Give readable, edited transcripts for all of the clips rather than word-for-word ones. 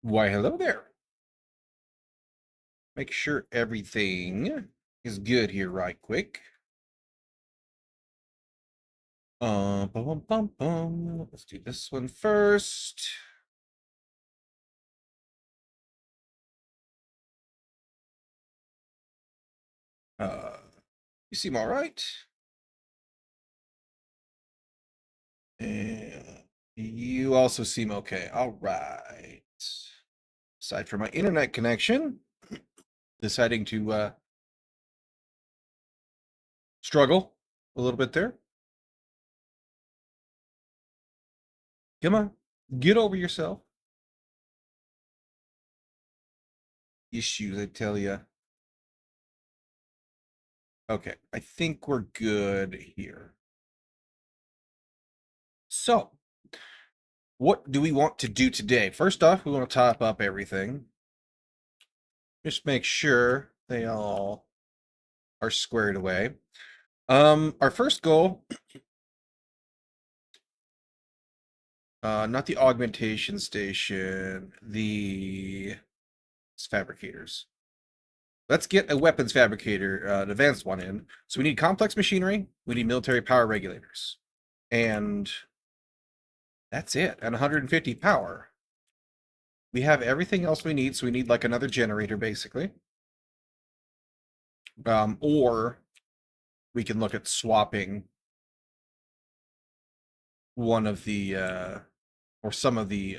Why, hello there. Make sure everything is good here right quick. Bum, bum, bum, bum. Let's do this one first. Uh, you seem all right. And you also seem okay. All right. Aside from my internet connection, deciding to struggle a little bit there. Come on, get over yourself. Issues, I tell you. Okay, I think we're good here. So, what do we want to do today? First off, we want to top up everything. Just make sure they all are squared away. Our first goal, not the augmentation station, the fabricators. Let's get a weapons fabricator, an advanced one in. So we need complex machinery, we need military power regulators. And that's it, and 150 power. We have everything else we need, so we need like another generator, basically. Or we can look at swapping one of the or some of the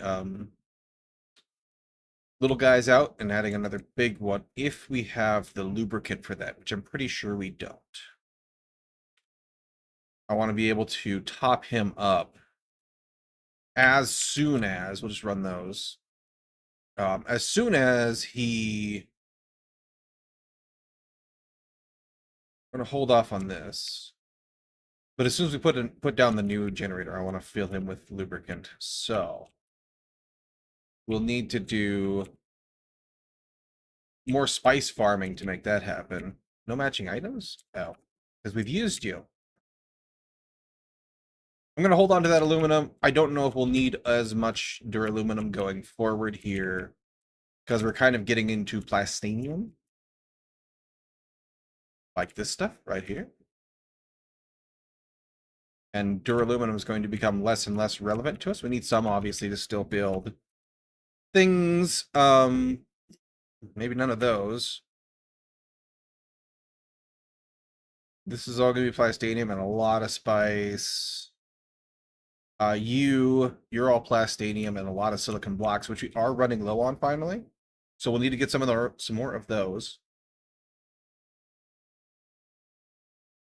little guys out and adding another big one if we have the lubricant for that, which I'm pretty sure we don't. I want to be able to top him up as soon as we'll just run those. As soon as he, I'm gonna hold off on this. But as soon as we put down the new generator, I want to fill him with lubricant. So we'll need to do more spice farming to make that happen. No matching items? Oh, because we've used you. I'm going to hold on to that aluminum. I don't know if we'll need as much duraluminum going forward here because we're kind of getting into plastinium. Like this stuff right here. And duraluminum is going to become less and less relevant to us. We need some, obviously, to still build things. Maybe none of those. This is all going to be plastinium and a lot of spice. You're all plastinium and a lot of silicon blocks, which we are running low on finally. So we'll need to get some more of those.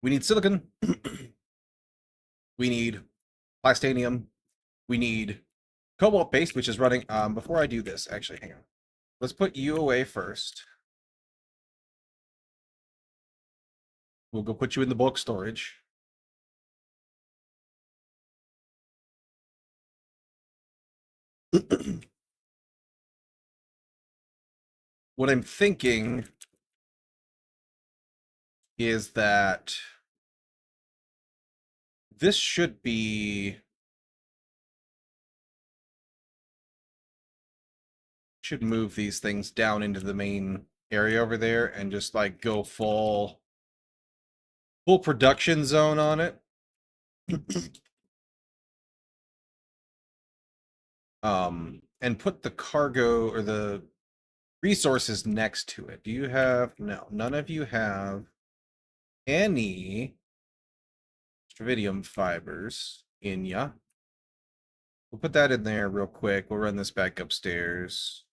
We need silicon. We need plastinium. We need cobalt paste, which is running. Before I do this, actually, hang on. Let's put you away first. We'll go put you in the bulk storage. What I'm thinking is that this should be, should move these things down into the main area over there and just like go full production zone on it. And put the cargo or the resources next to it. Do you have, no, none of you have any stravidium fibers in ya. We'll put that in there real quick. We'll run this back upstairs.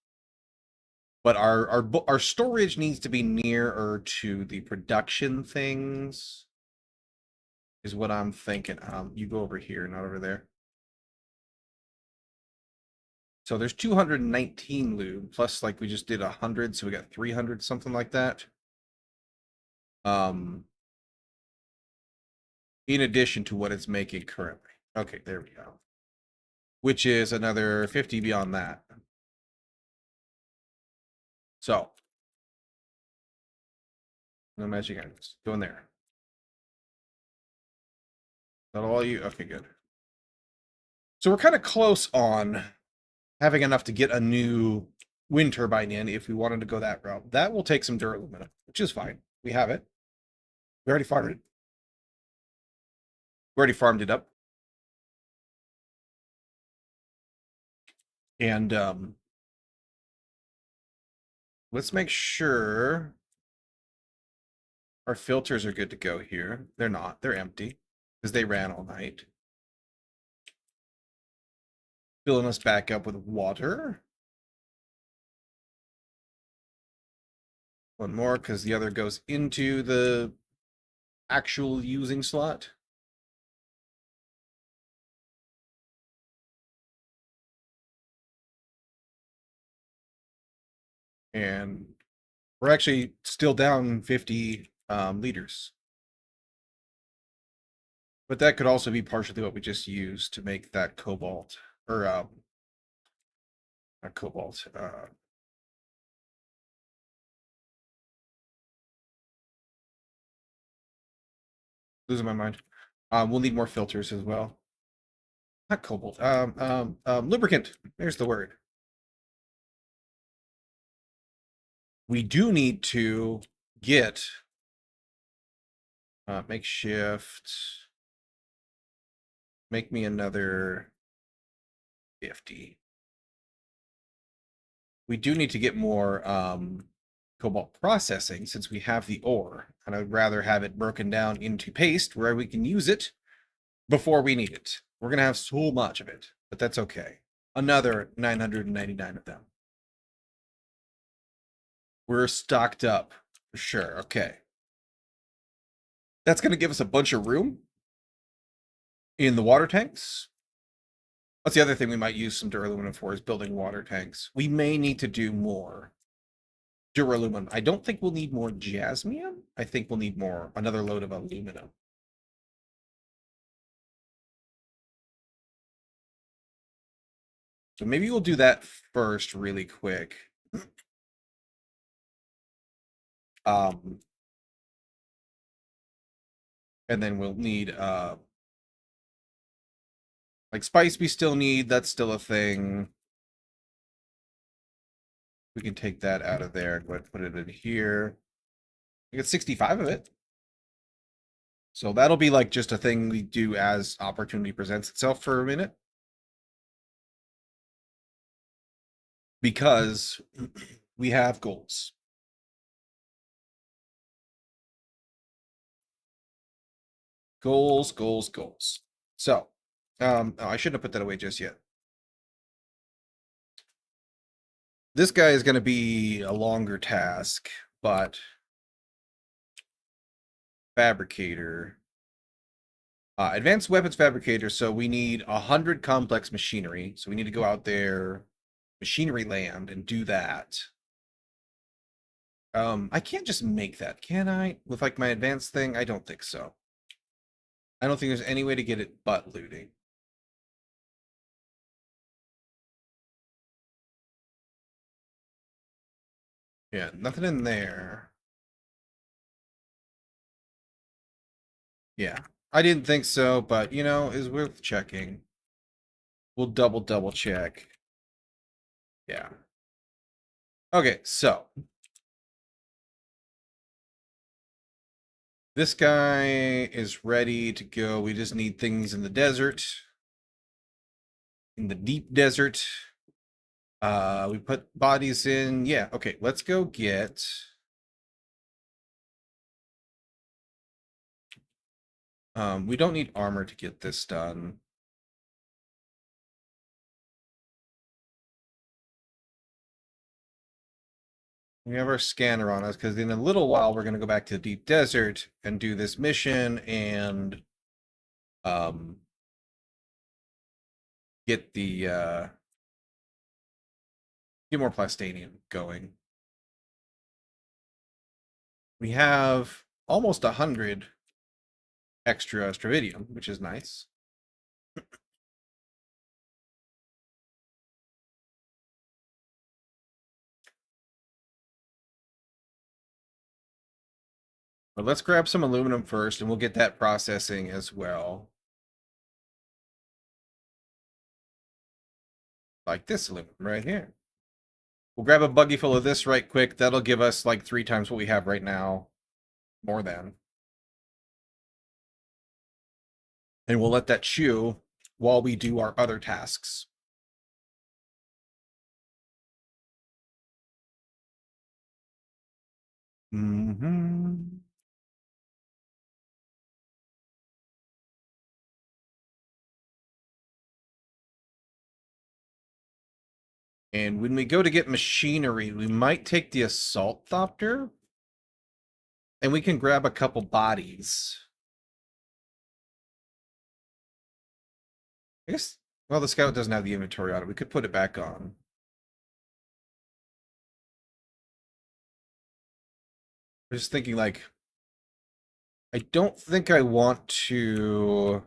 But our storage needs to be nearer to the production things, is what I'm thinking. You go over here, not over there. So there's 219 lube, plus like we just did 100, so we got 300, something like that. In addition to what it's making currently. Okay, there we go. Which is another 50 beyond that. So, no magic items. Go in there. Not all you? Okay, good. So we're kind of close on having enough to get a new wind turbine in if we wanted to go that route. That will take some duralumin, which is fine. We have it. We already farmed it. We already farmed it up. And let's make sure our filters are good to go here. They're not. They're empty because they ran all night. Filling us back up with water. One more because the other goes into the actual using slot. And we're actually still down 50 liters. But that could also be partially what we just used to make that cobalt, or not cobalt, losing my mind. We'll need more filters as well. Not cobalt, lubricant. There's the word. We do need to get makeshift. Make me another 50. We do need to get more cobalt processing since we have the ore, and I'd rather have it broken down into paste where we can use it before we need it. We're gonna have so much of it, but that's okay. Another 999 of them. We're stocked up for sure. Okay. That's gonna give us a bunch of room in the water tanks. That's the other thing we might use some duralumin for is building water tanks. We may need to do more duralumin. I don't think we'll need more jasmium. I think we'll need more, another load of aluminum. So maybe we'll do that first really quick. And then we'll need like spice we still need, that's still a thing. We can take that out of there and go ahead and put it in here. We get 65 of it. So that'll be like just a thing we do as opportunity presents itself for a minute. Because we have goals. Goals, goals, goals. So, oh, I shouldn't have put that away just yet. This guy is going to be a longer task, but fabricator. Advanced weapons fabricator, so we need 100 complex machinery. So we need to go out there, machinery land, and do that. I can't just make that, can I? With like my advanced thing? I don't think so. I don't think there's any way to get it but looting. Yeah, nothing in there. Yeah, I didn't think so, but you know, is worth checking. We'll double check. Yeah. Okay, so this guy is ready to go. We just need things in the desert. In the deep desert. We put bodies in. Yeah, okay, let's go get we don't need armor to get this done. We have our scanner on us because in a little while we're going to go back to the deep desert and do this mission and get the get more plastanium going. We have almost 100 extra stravidium, which is nice. But let's grab some aluminum first, and we'll get that processing as well. Like this aluminum right here. We'll grab a buggy full of this right quick. That'll give us like 3 times what we have right now. More than. And we'll let that chew while we do our other tasks. Mm-hmm. And when we go to get machinery, we might take the assault thopter. And we can grab a couple bodies. I guess, well, the scout doesn't have the inventory on it. We could put it back on. I'm just thinking, like, I don't think I want to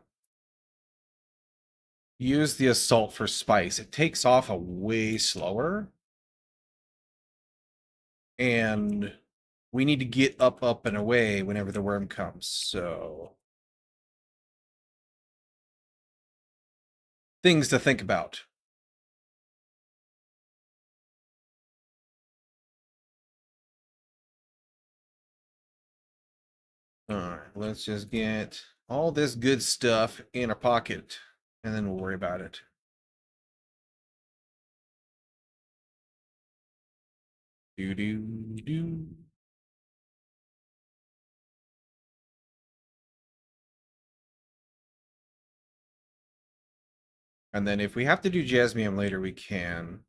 use the assault for spice. It takes off a way slower. And we need to get up, and away whenever the worm comes. So, things to think about. All right, let's just get all this good stuff in our pocket, and then we'll worry about it. Do do do. And then if we have to do jasmium later, we can.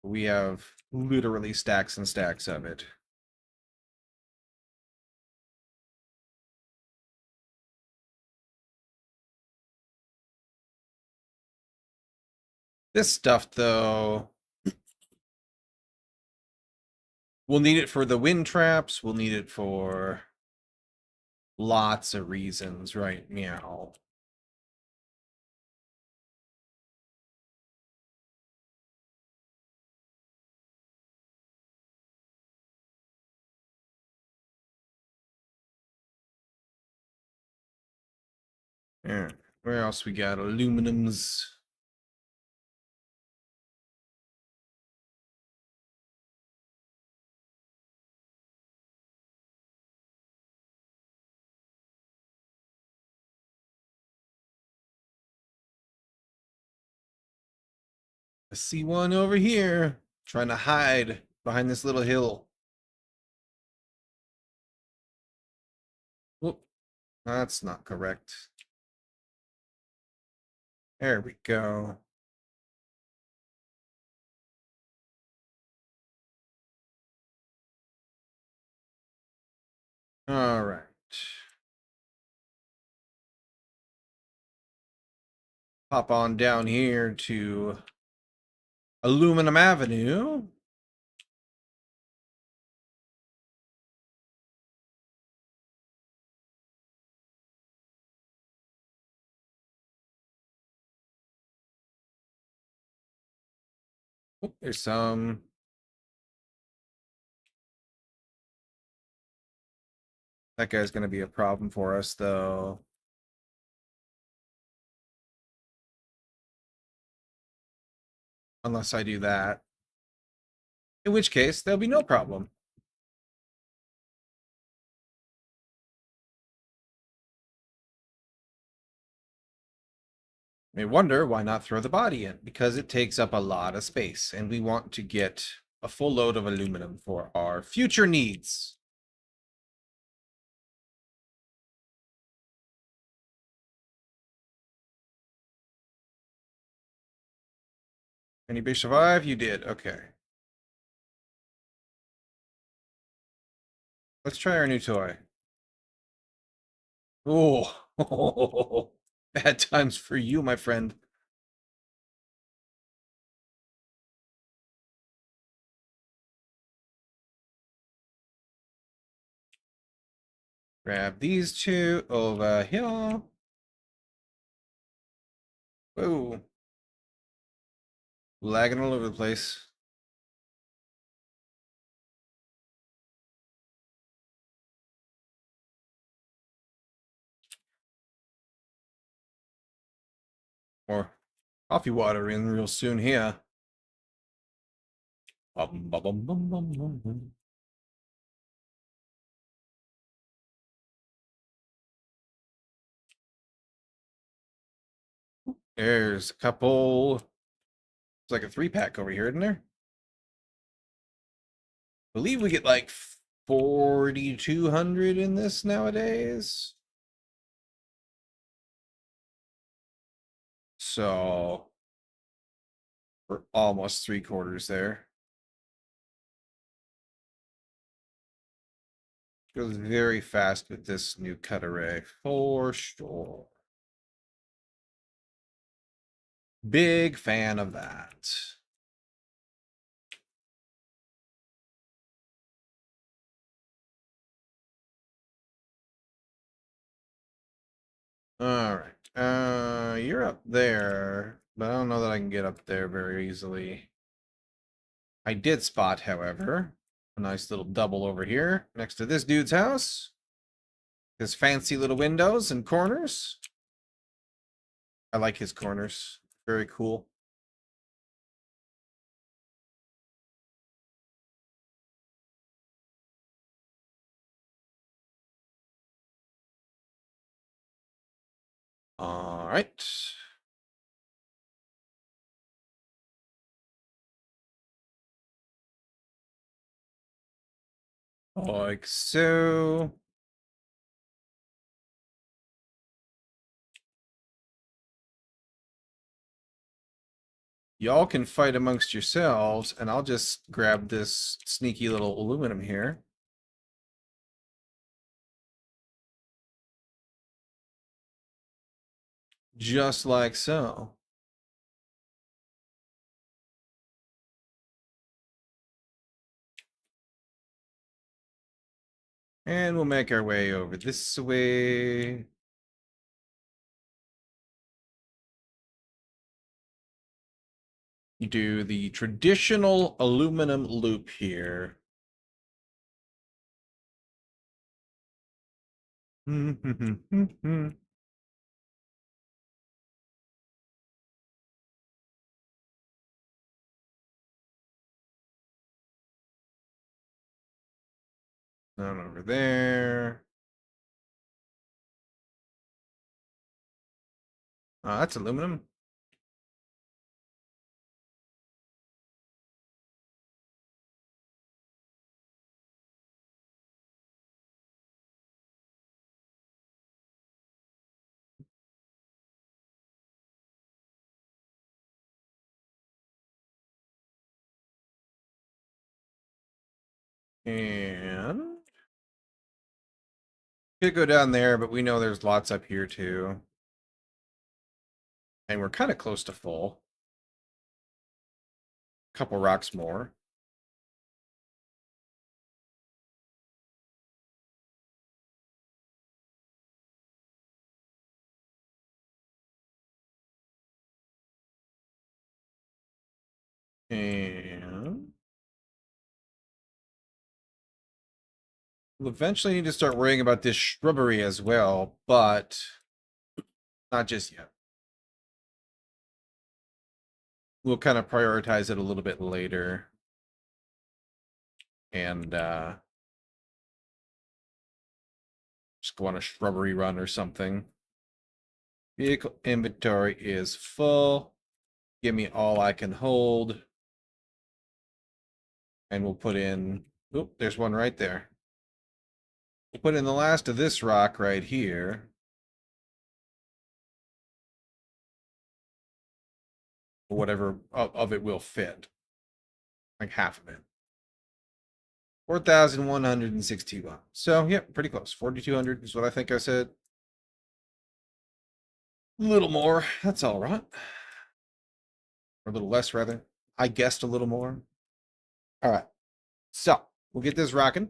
We have literally stacks and stacks of it. This stuff, though, we'll need it for the wind traps. We'll need it for lots of reasons, right? Meow. Yeah. Where else we got? Aluminums. I see one over here trying to hide behind this little hill. Whoop. That's not correct. There we go. All right. Hop on down here to Aluminum Avenue. Oh, there's some. That guy's going to be a problem for us, though. Unless I do that. In which case, there'll be no problem. May wonder why not throw the body in, because it takes up a lot of space, and we want to get a full load of aluminum for our future needs. Anybody survive? You did. Okay. Let's try our new toy. Oh, bad times for you, my friend. Grab these two over here. Whoa. Lagging all over the place. More coffee water in real soon here. Bum, bum, bum, bum, bum, bum, bum. There's a couple. It's like a 3-pack over here, isn't there? I believe we get like 4,200 in this nowadays. So we're almost 3/4 there. Goes very fast with this new cut array for sure. Big fan of that. All right. You're up there, but I don't know that I can get up there very easily. I did spot, however, a nice little double over here next to this dude's house. His fancy little windows and corners. I like his corners. Very cool. All right. Like so. Y'all can fight amongst yourselves, and I'll just grab this sneaky little aluminum here. Just like so. And we'll make our way over this way. Do the traditional aluminum loop here. None over there. That's aluminum. And could go down there, but we know there's lots up here too. And we're kind of close to full. Couple rocks more. And we'll eventually need to start worrying about this shrubbery as well, but not just yet. We'll kind of prioritize it a little bit later. And just go on a shrubbery run or something. Vehicle inventory is full. Give me all I can hold. And we'll put in, oop, there's one right there. We'll put in the last of this rock right here. Whatever of it will fit. Like half of it. 4,161. So, yeah, pretty close. 4,200 is what I think I said. A little more. That's all right. Or a little less, rather. I guessed a little more. All right. So, we'll get this rocking.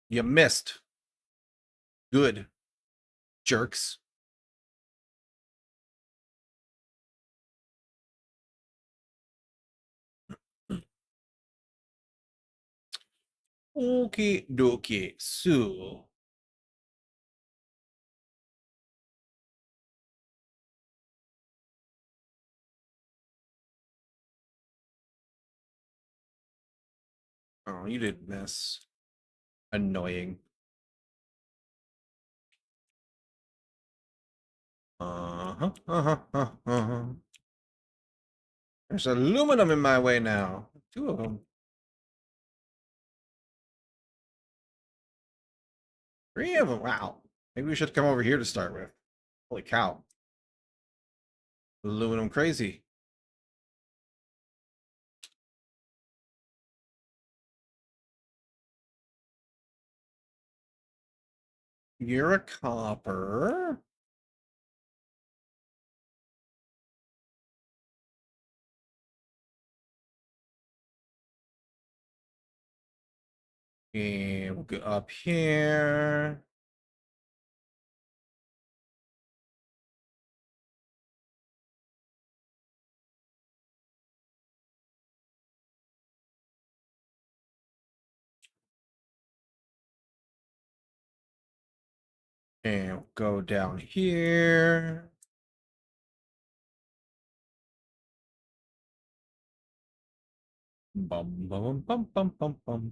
You missed. Good. Jerks. Okay, dokie. So, oh, you did miss. Annoying. Uh-huh, uh-huh, uh-huh. There's aluminum in my way now. Two of them. Three of them. Wow. Maybe we should come over here to start with. Holy cow. Aluminum crazy. You're a copper. And we'll go up here. And we'll go down here. Bum, bum, bum, bum, bum, bum.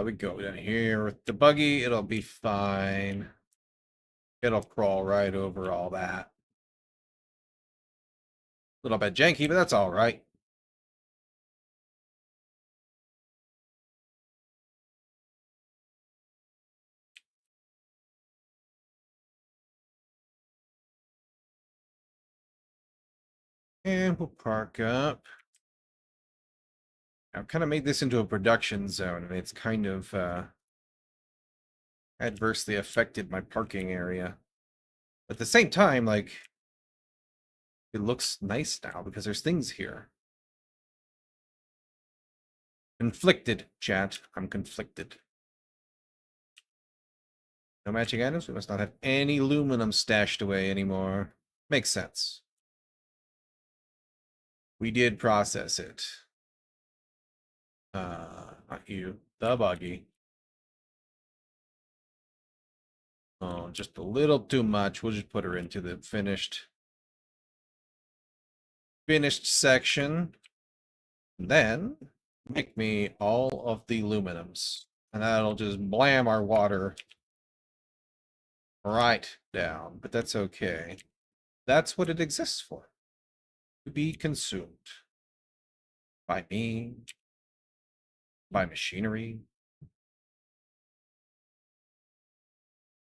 We go down here with the buggy. It'll be fine. It'll crawl right over all that. A little bit janky, but that's all right. And we'll park up. I've kind of made this into a production zone, and it's kind of adversely affected my parking area. At the same time, like, it looks nice now because there's things here. Conflicted, chat. I'm conflicted. No matching items? We must not have any aluminum stashed away anymore. Makes sense. We did process it. Not you. The buggy. Oh, just a little too much. We'll just put her into the finished section. And then make me all of the aluminums. And that'll just blam our water right down. But that's okay. That's what it exists for. To be consumed. By me. By machinery.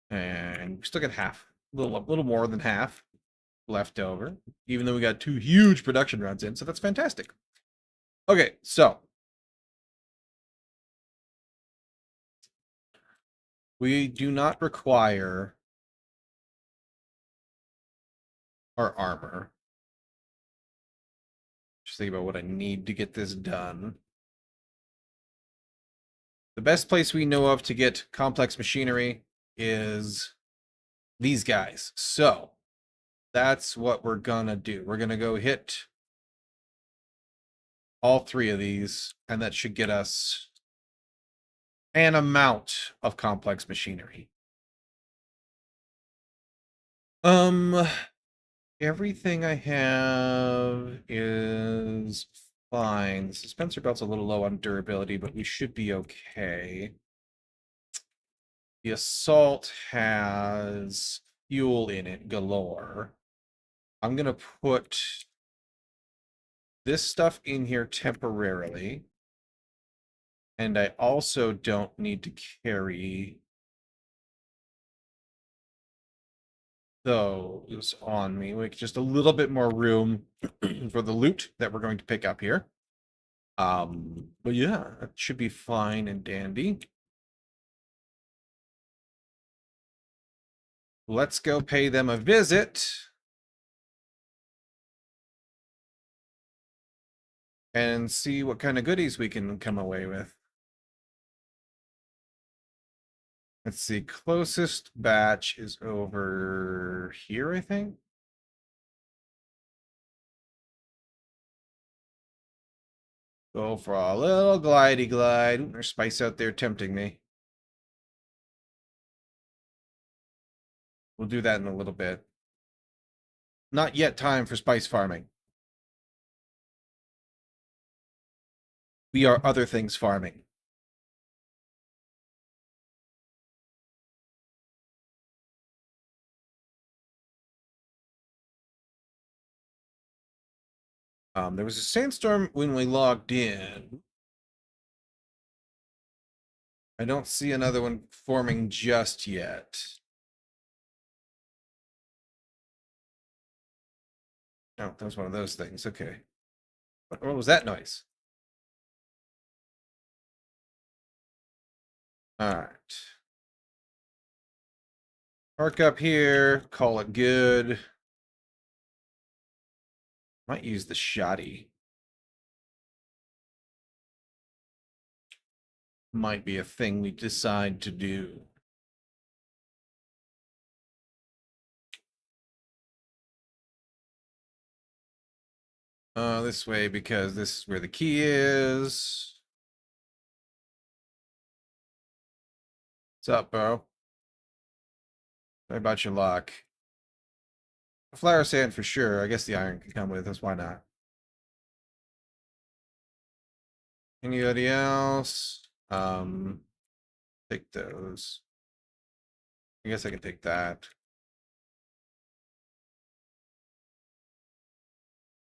And we still got half. A little more than half left over. Even though we got 2 huge production runs in. So that's fantastic. Okay, so we do not require our armor. Just think about what I need to get this done. The best place we know of to get complex machinery is these guys. So that's what we're gonna do. We're gonna go hit all 3 of these, and that should get us an amount of complex machinery. Everything I have is fine. The suspensor belt's a little low on durability, but we should be okay. The assault has fuel in it galore. I'm gonna put this stuff in here temporarily. And I also don't need to carry those on me. Like just a little bit more room for the loot that we're going to pick up here. But yeah, it should be fine and dandy. Let's go pay them a visit. And see what kind of goodies we can come away with. Let's see, closest batch is over here, I think. Go for a little glidey glide. There's spice out there tempting me. We'll do that in a little bit. Not yet time for spice farming. We are other things farming. There was a sandstorm when we logged in. I don't see another one forming just yet. Oh, that was one of those things. Okay. What was that noise? All right. Park up here. Call it good. Might use the shoddy. Might be a thing we decide to do. This way because this is where the key is. What's up, bro? Sorry about your luck. Flower sand for sure. I guess the iron can come with us. Why not? Anybody else? Take those. I guess I can take that.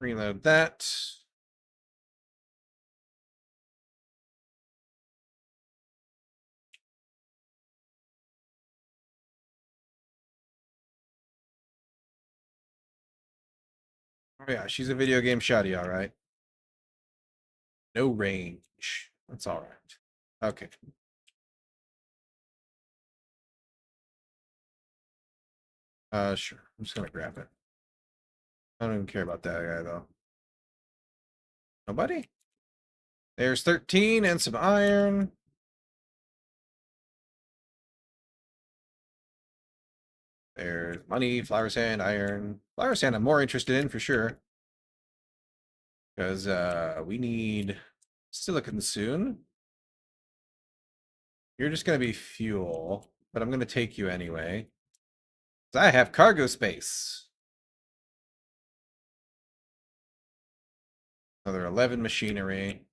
Reload that. Oh yeah, she's a video game shoddy, all right. No range. That's all right. Okay. Sure. I'm just gonna grab it. I don't even care about that guy though. Nobody? There's 13 and some iron. There's money, flower sand, iron. Flower sand I'm more interested in for sure. Because we need silicon soon. You're just gonna be fuel, but I'm gonna take you anyway. 'Cause I have cargo space. Another 11 machinery.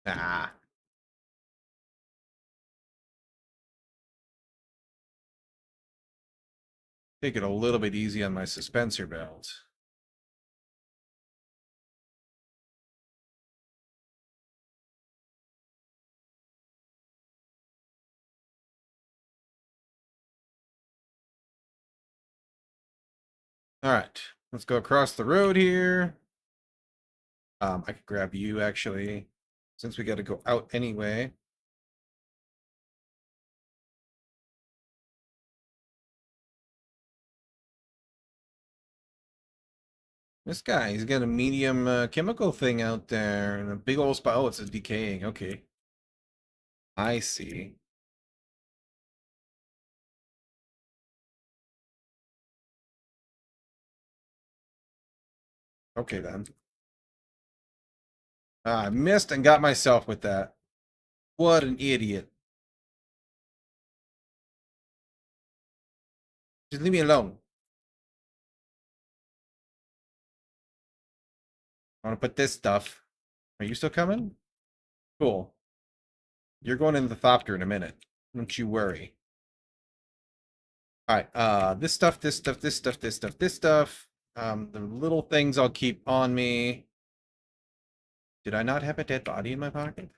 Ah. Take it a little bit easy on my suspensor belt. All right, let's go across the road here. I could grab you actually, since we got to go out anyway. This guy, he's got a medium chemical thing out there and a big old spot. Oh, it's a decaying. Okay. I see. Okay, then. I missed and got myself with that. What an idiot. Just leave me alone. I want to put this stuff. Are you still coming? Cool. You're going in the thopter in a minute. Don't you worry. All right. This stuff, this stuff, this stuff, this stuff, this stuff. The little things I'll keep on me. Did I not have a dead body in my pocket?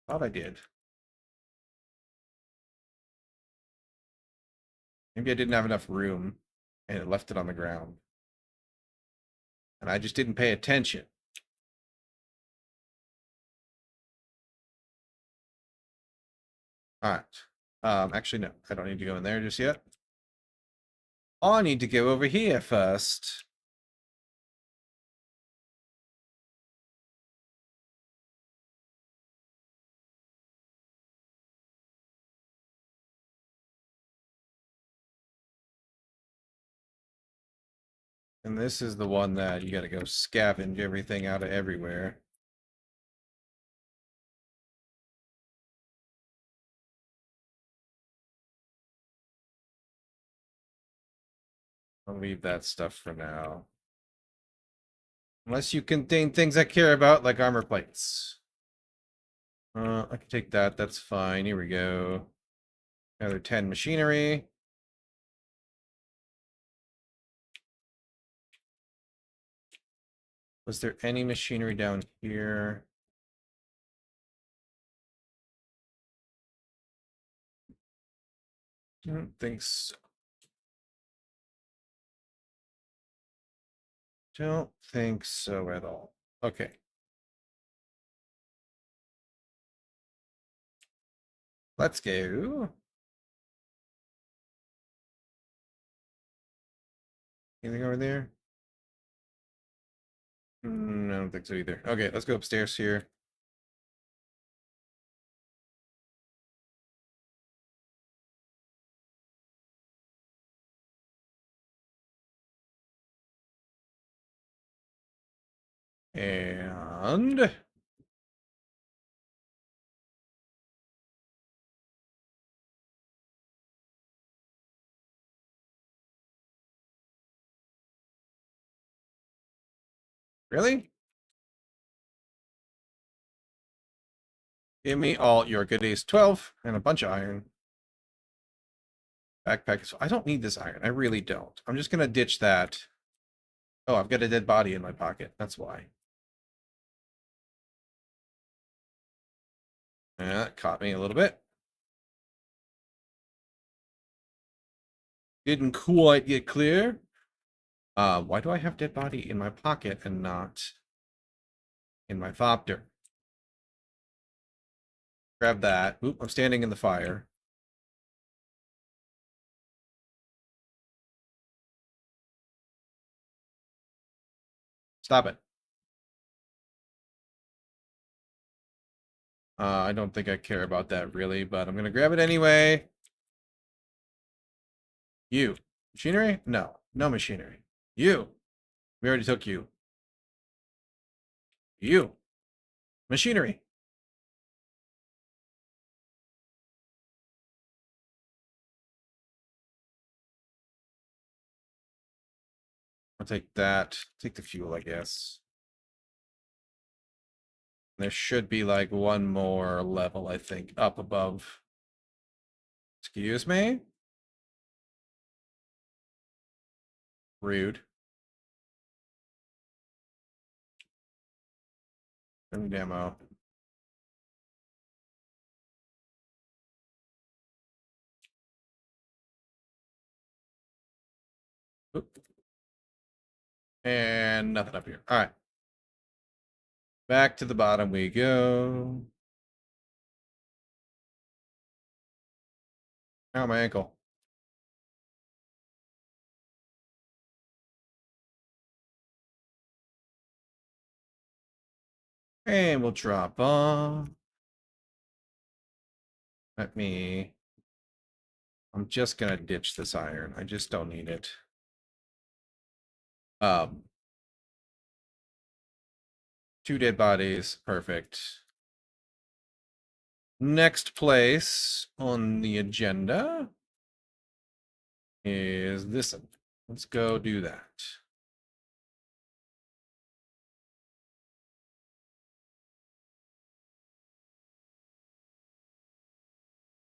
Thought I did. Maybe I didn't have enough room and it left it on the ground. And I just didn't pay attention. All right. Actually, no, I don't need to go in there just yet. I need to go over here first. And this is the one that you gotta go scavenge everything out of everywhere. I'll leave that stuff for now. Unless you contain things I care about, like armor plates. I can take that. That's fine. Here we go. Another 10 machinery. Was there any machinery down here? I don't think so. Don't think so at all. Okay. Let's go. Anything over there? I don't think so either. Okay, let's go upstairs here. And really? Give me all your goodies. 12 and a bunch of iron. Backpack. I don't need this iron. I really don't. I'm just gonna ditch that. Oh, I've got a dead body in my pocket. That's why. Yeah, that caught me a little bit. Didn't quite get clear. Why do I have dead body in my pocket and not in my thopter? Grab that. Oop, I'm standing in the fire. Stop it. I don't think I care about that really, but I'm gonna grab it anyway. You. Machinery? No. No machinery. You. We already took you. You. Machinery. I'll take that. Take the fuel, I guess. There should be like one more level, I think, up above. Excuse me? Rude. New demo. Oop. And nothing up here. All right. Back to the bottom we go. Ow, my ankle. And we'll drop off. Let me. I'm just gonna ditch this iron. I just don't need it. Um, 2 dead bodies. Perfect. Next place on the agenda is this one. Let's go do that.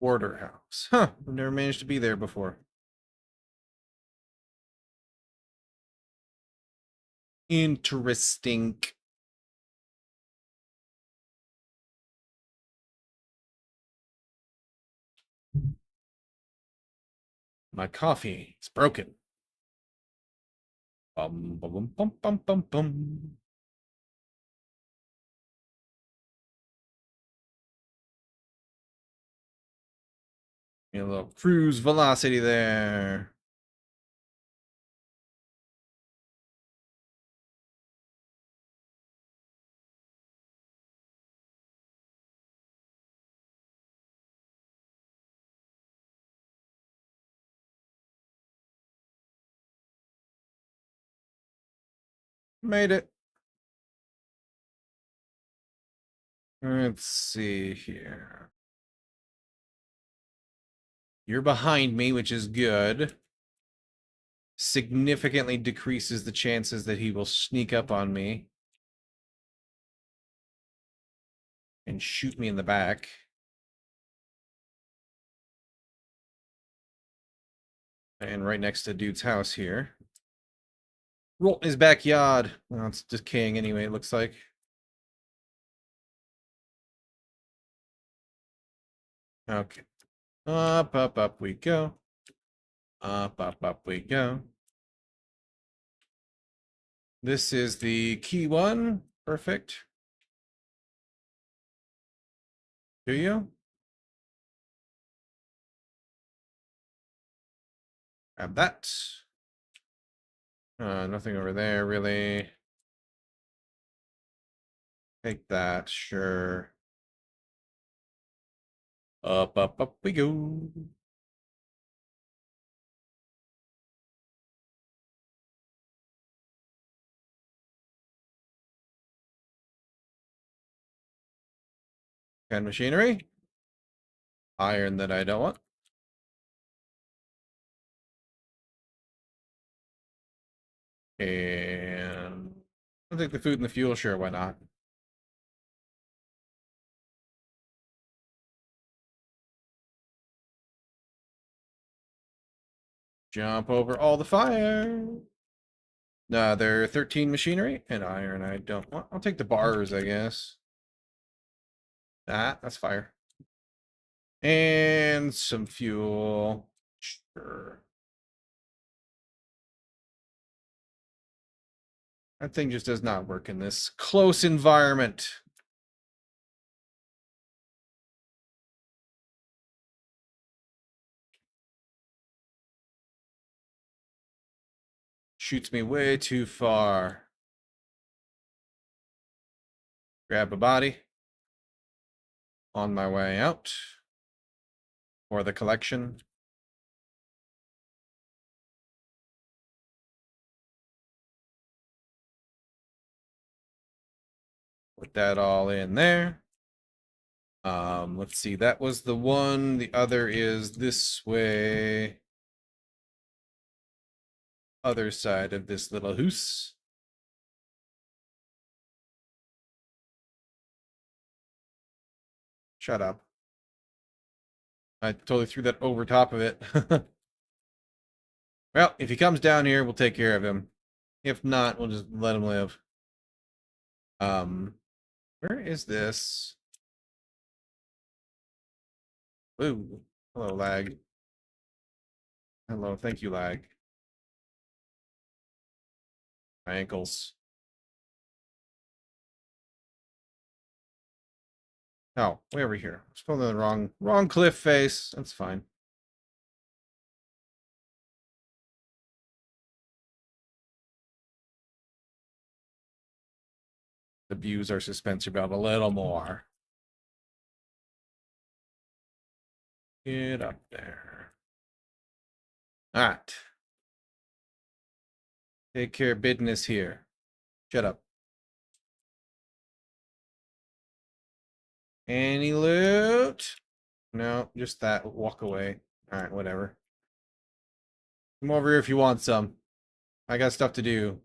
Order house. Huh. I've never managed to be there before. Interesting. My coffee is broken. Bum bum bum bum bum bum. A little cruise velocity there. Made it. Let's see here. You're behind me, which is good. Significantly decreases the chances that he will sneak up on me and shoot me in the back. And right next to dude's house here. Roll in his backyard. Well, it's decaying anyway, it looks like. Okay. Up we go. Up we go. This is the key one. Perfect. Do you? Grab that. Nothing over there, really. Take that, sure. Up we go. Kind machinery. Iron that I don't want. And I'll take the food and the fuel, sure, why not? Jump over all the fire. They're 13 machinery and iron I don't want. I'll take the bars, I guess. That's fire. And some fuel. Sure. That thing just does not work in this close environment. Shoots me way too far. Grab a body. On my way out. For the collection. Put that all in there. Let's see. That was the one. The other is this way. Other side of this little house. Shut up. I totally threw that over top of it. Well, if he comes down here, we'll take care of him. If not, we'll just let him live. Where is this? Ooh, hello, lag. Hello, thank you, lag. My ankles. Oh, way over here. I'm still in the wrong cliff face. That's fine. Abuse our suspense about a little more. Get up there. All right. Take care of business here. Shut up. Any loot? No, just that. Walk away. All right, whatever. Come over here if you want some. I got stuff to do.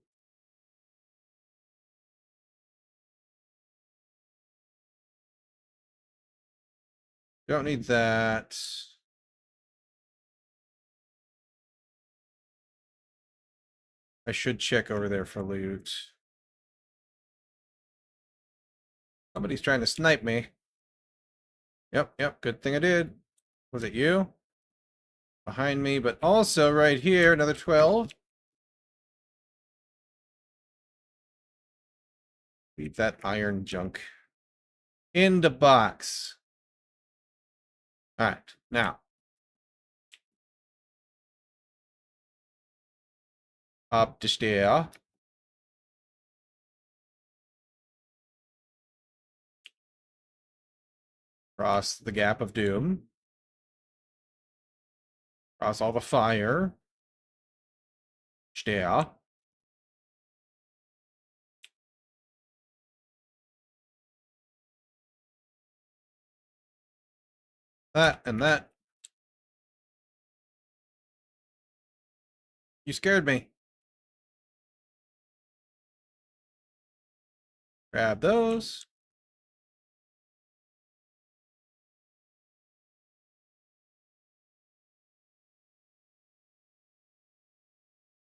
Don't need that. I should check over there for loot. Somebody's trying to snipe me. Yep, good thing I did. Was it you? Behind me, but also right here, another 12. Leave that iron junk in the box. All right, now. Up the stair. Cross the gap of doom. Cross all the fire. Stair. That and that. You scared me. Grab those.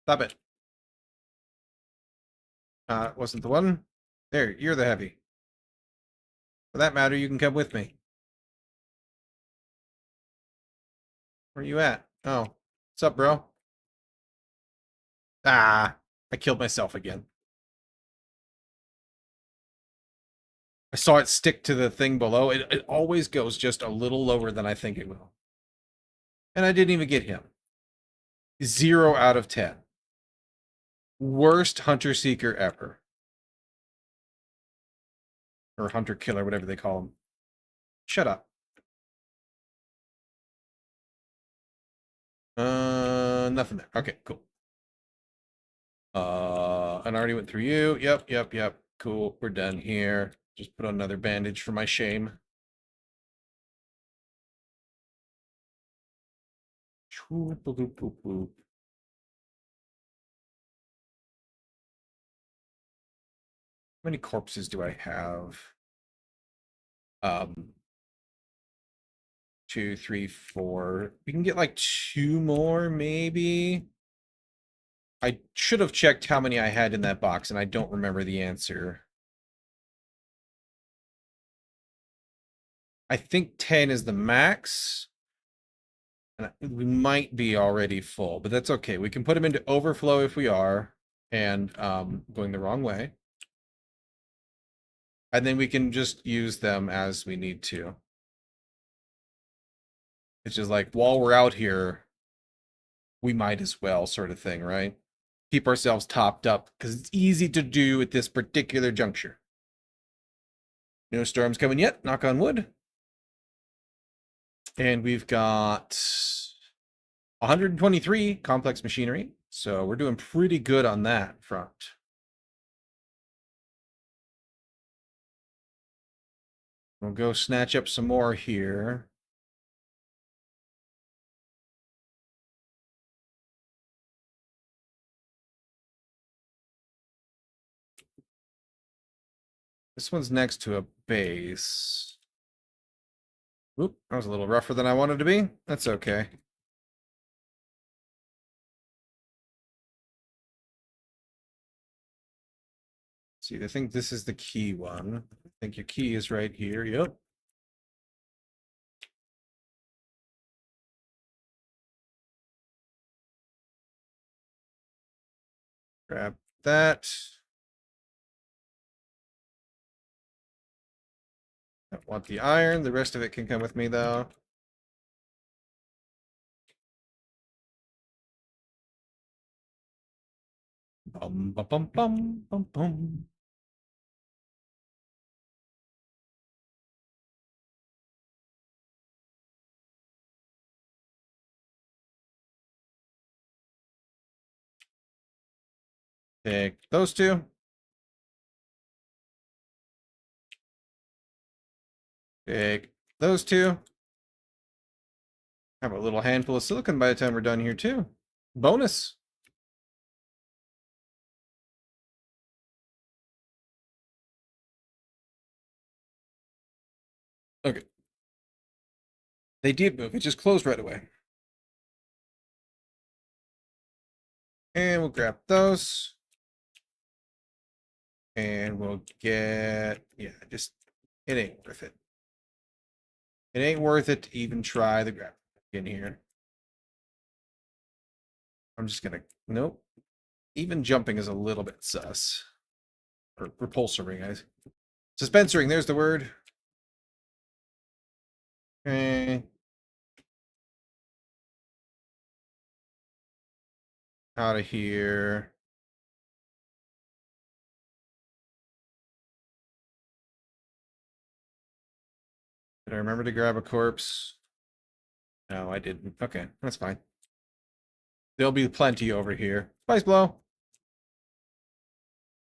Stop it. Wasn't the one. There, you're the heavy. For that matter, you can come with me. Where you at? Oh. What's up, bro? Ah, I killed myself again. I saw it stick to the thing below. It always goes just a little lower than I think it will. And I didn't even get him. 0 out of 10. Worst hunter seeker ever. Or hunter killer, whatever they call him. Shut up. Nothing there. Okay, cool. And I already went through you. Yep. Cool. We're done here. Just put on another bandage for my shame. How many corpses do I have? 2, 3, 4. We can get like 2 more, maybe. I should have checked how many I had in that box, and I don't remember the answer. I think 10 is the max. And we might be already full, but that's okay. We can put them into overflow if we are, and going the wrong way. And then we can just use them as we need to. It's just like, while we're out here, we might as well, sort of thing, right? Keep ourselves topped up, because it's easy to do at this particular juncture. No storms coming yet, knock on wood. And we've got 123 complex machinery, so we're doing pretty good on that front. We'll go snatch up some more here. This one's next to a base. Oop, that was a little rougher than I wanted to be. That's okay. See, I think this is the key one. I think your key is right here. Yep. Grab that. Don't want the iron. The rest of it can come with me, though. Bum, bum, bum, bum, bum, bum. Take those two. Take those two. Have a little handful of silicon by the time we're done here, too. Bonus. Okay. They did move. It just closed right away. And we'll grab those. And we'll get, yeah, just, it ain't worth it. It ain't worth it to even try the grab in here. I'm just gonna, nope. Even jumping is a little bit sus. Or repulsoring, guys. Suspensoring, there's the word. Okay. Out of here. Did I remember to grab a corpse? No, I didn't. Okay, that's fine. There'll be plenty over here. Spice blow.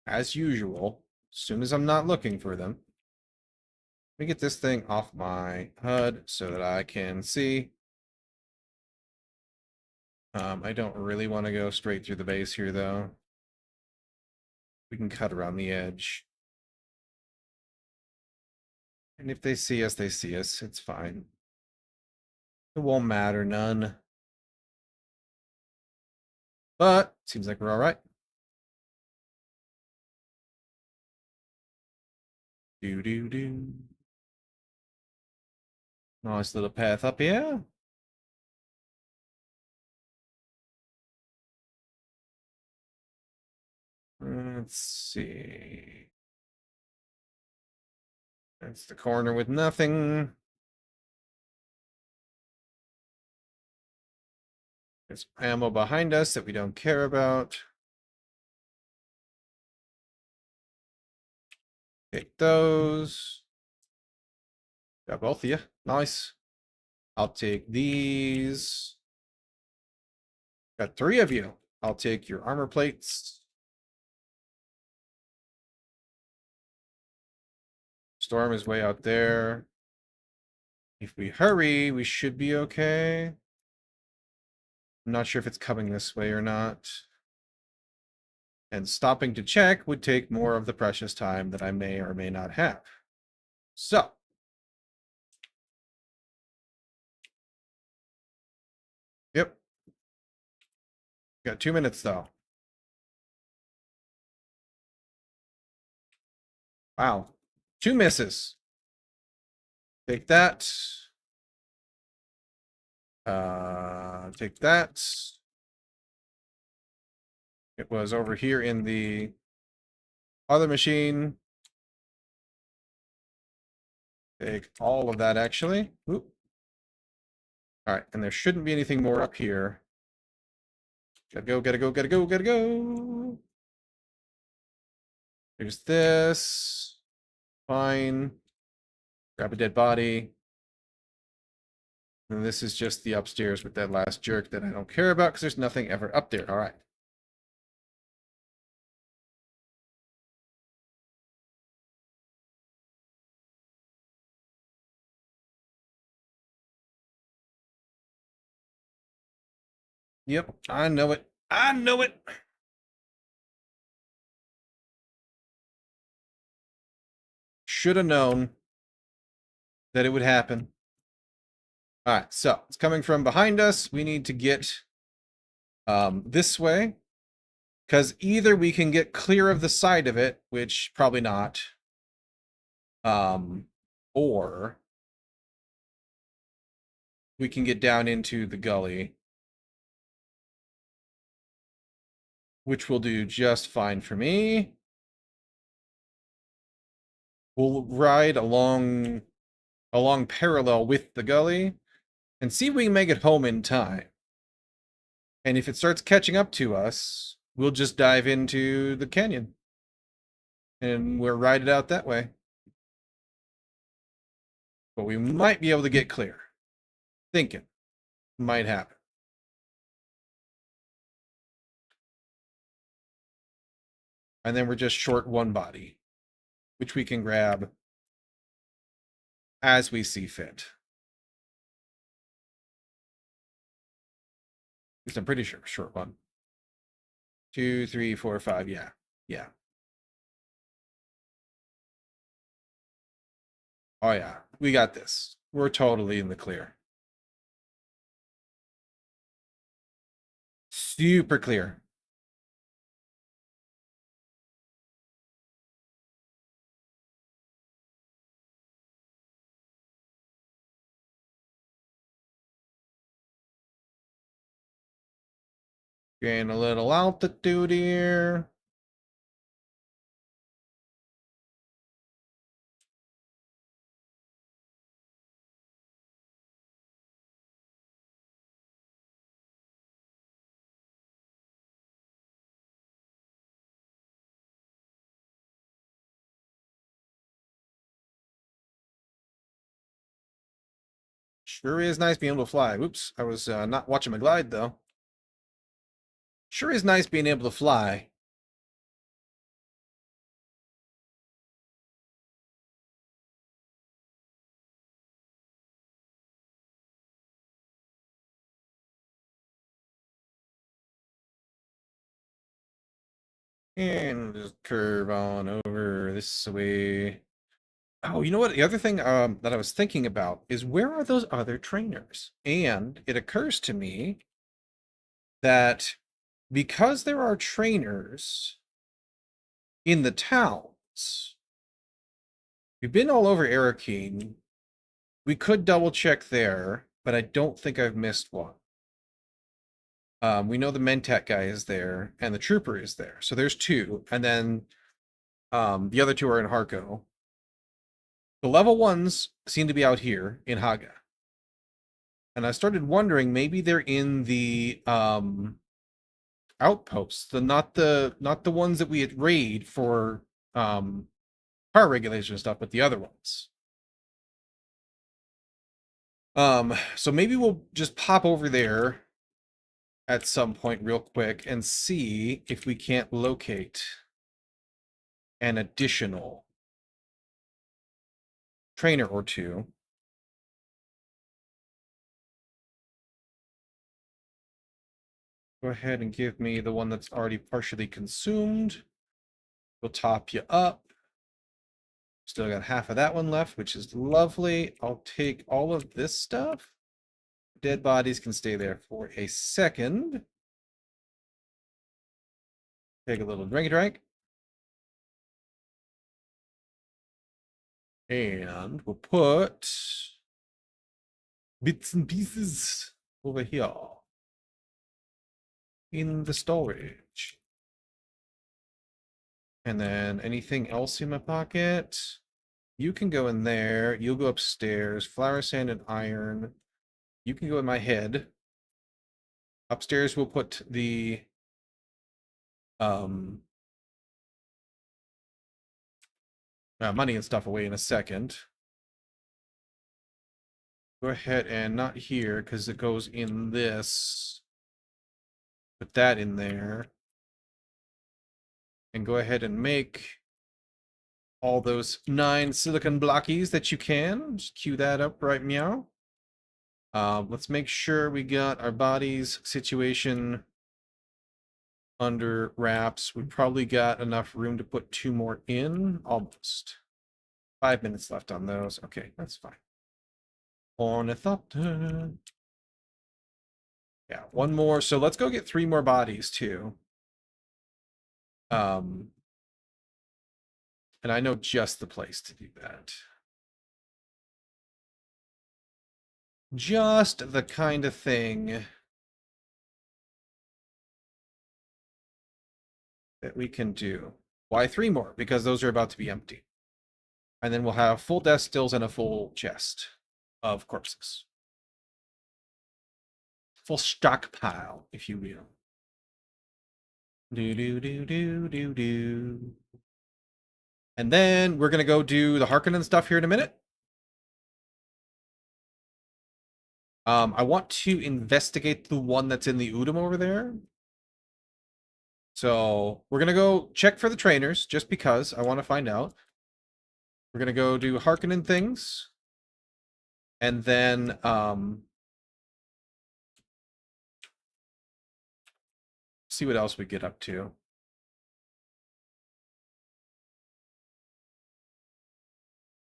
As usual. As soon as I'm not looking for them. Let me get this thing off my HUD so that I can see. I don't really want to go straight through the base here, though. We can cut around the edge. And if they see us, they see us. It's fine. It won't matter none. But seems like we're all right. Do do do. Nice little path up here. Let's see. That's the corner with nothing. There's ammo behind us that we don't care about. Take those. Got both of you. Nice. I'll take these. Got 3 of you. I'll take your armor plates. Storm is way out there. If we hurry, we should be okay. I'm not sure if it's coming this way or not. And stopping to check would take more of the precious time that I may or may not have. So. Yep. Got 2 minutes though. Wow. 2 misses. Take that. Take that. It was over here in the other machine. Take all of that actually. Oop. All right, and there shouldn't be anything more up here. Gotta go, gotta go, gotta go, gotta go. Here's this. Fine. Grab a dead body. And this is just the upstairs with that last jerk that I don't care about because there's nothing ever up there. All right. Yep, I know it. I know it. Should have known that it would happen. All right, so it's coming from behind us. We need to get this way because either we can get clear of the side of it, which probably not, or we can get down into the gully, which will do just fine for me. We'll ride along parallel with the gully and see if we can make it home in time. And if it starts catching up to us, we'll just dive into the canyon. And we'll ride it out that way. But we might be able to get clear. Thinking. Might happen. And then we're just short one body, which we can grab as we see fit. At least I'm pretty sure short one. 2, 3, 4, 5. Yeah. Yeah. Oh yeah. We got this. We're totally in the clear. Super clear. Gain a little altitude here. Sure is nice being able to fly. Oops, I was not watching my glide though. Sure is nice being able to fly. And just curve on over this way. Oh, you know what? The other thing that I was thinking about is where are those other trainers? And it occurs to me that because there are trainers in the towns, we've been all over Arakeen. We could double check there, but I don't think I've missed one. We know the Mentat guy is there and the trooper is there. So there's two. And then the other two are in Harko. The level ones seem to be out here in Haga. And I started wondering maybe they're in the outposts, not the ones that we had raid for um power regulation and stuff, but the other ones. So maybe we'll just pop over there at some point real quick and see if we can't locate an additional trainer or two. Go ahead and give me the one that's already partially consumed. We'll top you up. Still got half of that one left, which is lovely. I'll take all of this stuff. Dead bodies can stay there for a second. Take a little drink. And we'll put bits and pieces over here in the storage. And then anything else in my pocket? You can go in there. You'll go upstairs. Flour, sand, and iron. You can go in my head. Upstairs, we'll put the money and stuff away in a second. Go ahead and not here because it goes in this. Put that in there. And go ahead and make all those 9 silicon blockies that you can. Just cue that up right meow. Let's make sure we got our bodies situation under wraps. We probably got enough room to put 2 more in. Almost. 5 minutes left on those. Okay, that's fine. Ornithopter. Yeah, 1 more. So let's go get 3 more bodies too. And I know just the place to do that. Just the kind of thing that we can do. Why 3 more? Because those are about to be empty. And then we'll have full death stills and a full chest of corpses. Full stockpile, if you will. Do. And then we're going to go do the Harkonnen stuff here in a minute. I want to investigate the one that's in the Udom over there. So we're going to go check for the trainers just because I want to find out. We're going to go do Harkonnen things. And then see what else we get up to.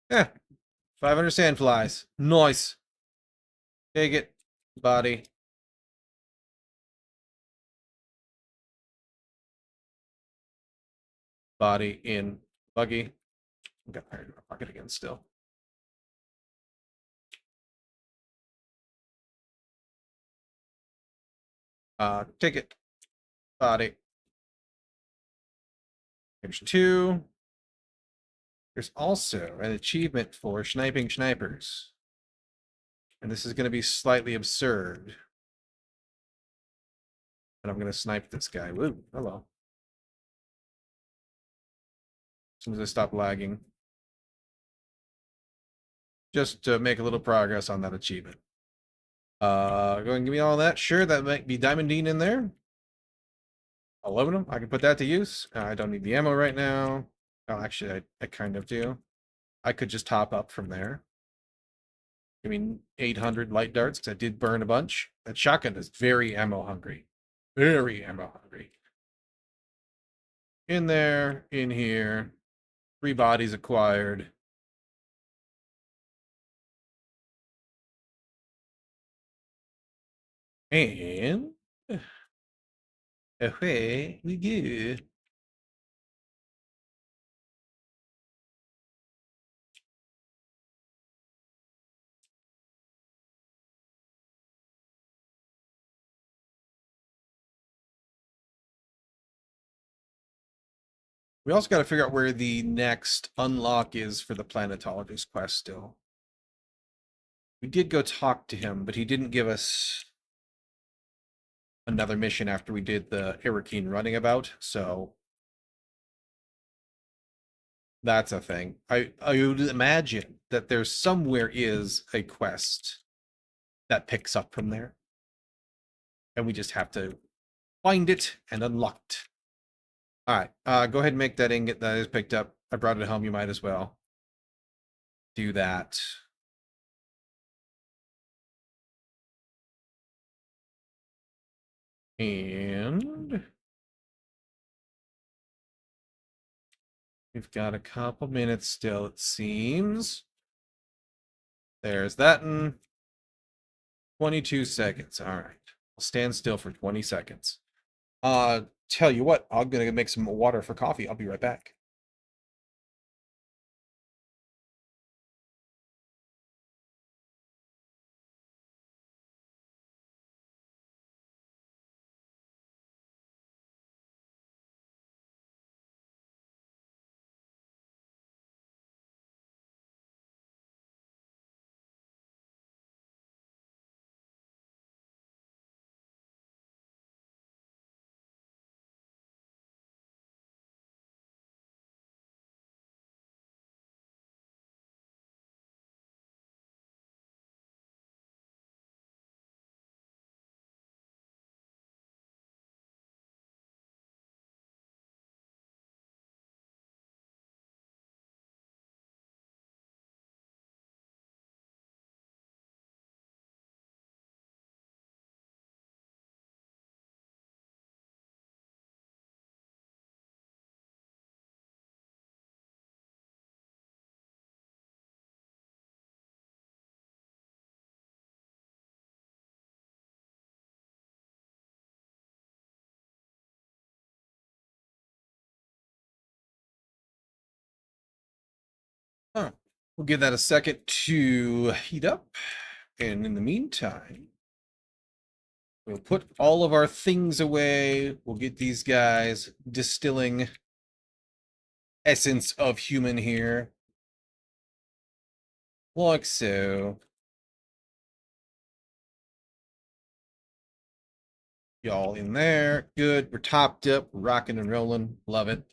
Yeah, 500 sandflies. Nice. Take it, body. Body in buggy. I got iron in my pocket again still. Take it, body. There's 2. There's also an achievement for sniping snipers. And this is going to be slightly absurd. But I'm going to snipe this guy. Woo, hello. As soon as I stop lagging. Just to make a little progress on that achievement. Go and give me all that. Sure, that might be diamondine in there. Aluminum, I can put that to use. I don't need the ammo right now. Oh, actually, I kind of do. I could just top up from there. I mean, 800 light darts, because I did burn a bunch. That shotgun is very ammo hungry. Very ammo hungry. In there, in here. 3 bodies acquired. And away we go. We also got to figure out where the next unlock is for the planetologist quest still. We did go talk to him, but he didn't give us another mission after we did the Irrikeen running about, so that's a thing. I would imagine that there's somewhere is a quest that picks up from there. And we just have to find it and unlock it. All right, go ahead and make that ingot that is picked up. I brought it home. You might as well do that. And we've got a couple minutes still, it seems. There's that in 22 seconds. All right. I'll stand still for 20 seconds. Tell you what, I'm gonna make some water for coffee. I'll be right back. Huh. We'll give that a second to heat up. And in the meantime, we'll put all of our things away. We'll get these guys distilling essence of human here. Like so. Y'all in there. Good. We're topped up. We're rocking and rolling. Love it.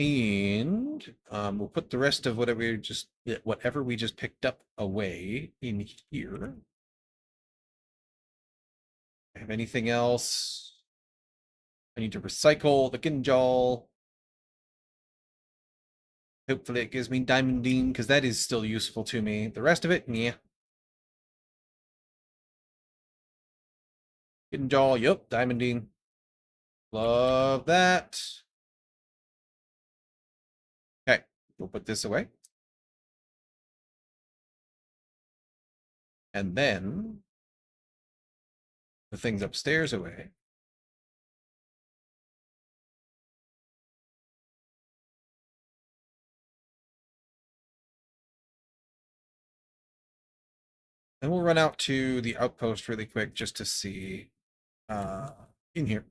And we'll put the rest of whatever we just picked up away in here. Have anything else? I need to recycle the Ginjal. Hopefully it gives me Diamondine, because that is still useful to me. The rest of it, yeah. Ginjal, yep, Diamondine. Love that. Okay, we'll put this away. And then the things upstairs away. And we'll run out to the outpost really quick just to see in here.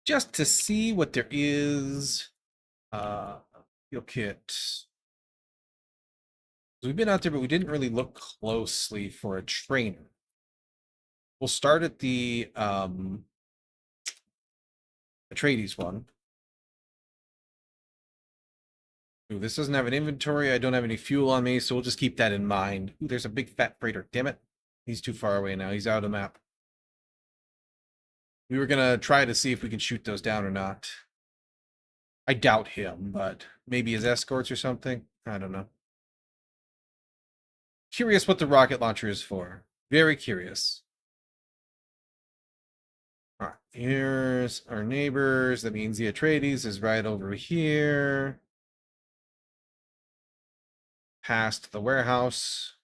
Just to see what there is. Heal kit. We've been out there, but we didn't really look closely for a trainer. We'll start at the Atreides one. Ooh, this doesn't have an inventory. I don't have any fuel on me, so we'll just keep that in mind. Ooh, there's a big fat freighter. Damn it. He's too far away now. He's out of the map. We were going to try to see if we can shoot those down or not. I doubt him, but maybe his escorts or something. I don't know. Curious what the rocket launcher is for. Very curious. All right, here's our neighbors. That means the Atreides is right over here. Past the warehouse.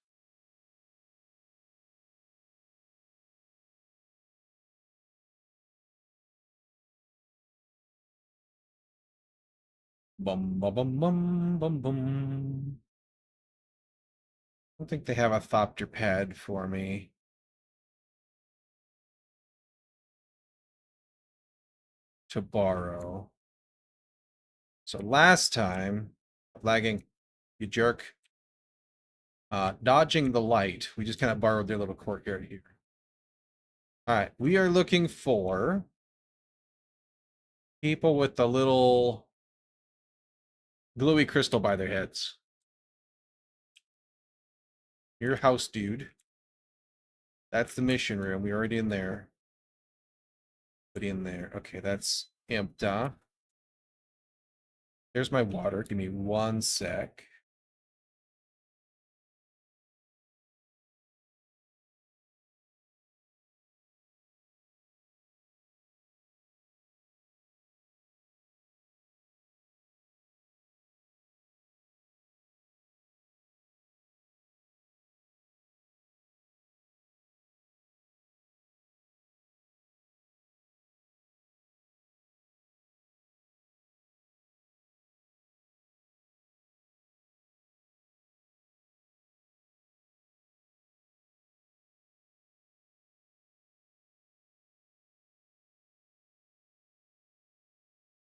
Bum bum bum bum bum bum. I don't think they have a thopter pad for me to borrow. So last time, lagging, you jerk, dodging the light. We just kind of borrowed their little courtyard here. All right, we are looking for people with the little glowy crystal by their heads. Your house, dude. That's the mission room. We're already in there. Put in there. Okay, that's empty. There's my water. Give me 1 sec.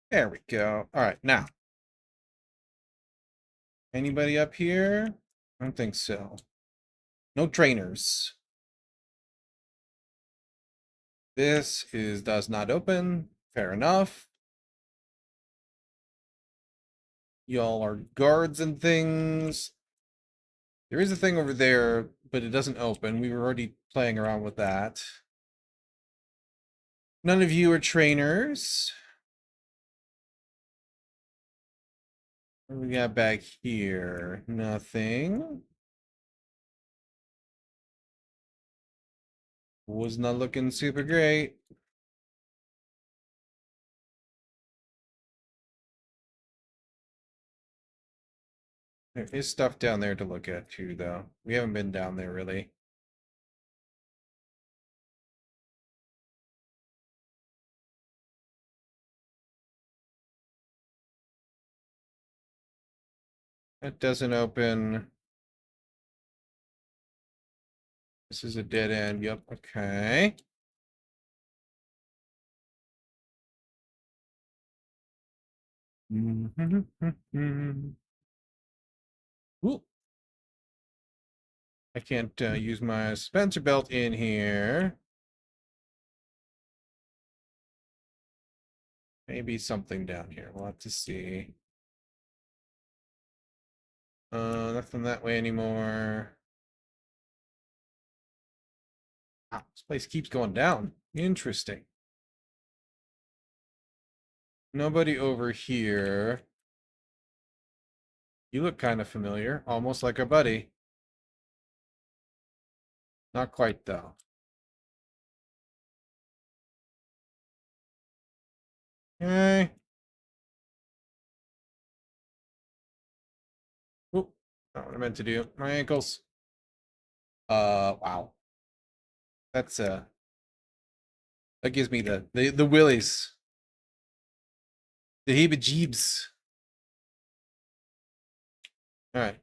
There we go. All right, now. Anybody up here? I don't think so. No trainers. This is does not open. Fair enough. Y'all are guards and things. There is a thing over there, but it doesn't open. We were already playing around with that. None of you are trainers. What do we got back here? Nothing. Was not looking super great. There is stuff down there to look at too, though. We haven't been down there really. That doesn't open. This is a dead end. Yep. Okay. Ooh. I can't use my Spencer belt in here. Maybe something down here. We'll have to see. Nothing that way anymore. Wow, this place keeps going down. Interesting. Nobody over here. You look kind of familiar, almost like our buddy. Not quite, though. Okay. Oop, not what I meant to do. My ankles. Wow. That's that gives me the willies. The heebie-jeebs. All right.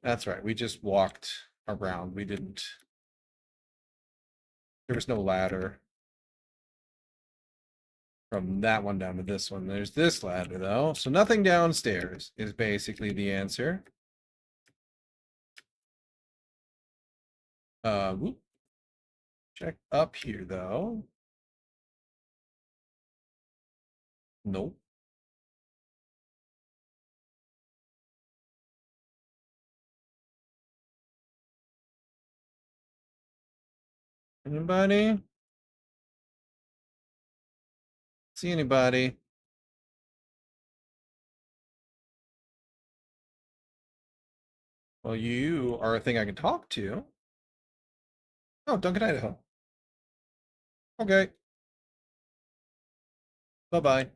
That's right. We just walked around. We didn't. There was no ladder from that one down to this one. There's this ladder though. So nothing downstairs is basically the answer. Whoop. Check up here though. Nope. Anybody? See anybody? Well, you are a thing I can talk to. Oh, Duncan, Idaho. Okay. Bye-bye.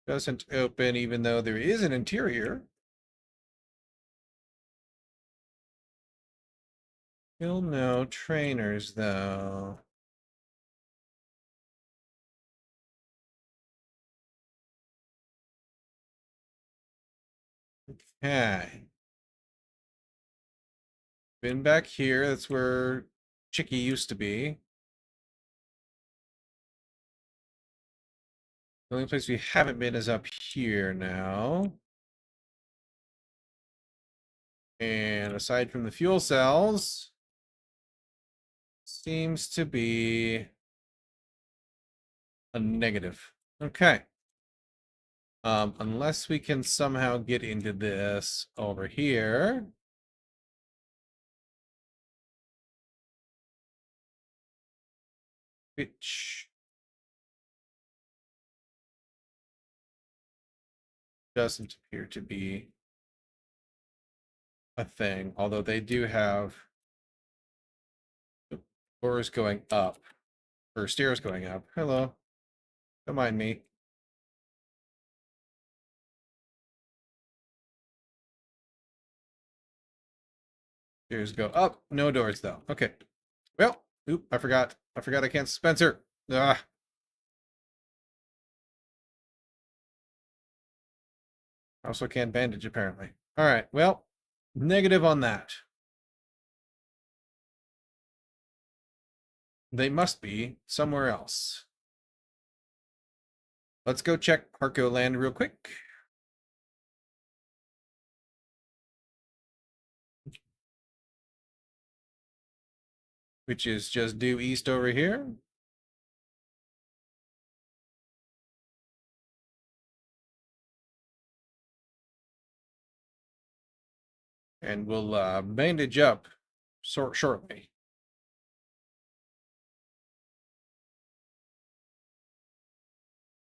Doesn't open even though there is an interior. Still no trainers, though. Okay. Been back here. That's where Chicky used to be. The only place we haven't been is up here now. And aside from the fuel cells, seems to be a negative. Okay. Unless we can somehow get into this over here. Which doesn't appear to be a thing, although they do have doors going up, or stairs going up. Hello, don't mind me. Stairs go up, no doors though. Okay. Well, oop, I forgot. I forgot I can't Spencer. Ah, I also can't bandage apparently. All right, well, negative on that. They must be somewhere else. Let's go check Harco land real quick. Which is just due east over here. And we'll bandage up shortly.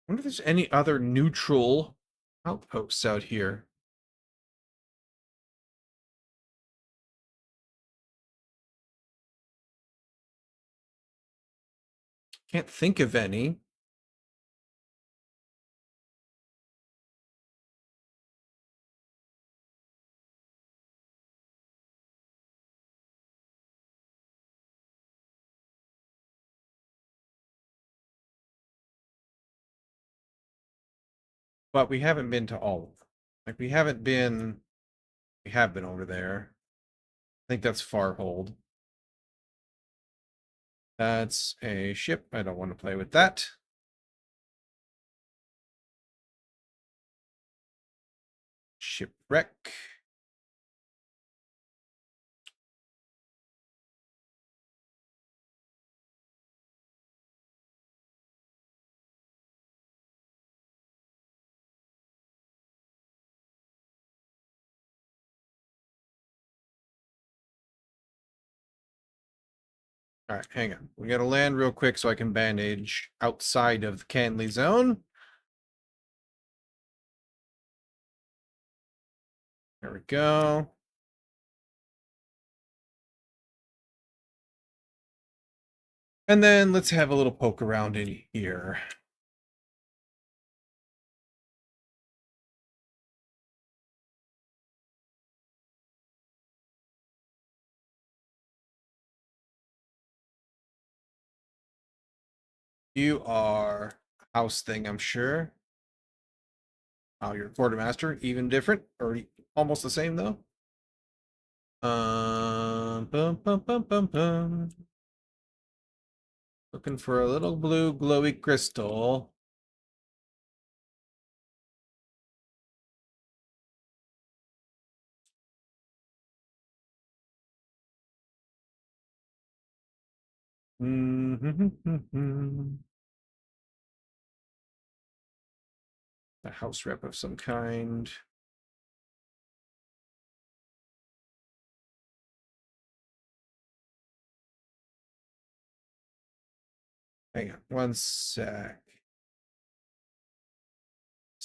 I wonder if there's any other neutral outposts out here. Can't think of any. But we haven't been to all of them. Like we have been over there. I think that's Farhold. That's a ship. I don't want to play with that. Shipwreck. All right, hang on. We got to land real quick so I can bandage outside of the Canley zone. There we go. And then let's have a little poke around in here. You are house thing, I'm sure. Oh, you're quartermaster, even different, or almost the same though. Bum, bum, bum, bum, bum. Looking for a little blue glowy crystal. Mm-hmm. A house rep of some kind. Hang on one sec.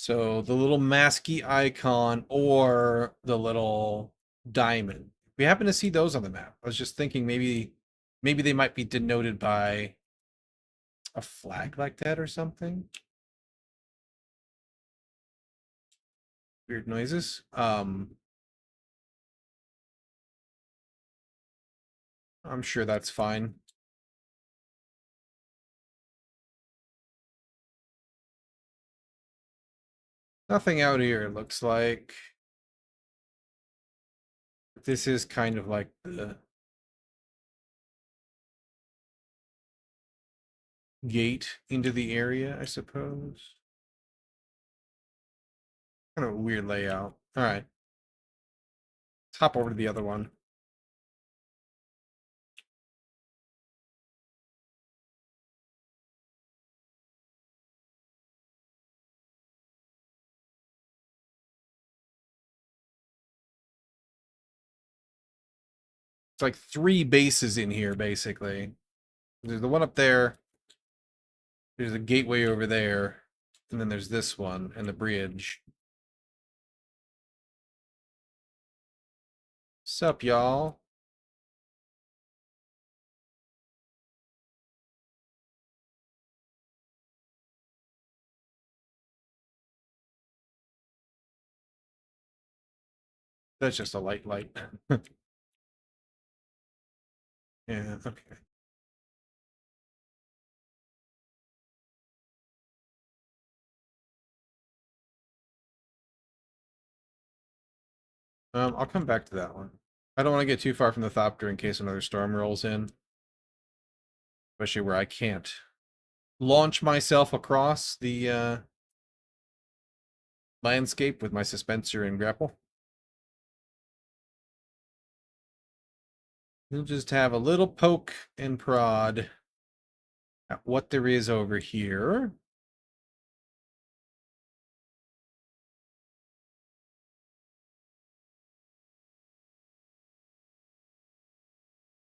So the little masky icon or the little diamond. We happen to see those on the map. I was just thinking maybe they might be denoted by a flag like that or something. Weird noises. I'm sure that's fine. Nothing out here, it looks like. This is kind of like the gate into the area, I suppose. Kind of a weird layout. All right, let's hop over to the other one. It's like three bases in here, basically. There's the one up there. There's a gateway over there. And then there's this one and the bridge. Sup, y'all? That's just a light. Yeah, okay. I'll come back to that one. I don't want to get too far from the Thopter in case another storm rolls in. Especially where I can't launch myself across the landscape with my suspensor and grapple. We'll just have a little poke and prod at what there is over here.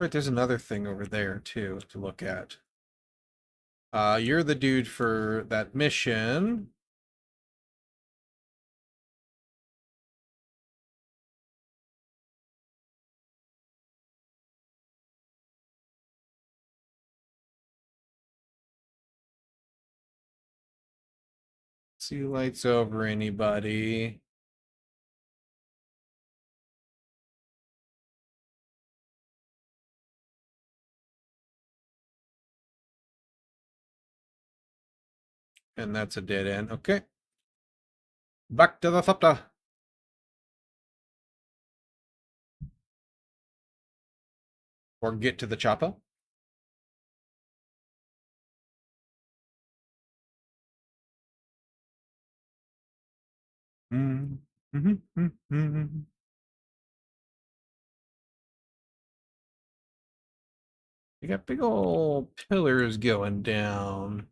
Right, there's another thing over there too to look at. You're the dude for that mission. See lights over anybody. And that's a dead end. Okay. Back to the Thopter. Or get to the chopper. Mm. You got big old pillars going down.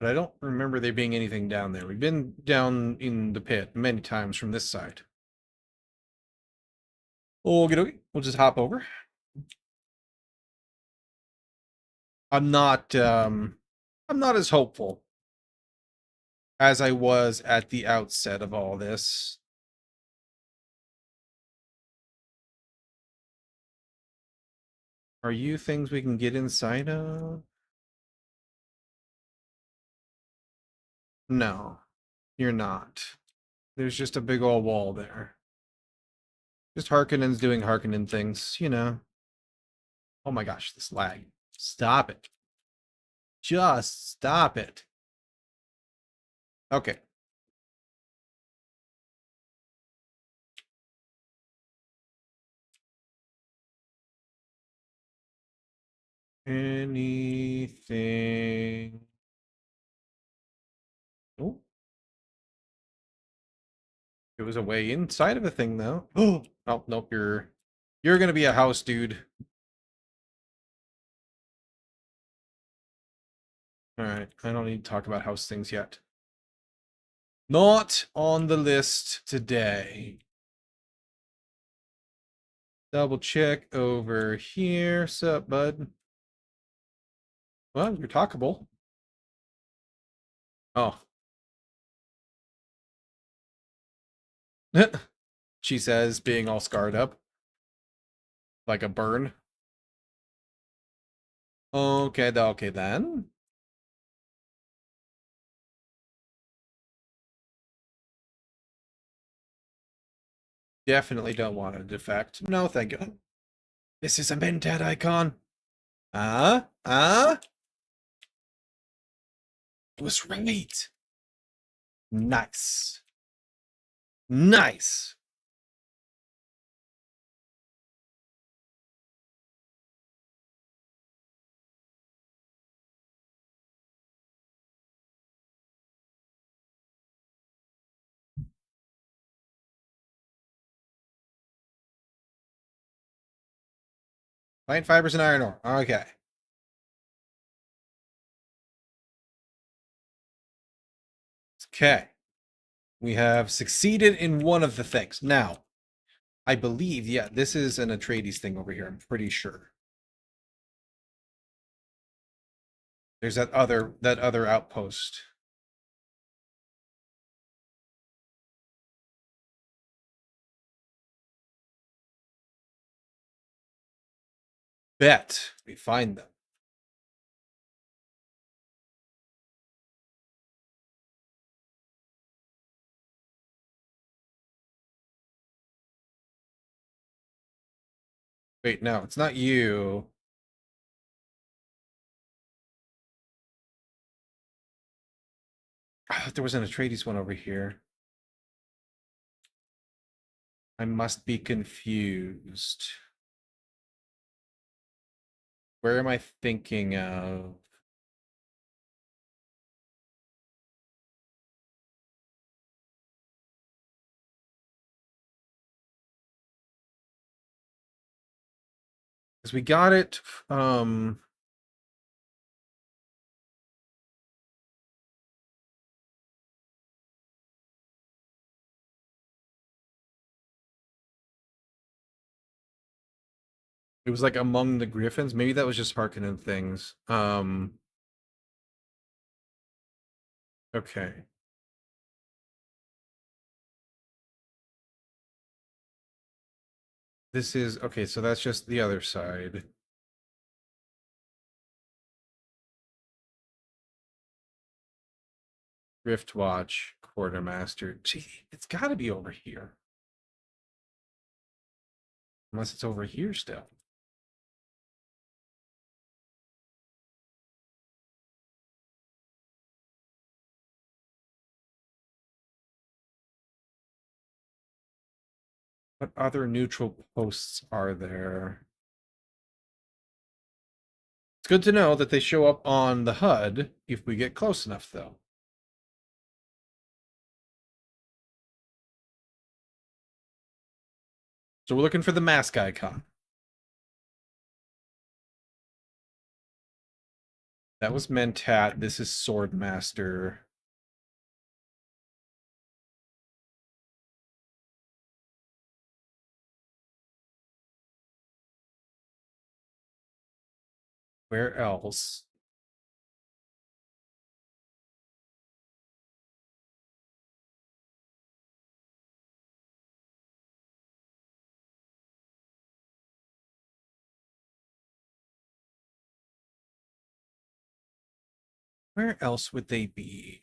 But I don't remember there being anything down there. We've been down in the pit many times from this side. Okay, we'll just hop over. I'm not I'm not as hopeful as I was at the outset of all this. Are you things we can get inside of? No, you're not. There's just a big old wall there. Just Harkonnen's doing Harkonnen things, you know. Oh my gosh, this lag. Stop it. Just stop it. Okay. Anything? Oh, it was a way inside of a thing though. Oh, oh nope, you're gonna be a house dude. All right, I don't need to talk about house things yet. Not on the list today. Double check over here. Sup, bud? Well, you're talkable. Oh, She says, being all scarred up, like a burn. Okay, okay then. Definitely don't want to defect. No, thank you. This is a Mentat icon. It was right. Nice. Nice. Plant fibers and iron ore. Okay. Okay. We have succeeded in one of the things. Now, I believe, yeah, this is an Atreides thing over here. I'm pretty sure. There's that other outpost. Bet we find them. Wait, no, it's not you. I thought there was an Atreides one over here. I must be confused. Where am I thinking of? Because we got it. It was like among the griffins. Maybe that was just Harkonnen things. Okay. This is okay, so that's just the other side. Riftwatch, Quartermaster. Gee, it's gotta be over here. Unless it's over here still. What other neutral posts are there? It's good to know that they show up on the HUD if we get close enough, though. So we're looking for the mask icon. That was Mentat. This is Swordmaster. Where else? Where else would they be?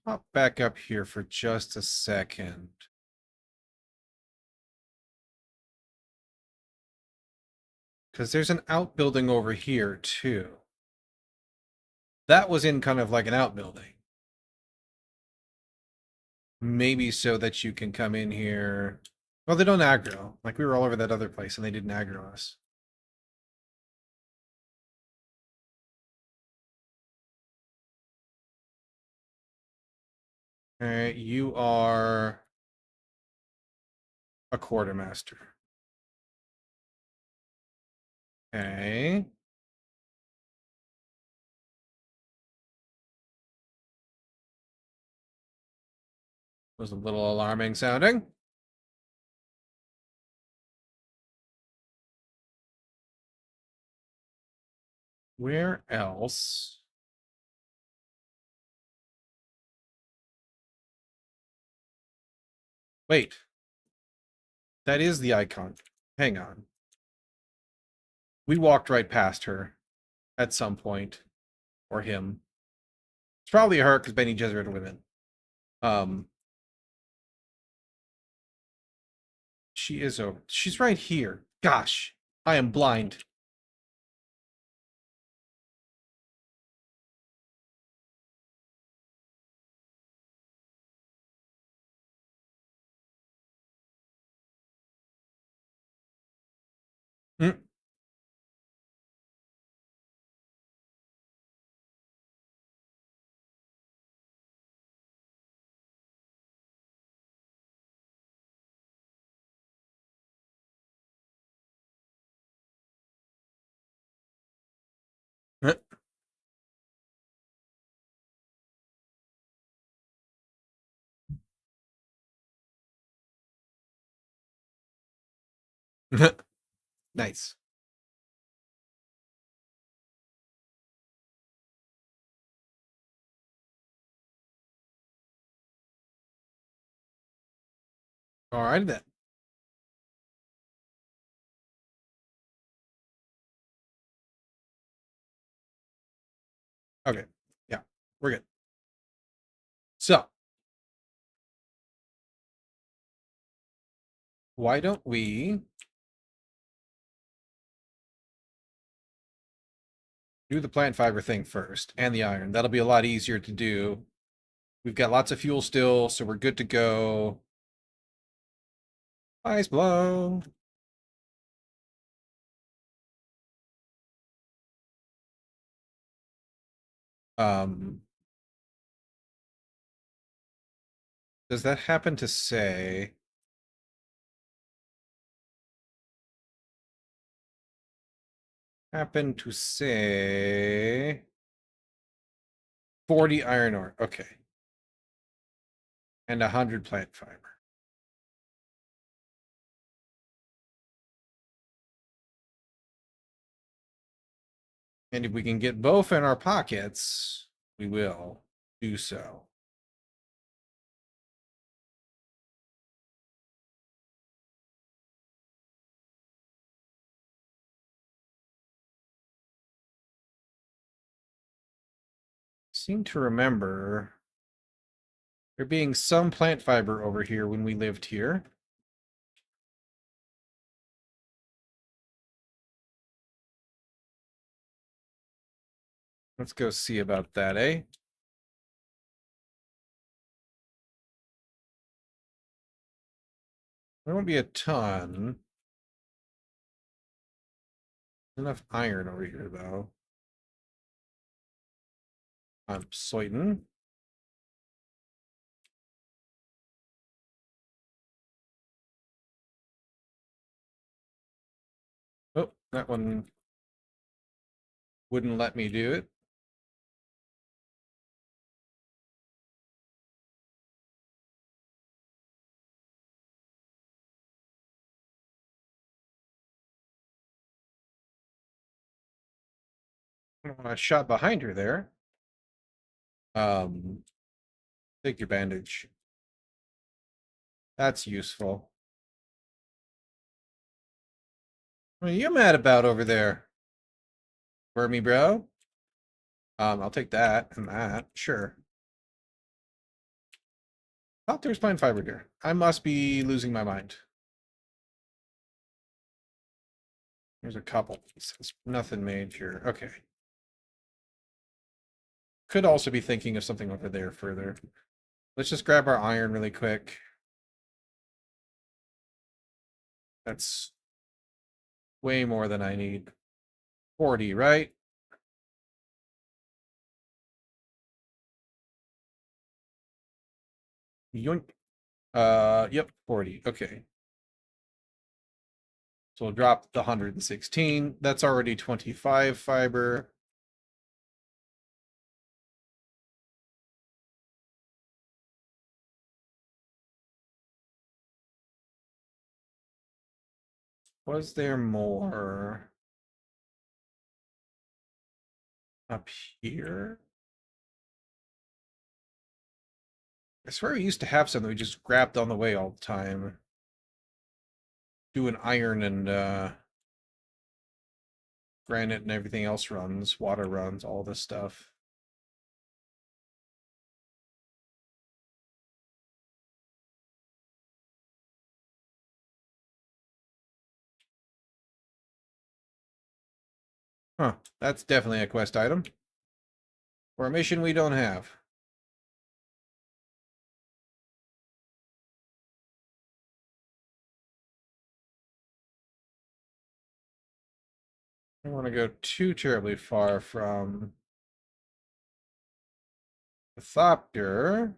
Pop back up here for just a second. Because there's an outbuilding over here, too. That was in kind of like an outbuilding. Maybe so that you can come in here. Well, they don't aggro. Like, we were all over that other place and they didn't aggro us. All right, you are a quartermaster. Okay. Was a little alarming sounding. Where else? Wait, that is the icon. Hang on. We walked right past her at some point, or him. It's probably her because Benny Gesserit are women. Um, she is over. She's right here. Gosh, I am blind. Mm. Nice. All right then. Okay. Yeah, we're good. So, why don't we do the plant fiber thing first and the iron? That'll be a lot easier to do. We've got lots of fuel still, so we're good to go. Ice blow. Um, does that happen to say 40 iron ore? Okay. And 100 plant fiber. And if we can get both in our pockets, we will do so. Seem to remember there being some plant fiber over here when we lived here. Let's go see about that, eh? There won't be a ton. Enough iron over here, though. I'm certain. Oh, that one wouldn't let me do it. I shot behind her there. Um, take your bandage. That's useful. What are you mad about over there? Wormy bro? I'll take that and that. Sure. Oh, there's plant fiber here. I must be losing my mind. There's a couple pieces. Nothing major. Okay. Could also be thinking of something over there further. Let's just grab our iron really quick. That's way more than I need. 40, right? Yoink. Yep, 40. Okay. So we'll drop the 116. That's already 25 fiber. Was there more up here? I swear we used to have some that we just grabbed on the way all the time. Doing iron and granite and everything else runs, water runs, all this stuff. Huh, that's definitely a quest item. Or a mission we don't have. I don't want to go too terribly far from the Thopter.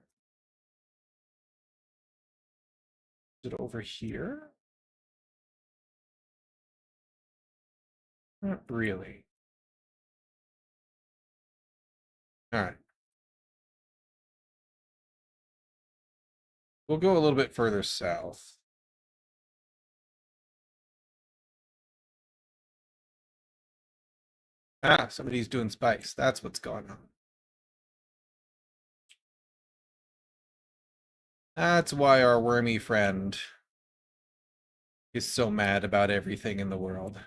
Is it over here? Not really. All right. We'll go a little bit further south. Ah, somebody's doing spice. That's what's going on. That's why our wormy friend is so mad about everything in the world.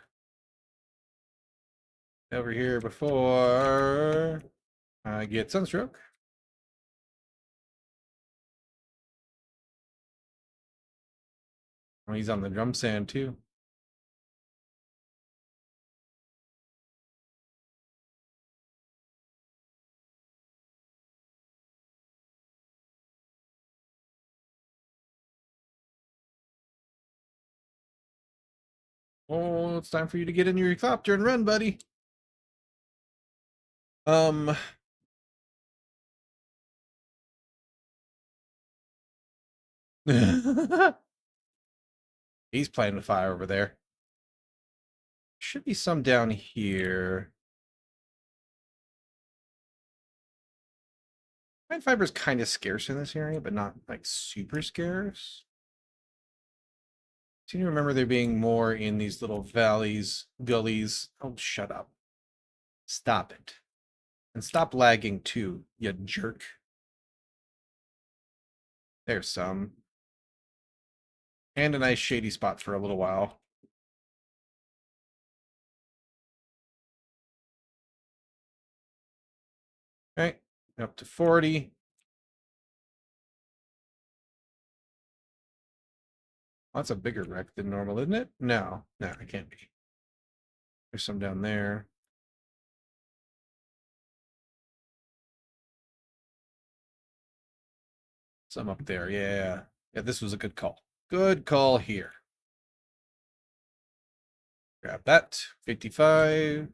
Over here before I get sunstroke. Oh, he's on the drum stand too. Oh, it's time for you to get in your helicopter and run, buddy. Um, he's playing with fire over there. Should be some down here. Pine fiber is kind of scarce in this area, but not like super scarce. I seem to remember there being more in these little valleys, gullies. Oh, shut up. Stop it. And stop lagging too, you jerk. There's some. And a nice shady spot for a little while. Okay, up to 40. That's a bigger wreck than normal, isn't it? No, it can't be. There's some down there. Some up there, yeah. Yeah, this was a good call. Good call here. Grab that. 55.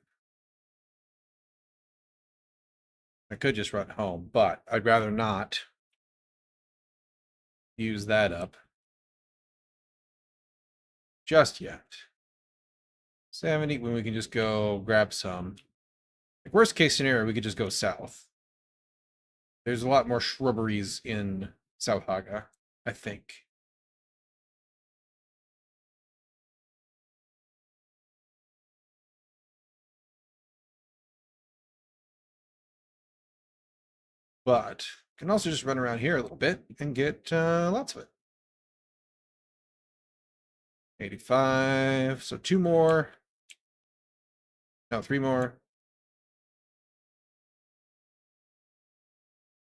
I could just run home, but I'd rather not use that up just yet. 70, when we can just go grab some. Like worst case scenario, we could just go south. There's a lot more shrubberies in South Haga, I think. But can also just run around here a little bit and get lots of it. 85. So 2 more. No, 3 more.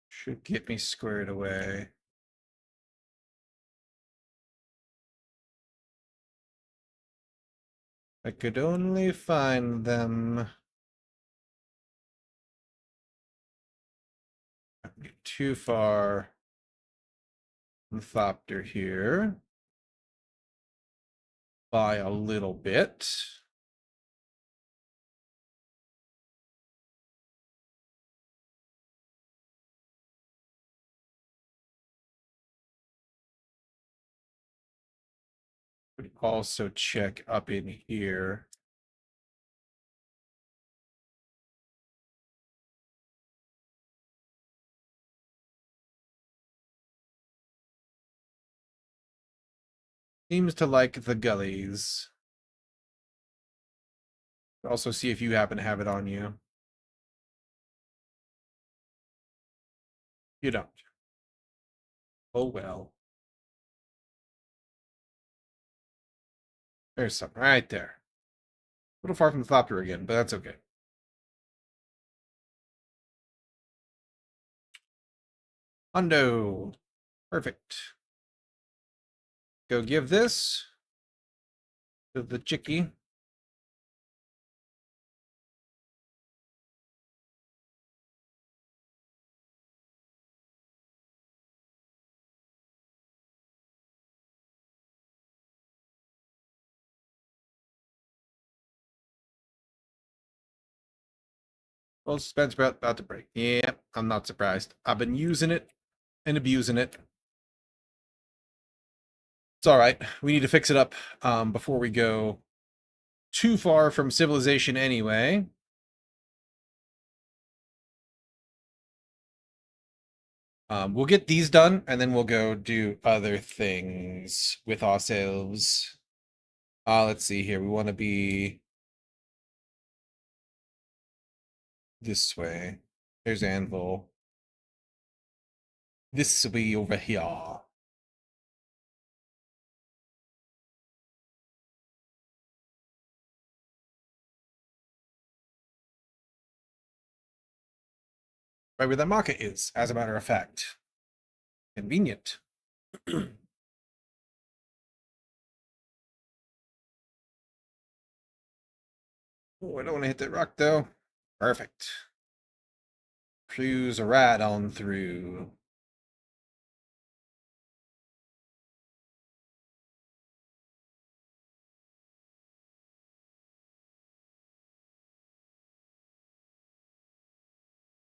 Should get me squared away. I could only find them. Not get too far from Thopter here. By a little bit. also check up in here. Seems to like the gullies. Also see if you happen to have it on you. You don't. Oh well. There's some right there. A little far from the Thopter again, but that's okay. Hundo. Perfect. Go give this to the chickie. Well, suspense about to break. Yeah, I'm not surprised. I've been using it and abusing it. It's all right. We need to fix it up before we go too far from civilization anyway. We'll get these done, and then we'll go do other things with ourselves. Let's see here. We want to be this way. There's Anvil. This will be over here. Right where the market is, as a matter of fact. Convenient. Oh, I don't want to hit that rock, though. Perfect. Cruise right on through.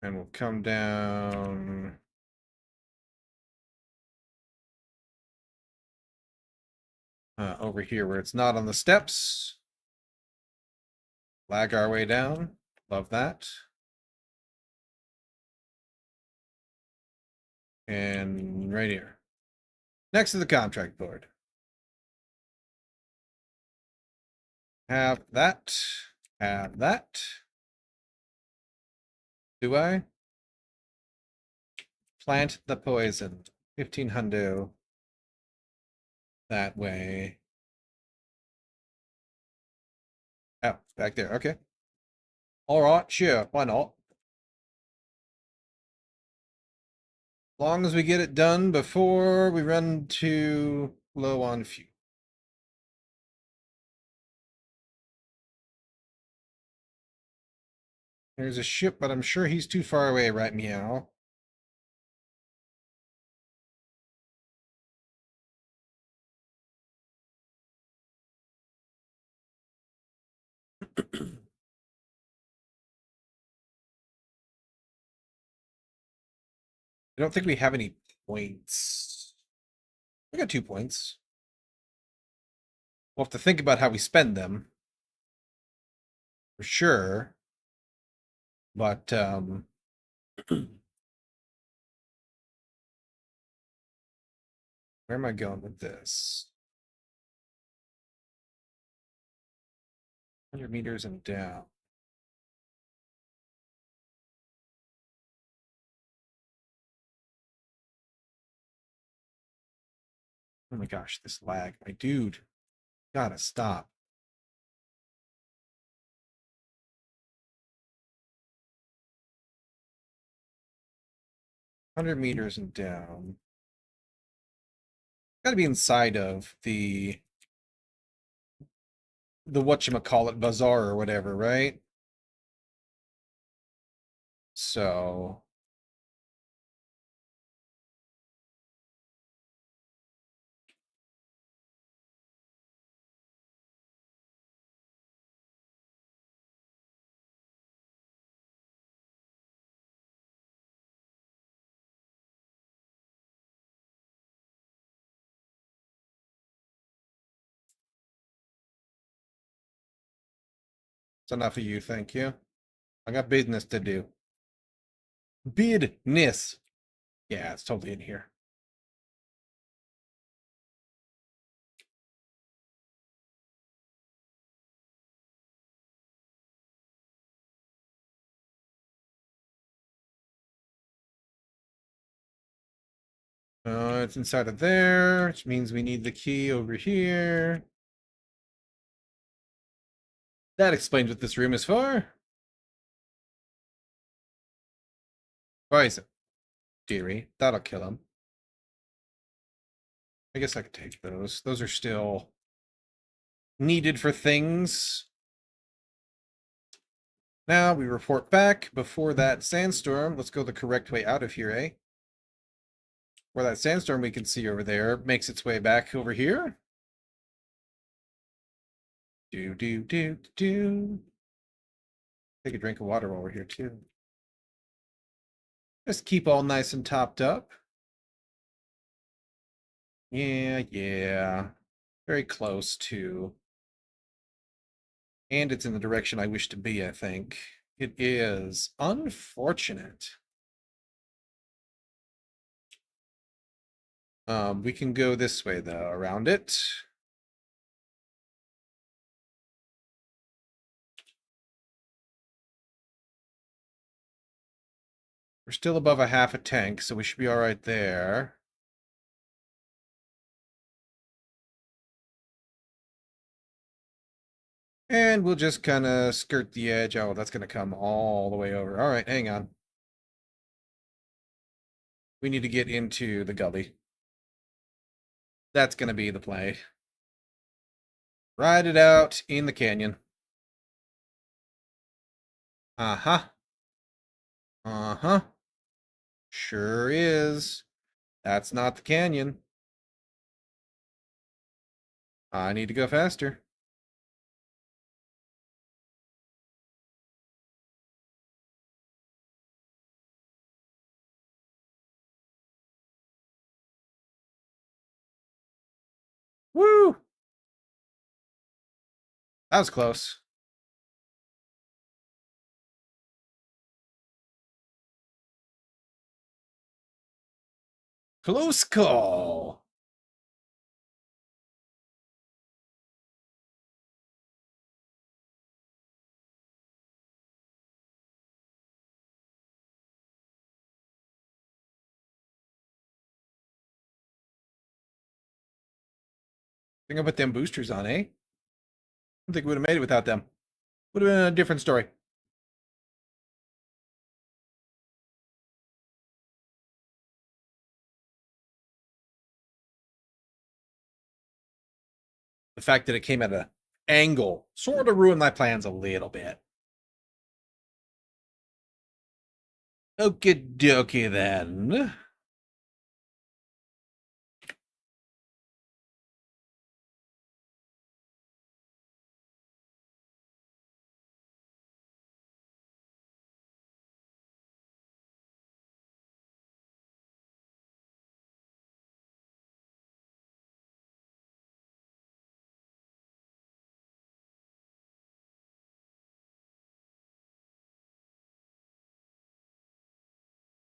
And we'll come down. Over here where it's not on the steps. Lag our way down. Love that. And right here. Next to the contract board. Have that. Have that. Do I? Plant the poison. 15 hundo. That way. Oh, back there. Okay. All right, sure. Why not? As long as we get it done before we run too low on fuel. There's a ship, but I'm sure he's too far away, right, meow? I don't think we have any points. We got 2 points. We'll have to think about how we spend them. For sure. But, where am I going with this? 100 meters and down. Oh my gosh, this lag. My dude. Gotta stop. Hundred meters and down. Gotta be inside of the whatchamacallit bazaar or whatever, right? So enough of you, thank you. I got business to do. Business. Yeah, it's totally in here. It's inside of there, which means we need the key over here. That explains what this room is for. Poison. Dearie. That'll kill him. I guess I could take those. Those are still needed for things. Now we report back before that sandstorm. Let's go the correct way out of here, eh? Where that sandstorm we can see over there makes its way back over here. Do. Take a drink of water while we're here too. Just keep all nice and topped up. Yeah. Very close to. And it's in the direction I wish to be, I think. It is unfortunate. We can go this way though, around it. We're still above a half a tank, so we should be all right there. And we'll just kind of skirt the edge. Oh, that's going to come all the way over. All right, hang on. We need to get into the gully. That's going to be the play. Ride it out in the canyon. Uh-huh. Uh-huh. Sure is. That's not the canyon. I need to go faster. Woo! That was close. Close call. Think about them boosters on, eh? I don't think we would have made it without them. Would have been a different story. The fact that it came at an angle sort of ruined my plans a little bit. Okie dokie then.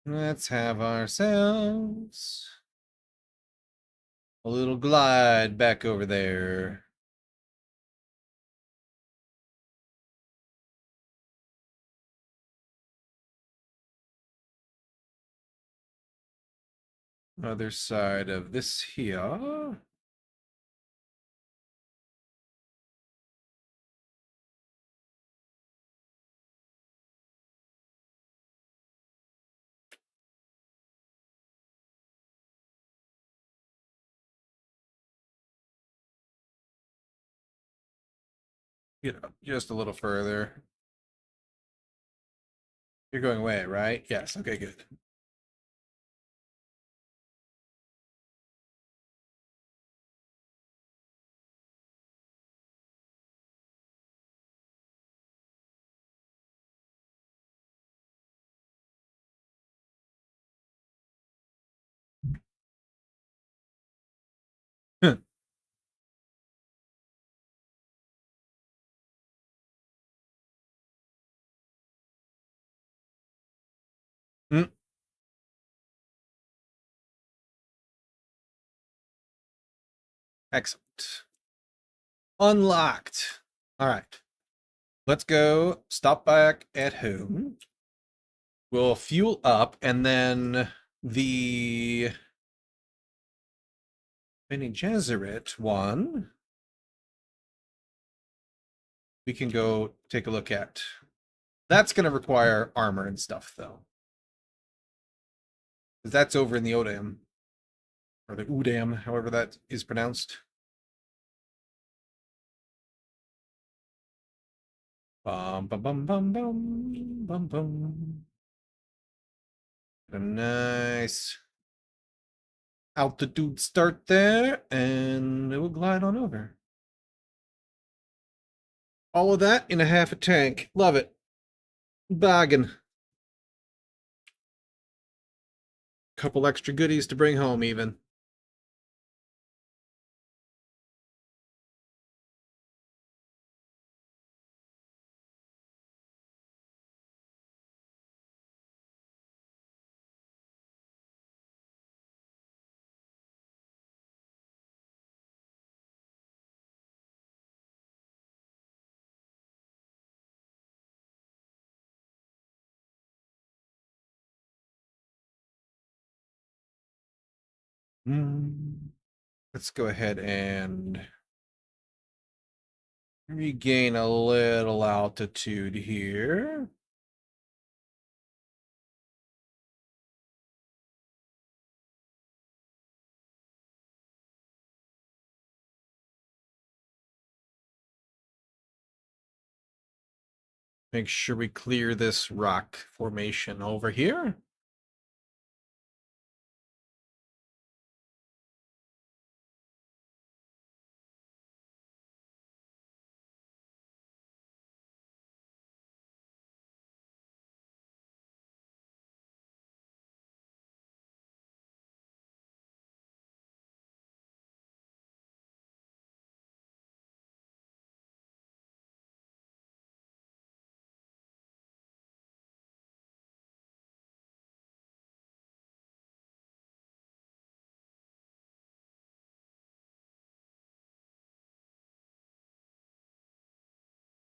Let's have ourselves a little glide back over there. Other side of this here. Get up just a little further. You're going away, right? Yes. Okay, good. Excellent. Unlocked. All right. Let's go. Stop back at home. We'll fuel up, and then the Bene Gesserit one we can go take a look at. That's going to require armor and stuff, though. Because that's over in the Odam. Or the Udam, however that is pronounced. Bum, bum, bum, bum, bum, bum, bum. A nice altitude start there, and it will glide on over. All of that in a half a tank. Love it. Bargain. Couple extra goodies to bring home, even. Let's go ahead and regain a little altitude here. Make sure we clear this rock formation over here.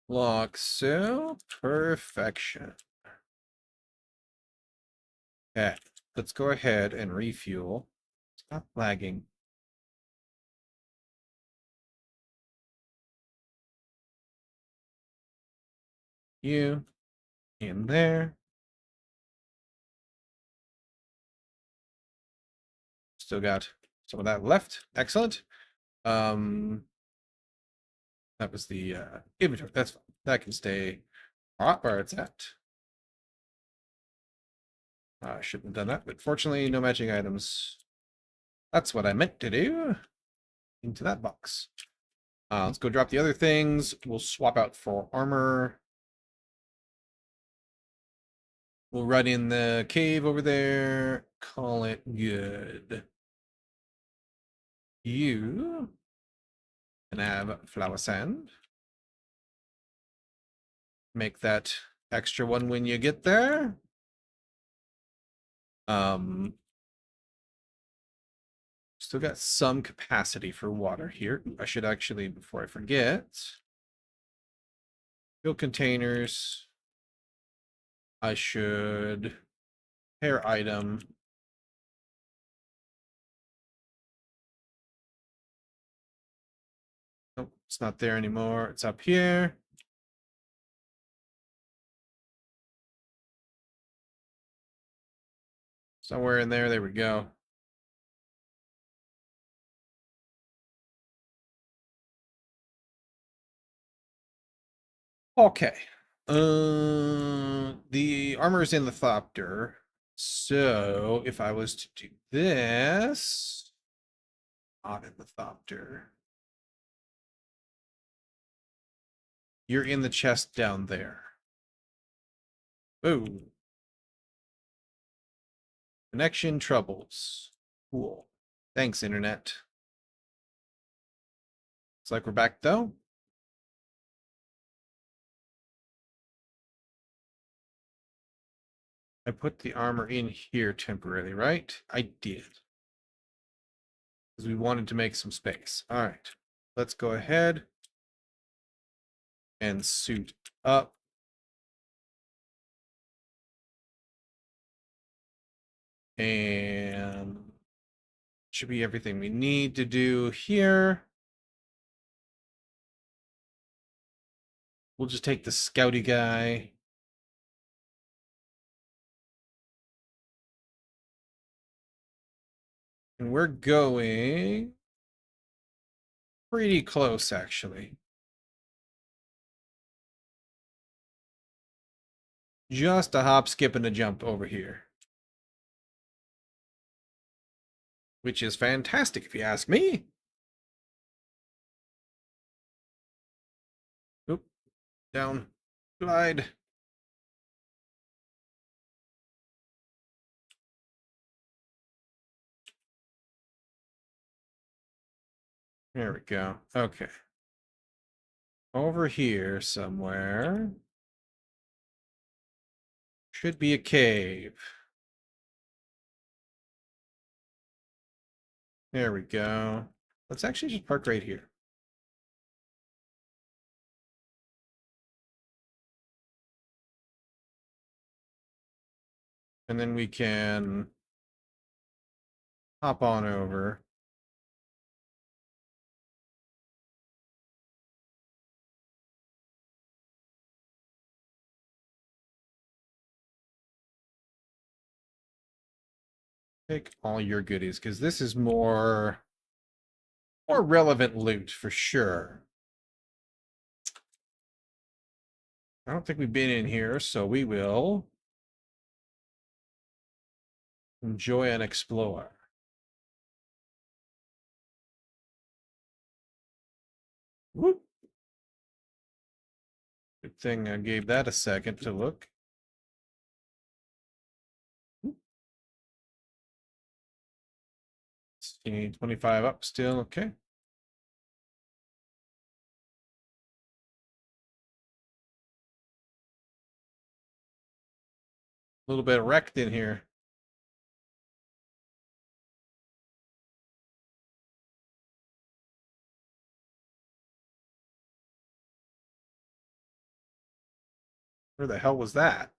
Lock so perfection. Okay, let's go ahead and refuel. Stop lagging. You in there. Still got some of that left. Excellent. That was the inventory. That's fine. That can stay right where it's at. I shouldn't have done that, but fortunately, no matching items. That's what I meant to do. Into that box. Let's go drop the other things. We'll swap out for armor. We'll run in the cave over there. Call it good. You can have flower sand. Make that extra one when you get there. Still got some capacity for water here. I should actually, before I forget, fill containers. I should pair item. Nope, it's not there anymore. It's up here. Somewhere in there. There we go. Okay. The armor is in the Thopter. So if I was to do this, not in the Thopter, you're in the chest down there. Boom. Connection troubles. Cool. Thanks, Internet. Looks like we're back though. I put the armor in here temporarily, right? I did. because we wanted to make some space. All right, let's go ahead and suit up. And should be everything we need to do here. We'll just take the scouty guy. And we're going pretty close, actually. Just a hop, skip, and a jump over here. Which is fantastic, if you ask me. Oop, down, glide. There we go. Okay. Over here somewhere should be a cave. There we go. Let's actually just park right here. And then we can hop on over. Take all your goodies, because this is more relevant loot for sure. I don't think we've been in here, so we will enjoy and explore. Whoop. Good thing I gave that a second to look. 25 up still, okay. A little bit wrecked in here. Where the hell was that?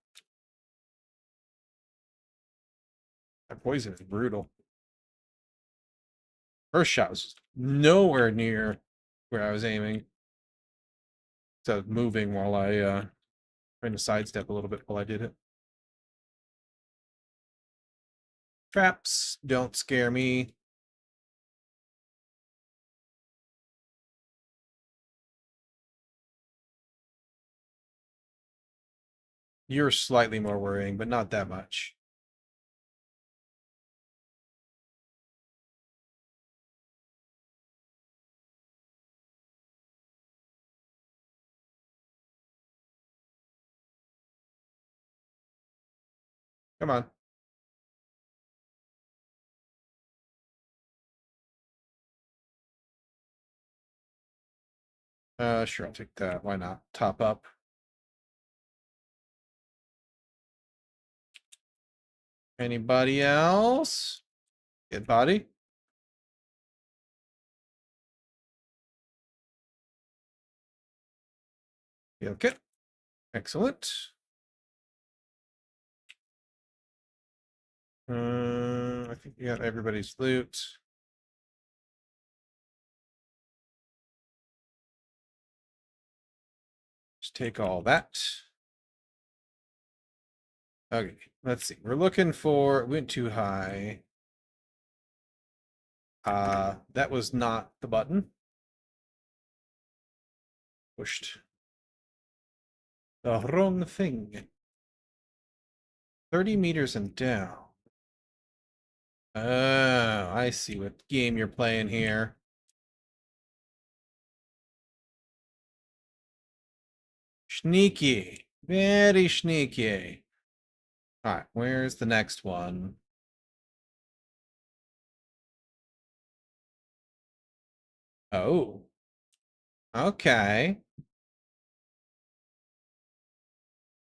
That poison is brutal. First shot was nowhere near where I was aiming. So moving while I trying to sidestep a little bit while I did it. Traps don't scare me. You're slightly more worrying, but not that much. Come on. Sure, I'll take that. Why not? Top up. Anybody else? Good body. Okay. Excellent. I think we got everybody's loot. Just take all that. Okay, let's see. We're looking for, went too high. That was not the button. Pushed the wrong thing. 30 meters and down. Oh, I see what game you're playing here. Sneaky. Very sneaky. All right, where's the next one? Oh. Okay.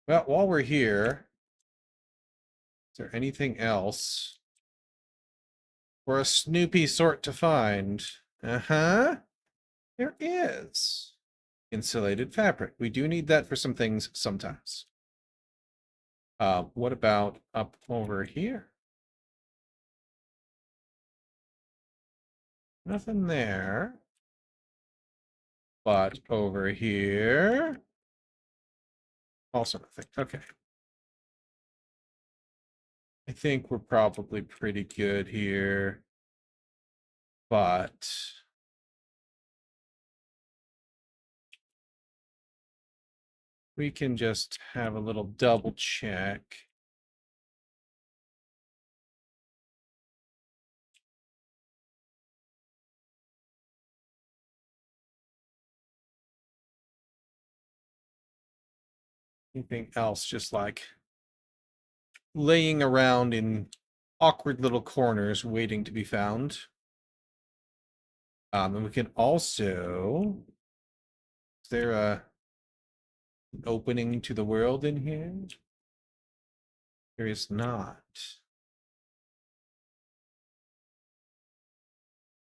Well, while we're here, is there anything else For a Snoopy sort to find. Uh-huh. There is. Insulated fabric. We do need that for some things sometimes. What about up over here? Nothing there. But over here, also nothing. Okay. I think we're probably pretty good here. But we can just have a little double check. Anything else just like laying around in awkward little corners waiting to be found. And we can also, is there an opening to the world in here? There is not.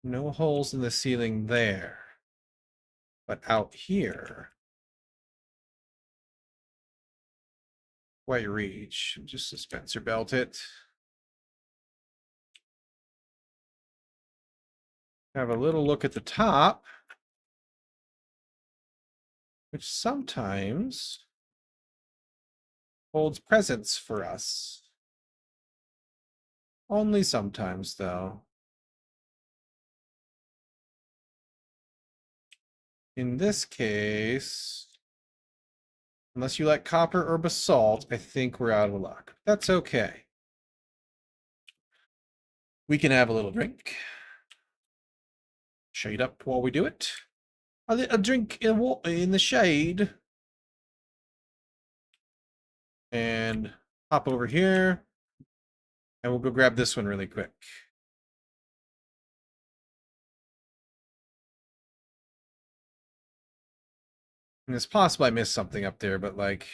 No holes in the ceiling there. But out here, quite reach. Just dispenser belt it. Have a little look at the top, which sometimes holds presents for us. Only sometimes, though. In this case, unless you like copper or basalt, I think we're out of luck. That's okay. We can have a little drink. Shade up while we do it. A drink in the shade. And hop over here. And we'll go grab this one really quick. And it's possible I missed something up there, but like,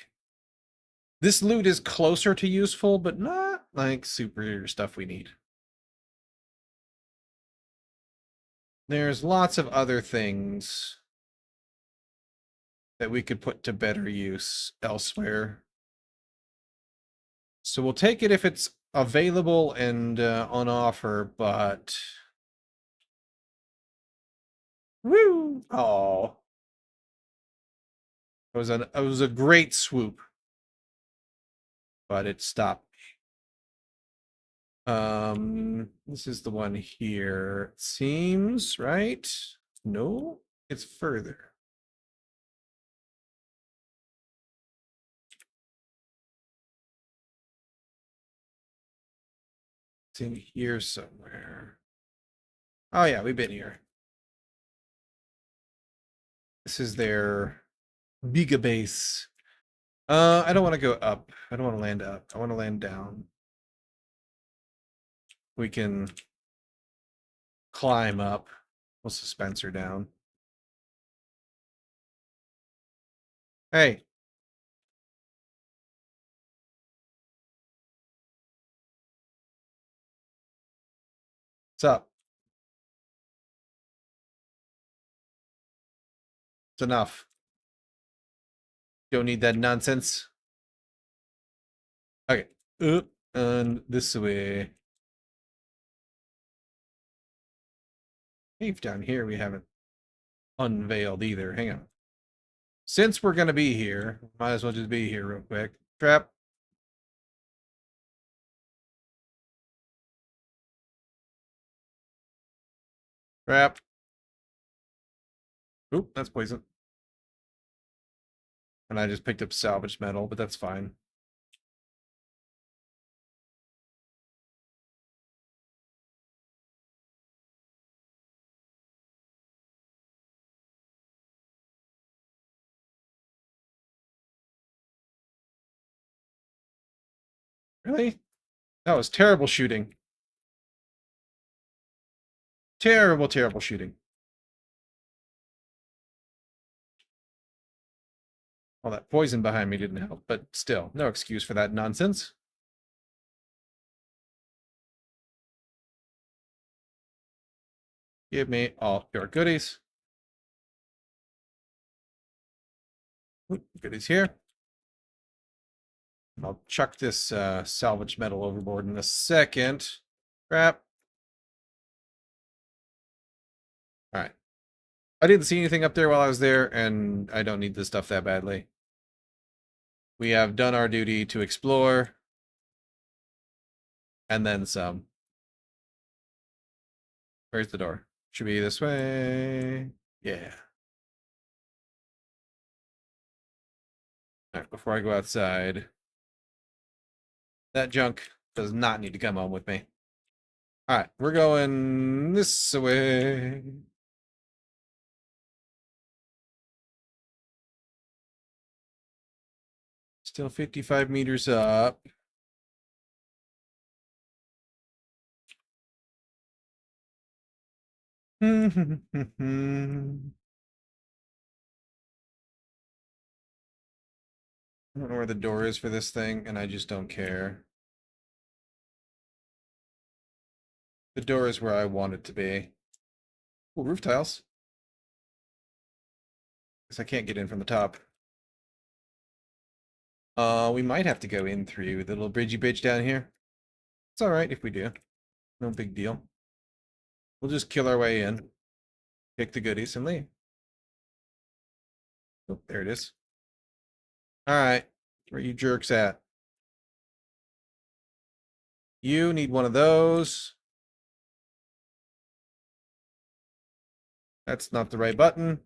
this loot is closer to useful, but not like super stuff we need. There's lots of other things that we could put to better use elsewhere. So we'll take it if it's available and on offer, but... Woo! Oh. It was a great swoop. But it stopped me. This is the one here. It seems, right? No, it's further. It's in here somewhere. Oh yeah, we've been here. This is their Biga base. I don't want to go up. I don't want to land up. I want to land down. We can climb up. We'll dispenser down. Hey. What's up? It's enough. Don't need that nonsense. Okay. And this way. Cave down here we haven't unveiled either. Hang on. Since we're going to be here, might as well just be here real quick. Trap. Trap. Oop, that's poison. And I just picked up salvage metal, but that's fine. Really? That was terrible shooting. Terrible, terrible shooting. Well, that poison behind me didn't help, but still, no excuse for that nonsense. Give me all your goodies. Ooh, goodies here. I'll chuck this salvage metal overboard in a second. Crap. All right. I didn't see anything up there while I was there, and I don't need this stuff that badly. We have done our duty to explore, and then some. Where's the door? Should be this way. Yeah. All right, before I go outside, that junk does not need to come home with me. All right, we're going this way. Still 55 meters up. I don't know where the door is for this thing, and I just don't care. The door is where I want it to be. Ooh, roof tiles. Guess I can't get in from the top. We might have to go in through the little bridgey bridge down here. It's alright if we do. No big deal. We'll just kill our way in, pick the goodies, and leave. Oh, there it is. Alright, where you jerks at? You need one of those. That's not the right button.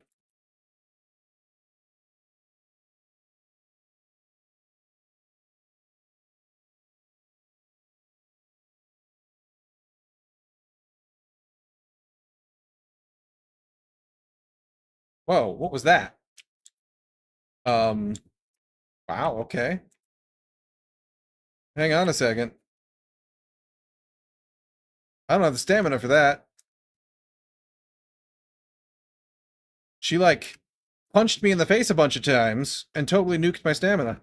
Whoa, what was that? Um, wow, okay. Hang on a second. I don't have the stamina for that. She, like, punched me in the face a bunch of times and totally nuked my stamina.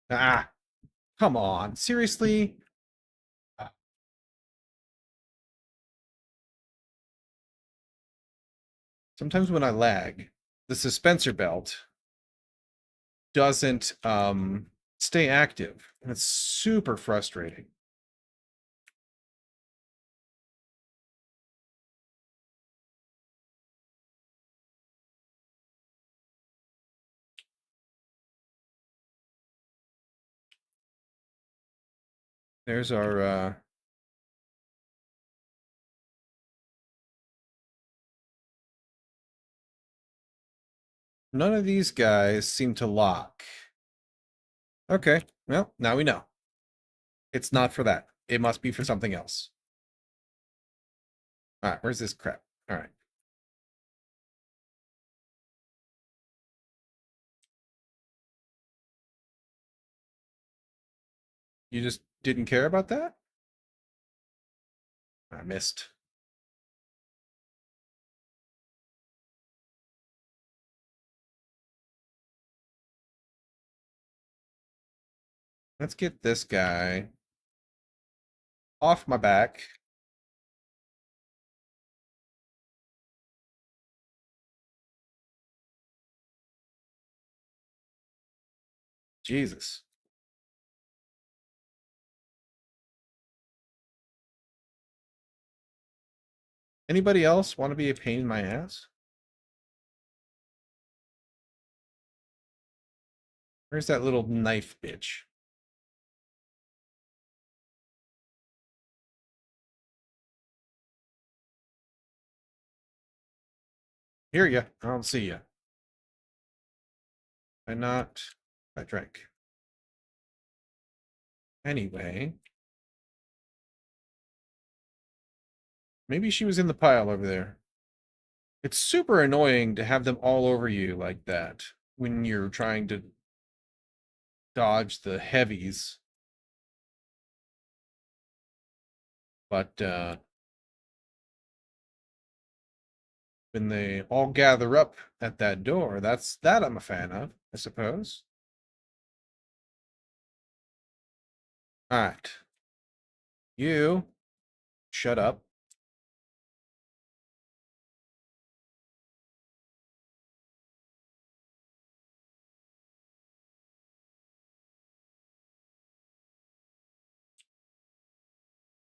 Ah, come on. Seriously? Sometimes when I lag, the suspensor belt doesn't stay active. And it's super frustrating. There's our none of these guys seem to lock. Okay, well, now we know. It's not for that. It must be for something else. All right, where's this crap? All right. You just didn't care about that? I missed. Let's get this guy off my back. Jesus. Anybody else want to be a pain in my ass? Where's that little knife bitch? Hear ya. I don't see ya. I drank. Anyway. Maybe she was in the pile over there. It's super annoying to have them all over you like that when you're trying to dodge the heavies. But when they all gather up at that door, that I'm a fan of, I suppose. All right. You shut up.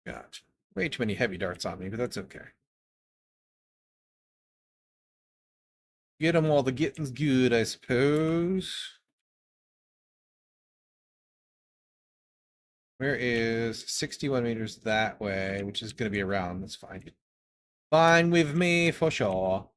Got way too many heavy darts on me, but that's okay. Get them while the getting's good, I suppose. Where is 61 meters that way, which is going to be around. That's fine. Fine with me for sure.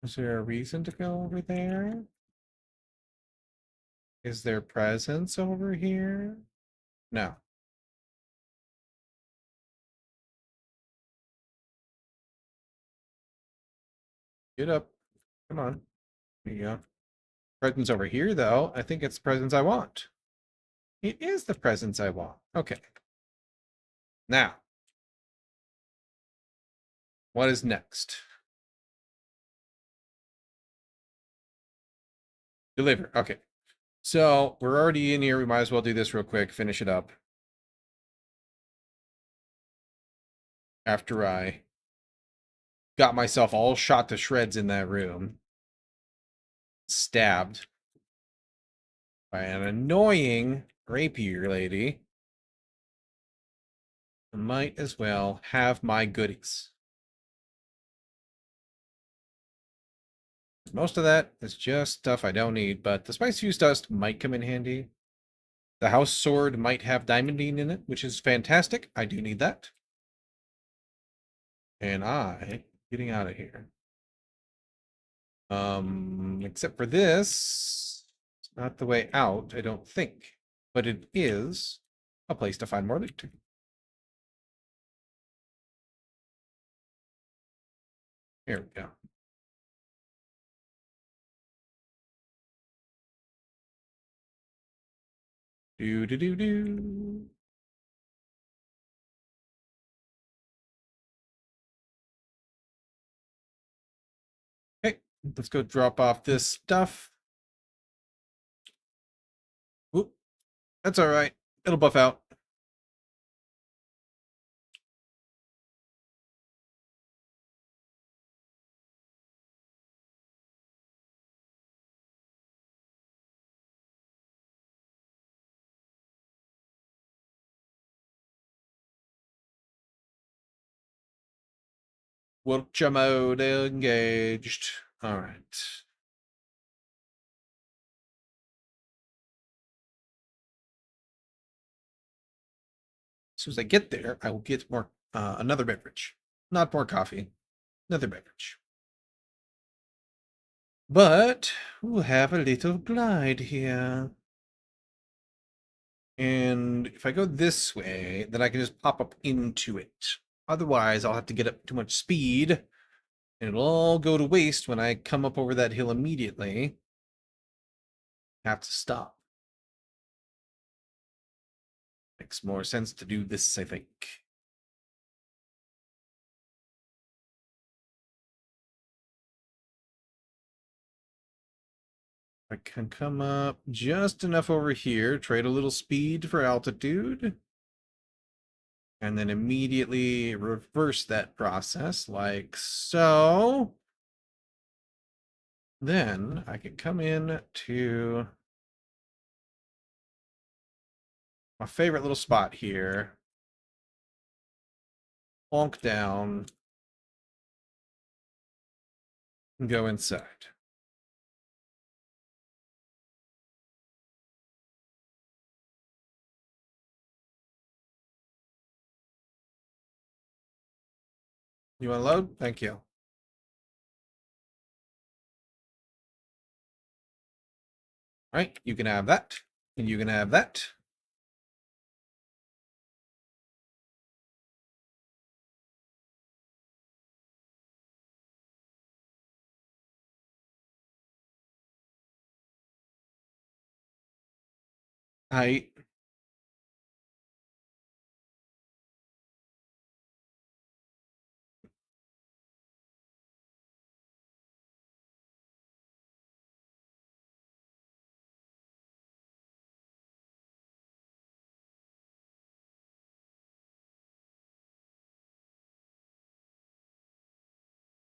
Is there a reason to go over there? Is there presence over here? No. Get up. Come on. There you go. Presence over here, though. I think it's the presence I want. It is the presence I want. Okay. Now, what is next? Deliver. Okay. So we're already in here. We might as well do this real quick. Finish it up. After I got myself all shot to shreds in that room. Stabbed by an annoying rapier lady. I might as well have my goodies. Most of that is just stuff I don't need, but the spice fuse dust might come in handy. The house sword might have diamondine in it, which is fantastic. I do need that. And getting out of here. Except for this, it's not the way out, I don't think. But it is a place to find more loot. Here we go. Do do do do. Okay, let's go drop off this stuff. Whoop, that's all right. It'll buff out. Wiltshire mode engaged. All right. As soon as I get there, I will get more another beverage. Not more coffee, another beverage. But we'll have a little glide here. And if I go this way, then I can just pop up into it. Otherwise, I'll have to get up too much speed, and it'll all go to waste when I come up over that hill immediately. Have to stop. Makes more sense to do this, I think. I can come up just enough over here, trade a little speed for altitude, and then immediately reverse that process like so. Then I can come in to my favorite little spot here, plonk down, and go inside. You want to load? Thank you. All right, you can have that, and you can have that. I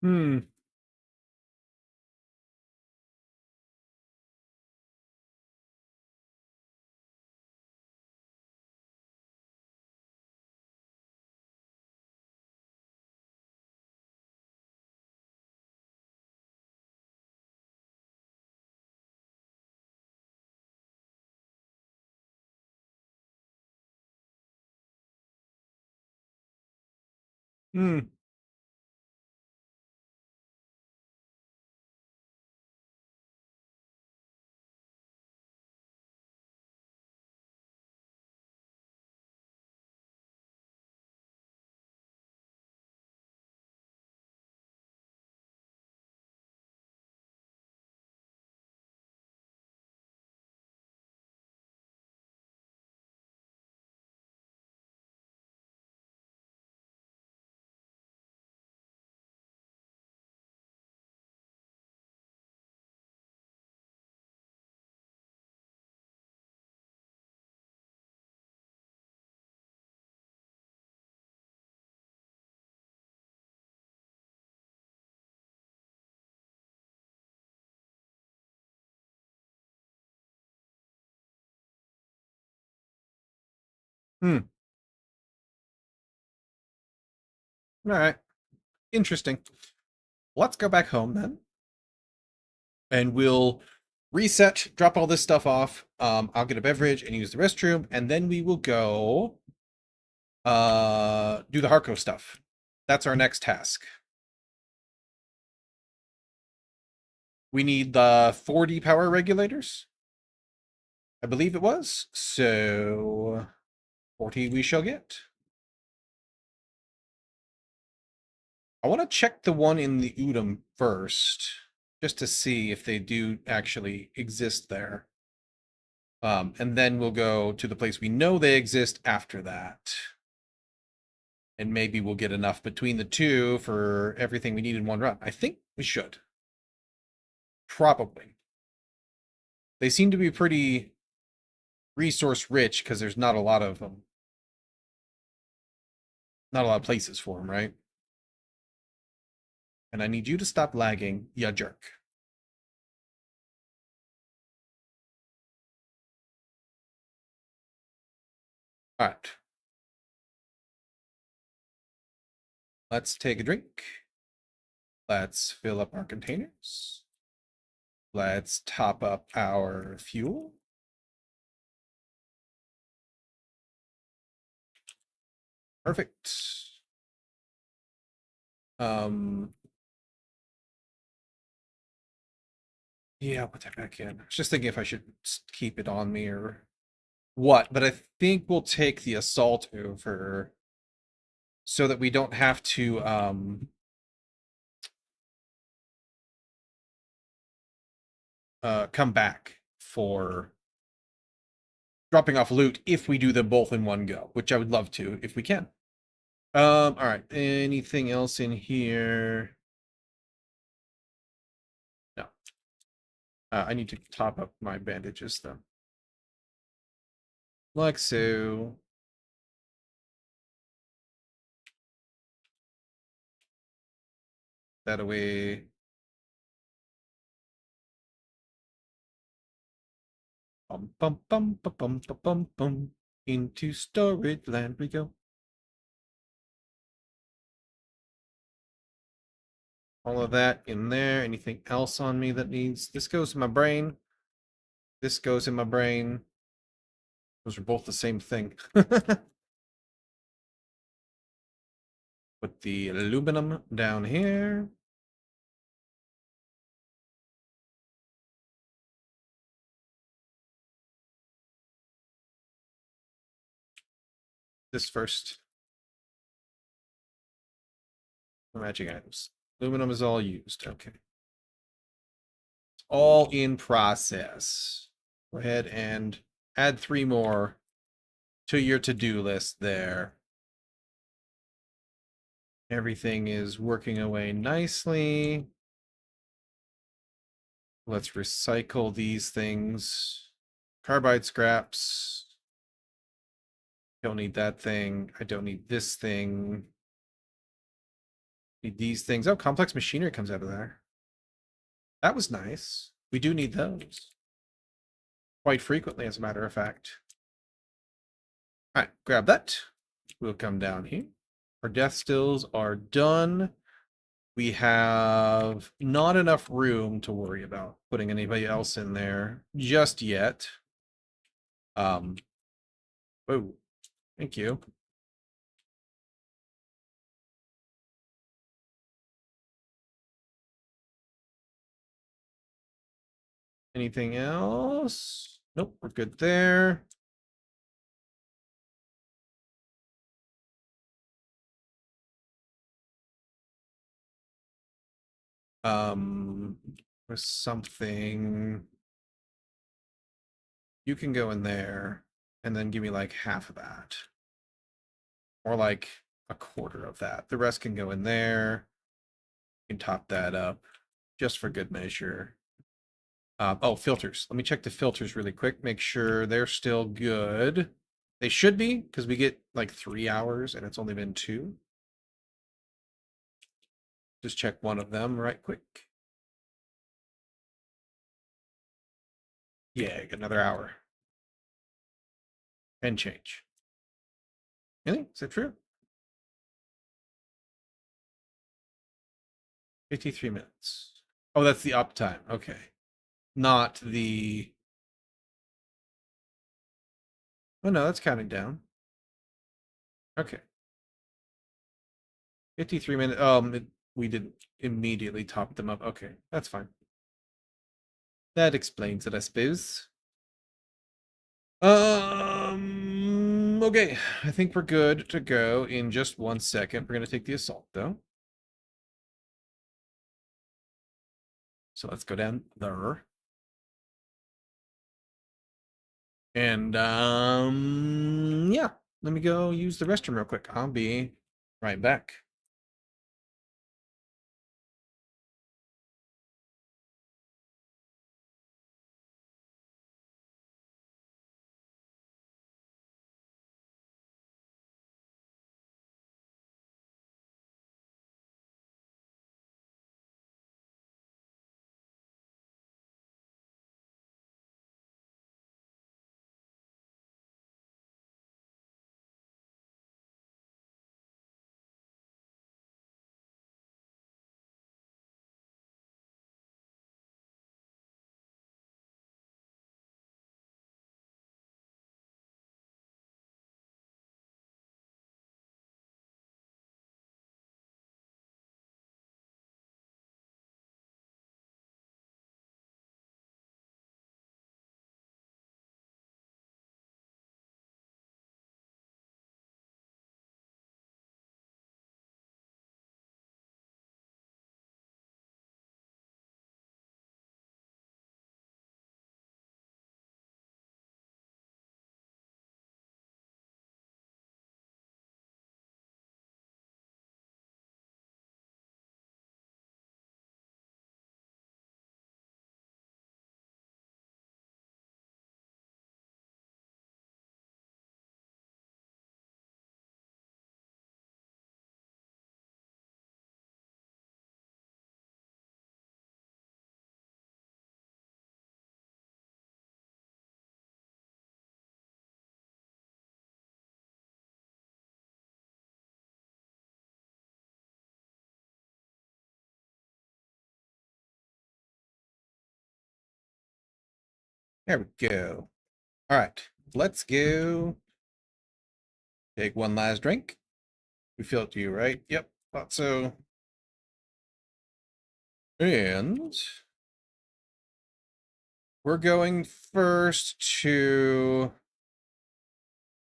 Hmm. Hmm. Hmm. All right. Interesting. Let's go back home then, and we'll reset, drop all this stuff off. I'll get a beverage and use the restroom, and then we will go do the Harco stuff. That's our next task. We need the 4D power regulators. I believe it was. So 40 we shall get. I want to check the one in the Udom first, just to see if they do actually exist there. And then we'll go to the place we know they exist after that. And maybe we'll get enough between the two for everything we need in one run. I think we should. Probably. They seem to be pretty resource rich because there's not a lot of them. Not a lot of places for them, right? And I need you to stop lagging, ya jerk. All right. Let's take a drink. Let's fill up our containers. Let's top up our fuel. Perfect. Um, yeah, I'll put that back in. I was just thinking if I should keep it on me or what, but I think we'll take the assault over so that we don't have to come back for dropping off loot if we do them both in one go, which I would love to if we can. All right. Anything else in here? No. I need to top up my bandages though. Like so. That away. Bum bum bum bum bum bum bum bum. Into storage land we go. All of that in there. Anything else on me that needs? This goes in my brain. This goes in my brain. Those are both the same thing. Put the aluminum down here. This first. Magic items. Aluminum is all used. Okay. All in process. Go ahead and add 3 more to your to-do list there. Everything is working away nicely. Let's recycle these things. Carbide scraps. Don't need that thing. I don't need this thing. Need these things. Oh, complex machinery comes out of there. That was nice. We do need those. Quite frequently, as a matter of fact. All right, grab that. We'll come down here. Our death stills are done. We have not enough room to worry about putting anybody else in there just yet. Oh, thank you. Anything else? Nope, we're good there. There's something. You can go in there and then give me like half of that. Or like a quarter of that. The rest can go in there. You can top that up just for good measure. Oh, filters. Let me check the filters really quick. Make sure they're still good. They should be, because we get like 3 hours and it's only been 2. Just check one of them right quick. Yeah, another hour. And change. Really? Is that true? 53 minutes. Oh, that's the uptime. Okay. Not the. Oh, no, that's counting down. Okay. 53 minutes. We didn't immediately top them up. Okay, that's fine. That explains it, I suppose. Okay. I think we're good to go in just 1 second. We're gonna take the assault though. So let's go down there. And yeah. Let me go use the restroom real quick. I'll be right back. There we go. All right, let's go. Take one last drink. We feel it to you, right? Yep, thought so. And we're going first to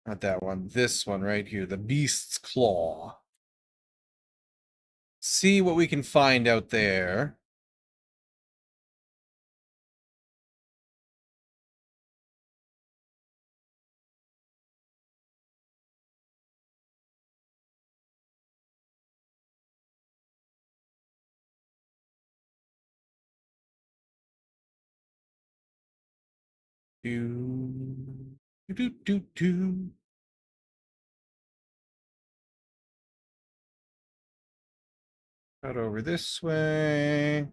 not that one, this one right here, the Beast's Claw. See what we can find out there. Do do. Out over this way.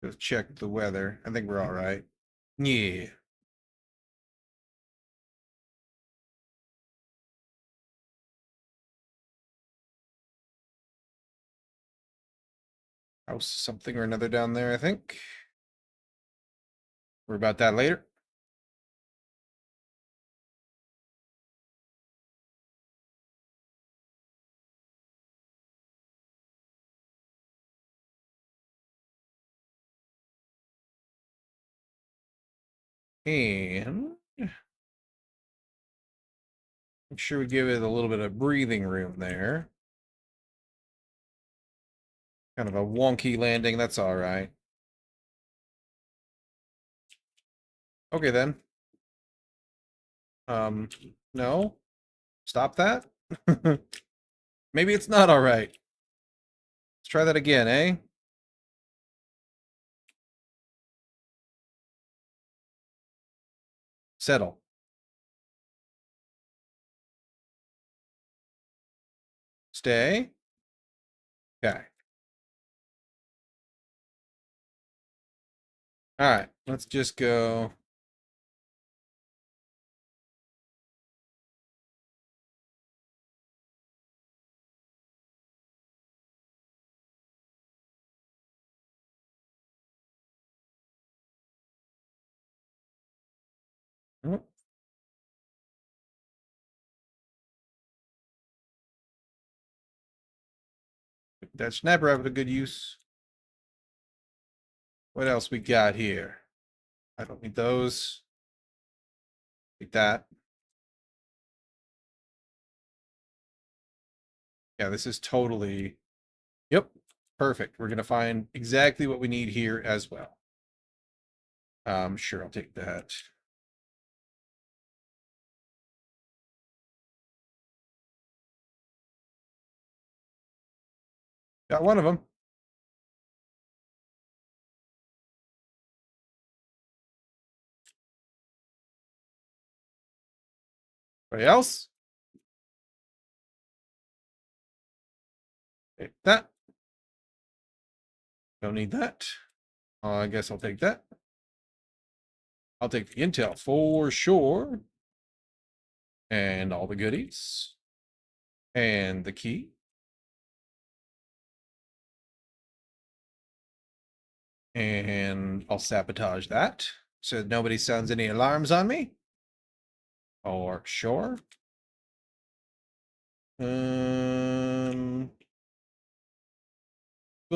Just check the weather. I think we're all right. Yeah. House something or another down there, I think. We're about that later. And make sure we give it a little bit of breathing room there. Kind of a wonky landing. That's all right. Okay, then. Um, no. Stop that. Maybe it's not all right. Let's try that again, eh? Settle. Stay. Okay. All right. Let's just go. Oh, that snapper have a good use. What else we got here? I don't need those. Like that. Yeah, this is totally. Yep. Perfect. We're gonna find exactly what we need here as well. Sure, I'll take that. Got one of them. Anybody else? Take that. Don't need that. I guess I'll take that. I'll take the intel for sure. And all the goodies. And the key. And I'll sabotage that so that nobody sounds any alarms on me. Or sure. We'll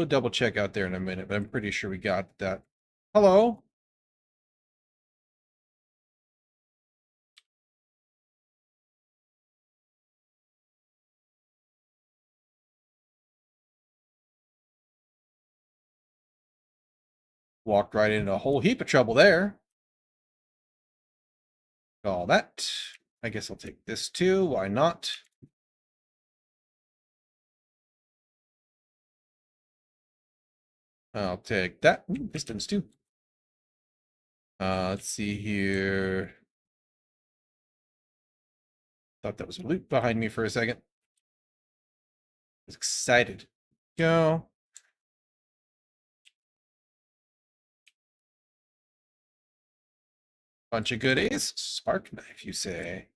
double check out there in a minute, but I'm pretty sure we got that. Hello. Walked right into a whole heap of trouble there. All that. I guess I'll take this too. Why not? I'll take that. Ooh, pistons too. Let's see here. Thought that was a loot behind me for a second. I was excited. Go. Bunch of goodies. Spark knife, you say?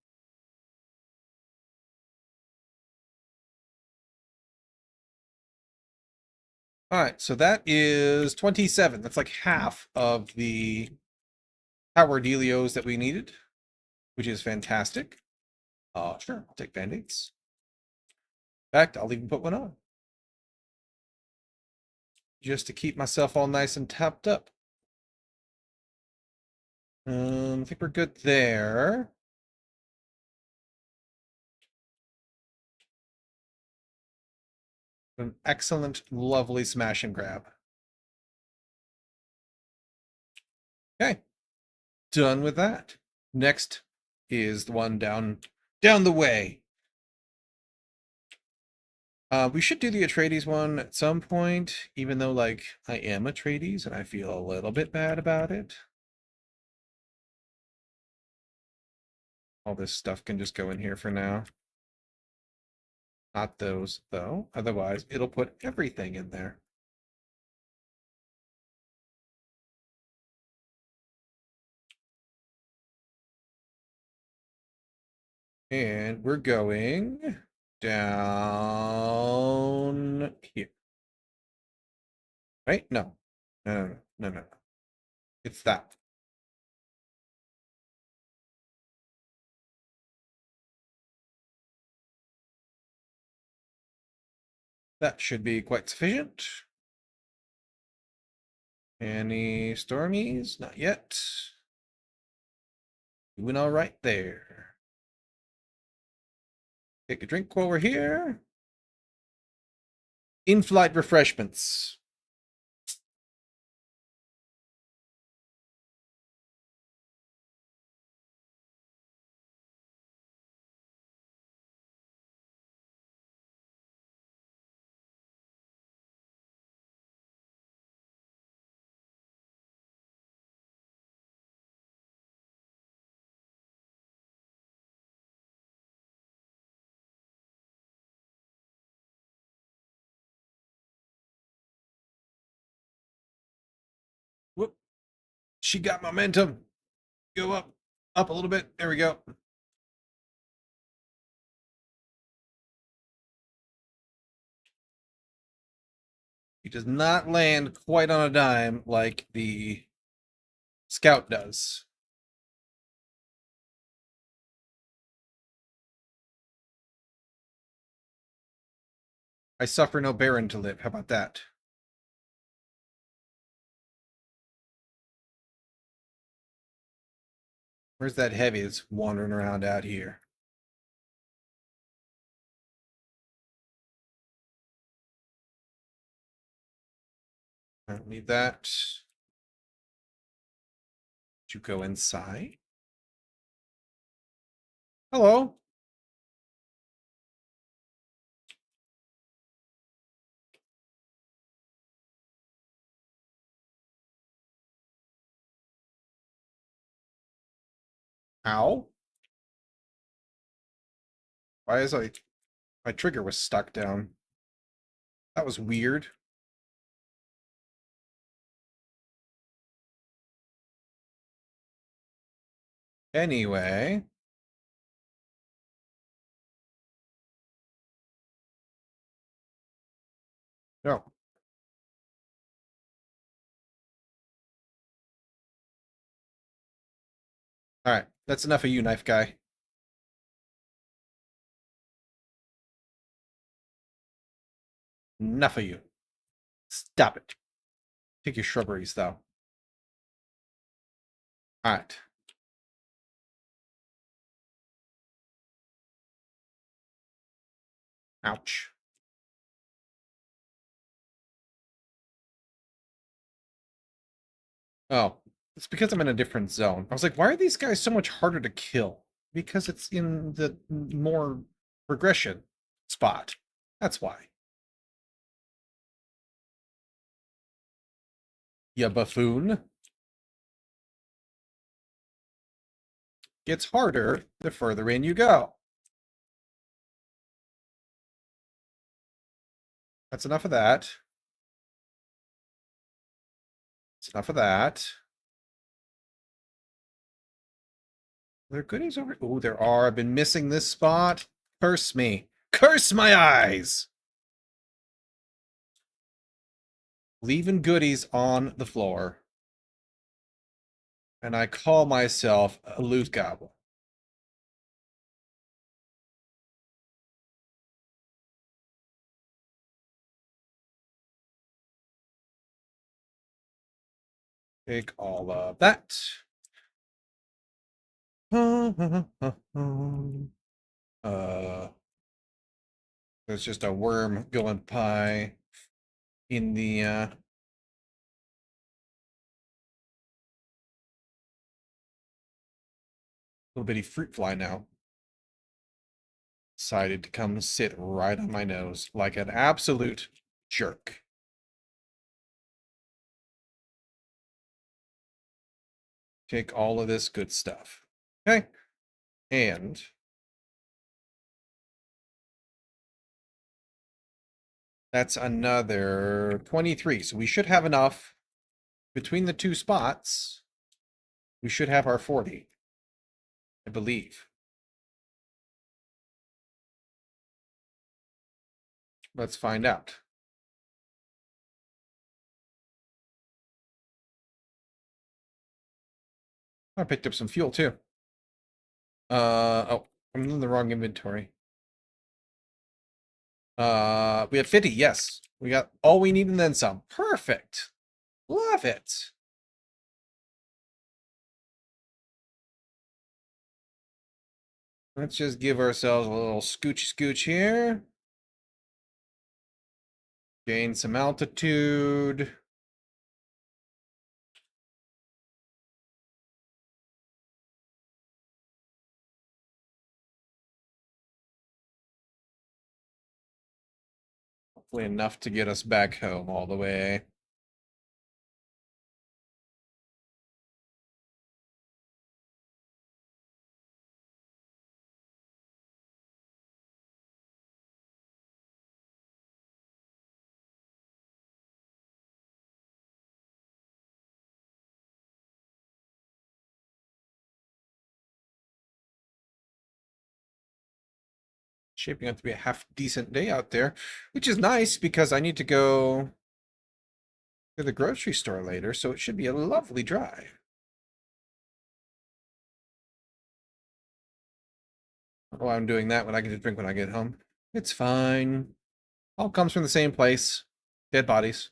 All right, so that is 27. That's like half of the power delios that we needed, which is fantastic. Sure, I'll take band-aids. In fact, I'll even put one on. Just to keep myself all nice and topped up. I think we're good there. An excellent, lovely smash and grab. Okay, done with that. Next is the one down the way. We should do the Atreides one at some point, even though like I am Atreides and I feel a little bit bad about it. All this stuff can just go in here for now. Not those, though. Otherwise, it'll put everything in there. And we're going down here. Right? No. No. It's that. That should be quite sufficient. Any stormies? Not yet. Doing all right there. Take a drink while we're here. In-flight refreshments. Whoop. She got momentum. Go up. Up a little bit. There we go. He does not land quite on a dime like the Scout does. I suffer no Baron to live. How about that? Where's that heavy that's wandering around out here? I don't need that. You go inside. Hello. Ow. Why is my trigger was stuck down? That was weird. Anyway. No. All right. That's enough of you, knife guy. Enough of you. Stop it. Take your shrubberies, though. All right. Ouch. Oh, it's because I'm in a different zone. I was like, why are these guys so much harder to kill? Because it's in the more progression spot. That's why. Ya buffoon. Gets harder the further in you go. That's enough of that. That's enough of that. Are there goodies over? Oh, there are. I've been missing this spot. Curse me. Curse my eyes. Leaving goodies on the floor. And I call myself a loot goblin. Take all of that. There's just a worm going by in the little bitty fruit fly now. Decided to come sit right on my nose like an absolute jerk. Take all of this good stuff. Okay. And that's another 23. So we should have enough between the two spots. We should have our 40, I believe. Let's find out. I picked up some fuel too. Oh, I'm in the wrong inventory. We have 50, yes. We got all we need and then some. Perfect. Love it. Let's just give ourselves a little scooch here. Gain some altitude. Hopefully enough to get us back home all the way. Shaping up to be a half decent day out there, which is nice because I need to go to the grocery store later, so it should be a lovely drive. Oh, I'm doing that when I get to drink when I get home. It's fine. All comes from the same place. Dead bodies.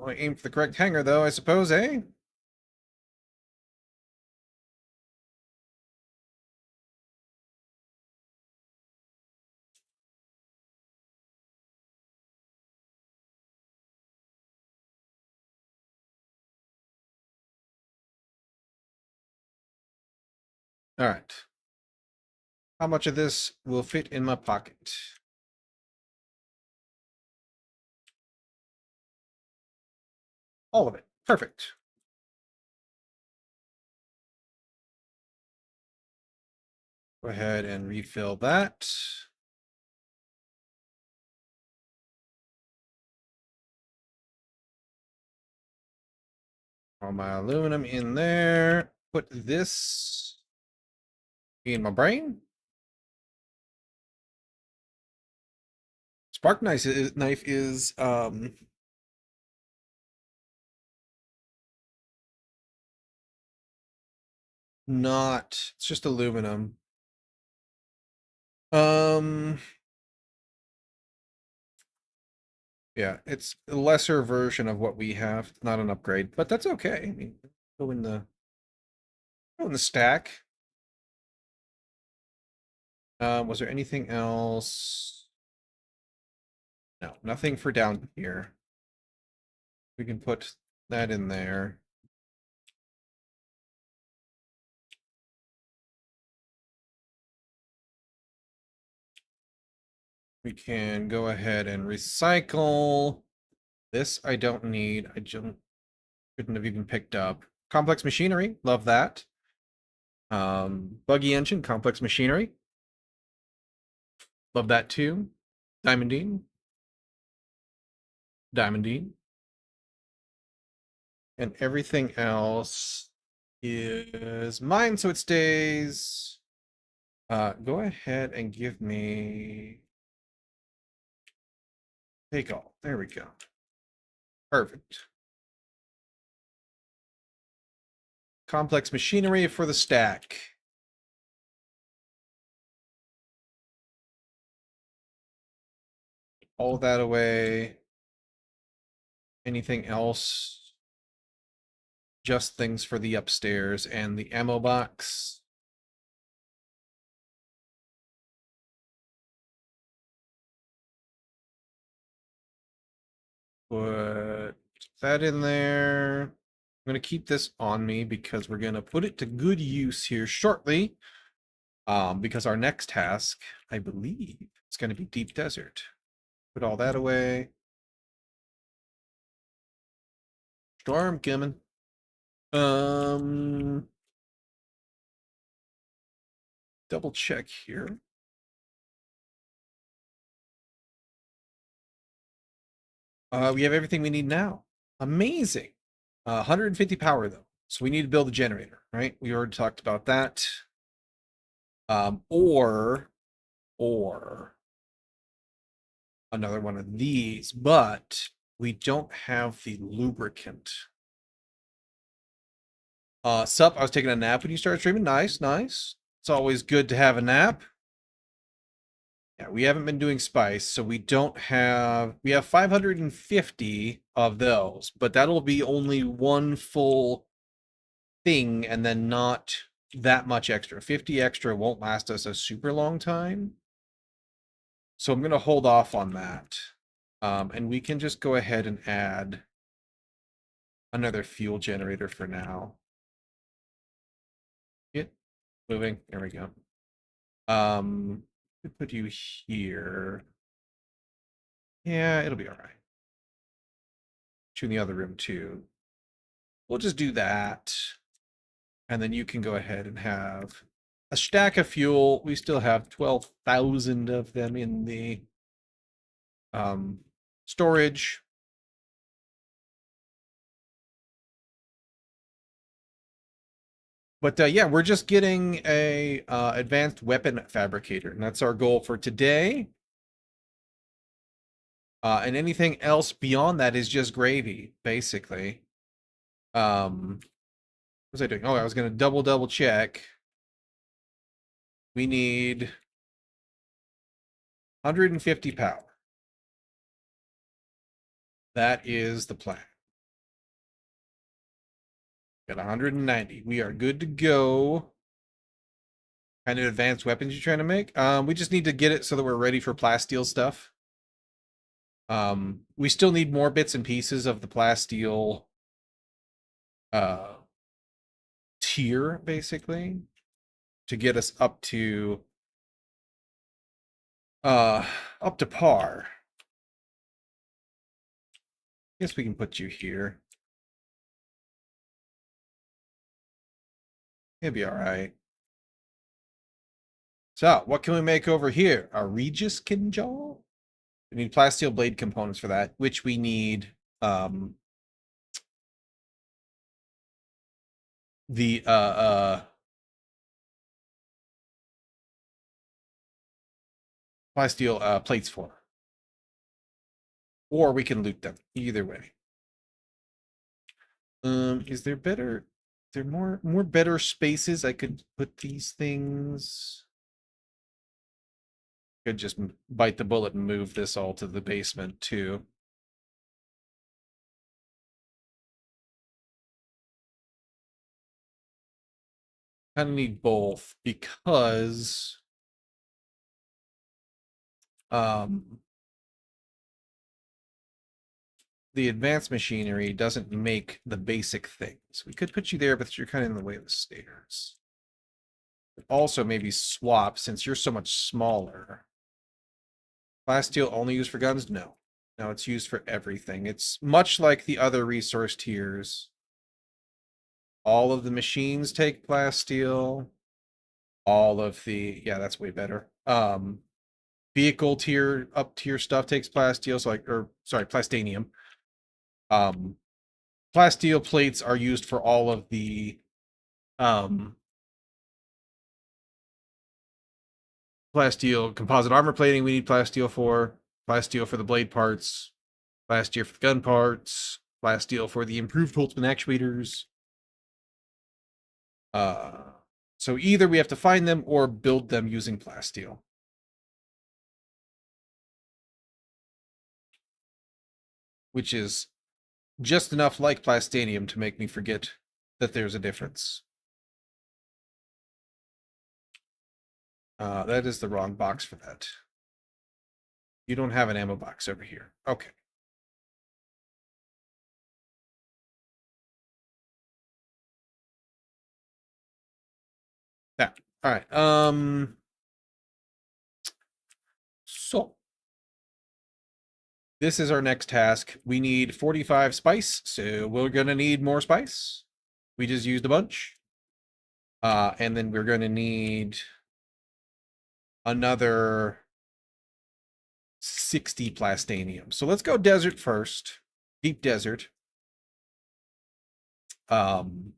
Well, aim for the correct hanger, though, I suppose, eh? All right. How much of this will fit in my pocket? All of it. Perfect. Go ahead and refill that. All my aluminum in there. Put this in my brain. Spark knife is not, it's just aluminum. Um yeah, it's a lesser version of what we have. It's not an upgrade, but that's okay. I mean, go in the stack. Was there anything else? No, nothing for down here. We can put that in there. We can go ahead and recycle. This I don't need. I shouldn't have even picked up. Complex machinery, love that. Buggy engine, complex machinery. Love that too. Diamondine. Diamondine. And everything else is mine, so it stays. Go ahead and give me take all. There we go. Perfect. Complex machinery for the stack. All that away. Anything else? Just things for the upstairs and the ammo box. Put Put that in there. I'm going to keep this on me because we're going to put it to good use here shortly. Because our next task, I believe, is going to be Deep Desert. Put all that away. Storm coming. Double check here. We have everything we need now. Amazing. 150 power though, so we need to build a generator, right? We already talked about that. Or another one of these, but we don't have the lubricant. Sup, I was taking a nap when you started streaming. Nice, nice. It's always good to have a nap. Yeah, we haven't been doing spice, so we don't have, we have 550 of those, but that'll be only one full thing and then not that much extra. 50 extra won't last us a super long time. So I'm going to hold off on that. And we can just go ahead and add another fuel generator for now. Get moving. There we go. Put you here. Yeah, it'll be all right. Put you in the other room too. We'll just do that. And then you can go ahead and have a stack of fuel. We still have 12,000 of them in the storage. But yeah, we're just getting a advanced weapon fabricator, and that's our goal for today. And anything else beyond that is just gravy, basically. What was I doing? Oh, I was going to double check. We need 150 power. That is the plan. Got 190. We are good to go. Kind of advanced weapons you're trying to make? We just need to get it so that we're ready for plasteel stuff. We still need more bits and pieces of the plasteel tier, basically, to get us up to par. Guess we can put you here. It'll be all right. So, what can we make over here? A Regis Kinjal? We need plasteel blade components for that, which we need the plasteel plates for. Or we can loot them. Either way. Is there better? There more better spaces I could put these things? Could just bite the bullet and move this all to the basement too. Kind of need both because the advanced machinery doesn't make the basic things. We could put you there, but you're kind of in the way of the stairs. Also, maybe swap since you're so much smaller. Plasteel only used for guns? No. No, it's used for everything. It's much like the other resource tiers. All of the machines take plasteel. All of the, yeah, that's way better. Vehicle tier, up tier stuff takes plasteel, so like, or sorry, plastanium. Plasteel plates are used for all of the plasteel composite armor plating we need plasteel for the blade parts, plasteel for the gun parts, plasteel for the improved Holtzman actuators. So either we have to find them or build them using plasteel. Which is just enough like plastanium to make me forget that there's a difference. That is the wrong box for that. You don't have an ammo box over here. Okay. Yeah. All right. So this is our next task. We need 45 spice, so we're gonna need more spice. We just used a bunch. And then we're gonna need another 60 plastanium. So let's go desert first. Deep desert. Um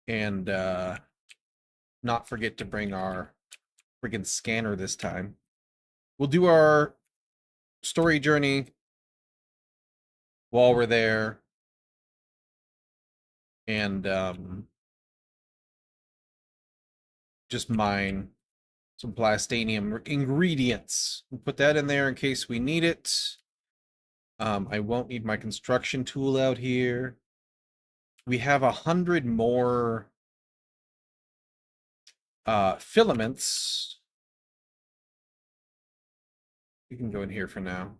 and not forget to bring our friggin' scanner this time. We'll do our story journey while we're there. And just mine some plastanium ingredients. We'll put that in there in case we need it. I won't need my construction tool out here. We have 100 more filaments. We can go in here for now.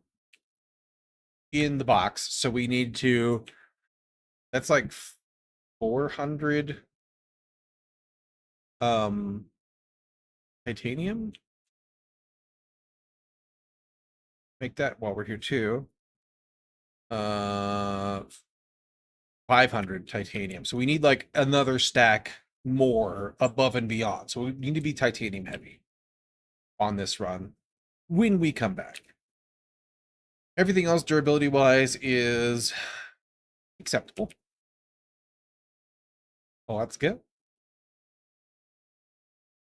In the box. So we need to, that's like 400 titanium. Make that while we're here too. 500 titanium. So we need like another stack more above and beyond. So we need to be titanium heavy on this run when we come back. Everything else durability wise is acceptable. Oh, that's good.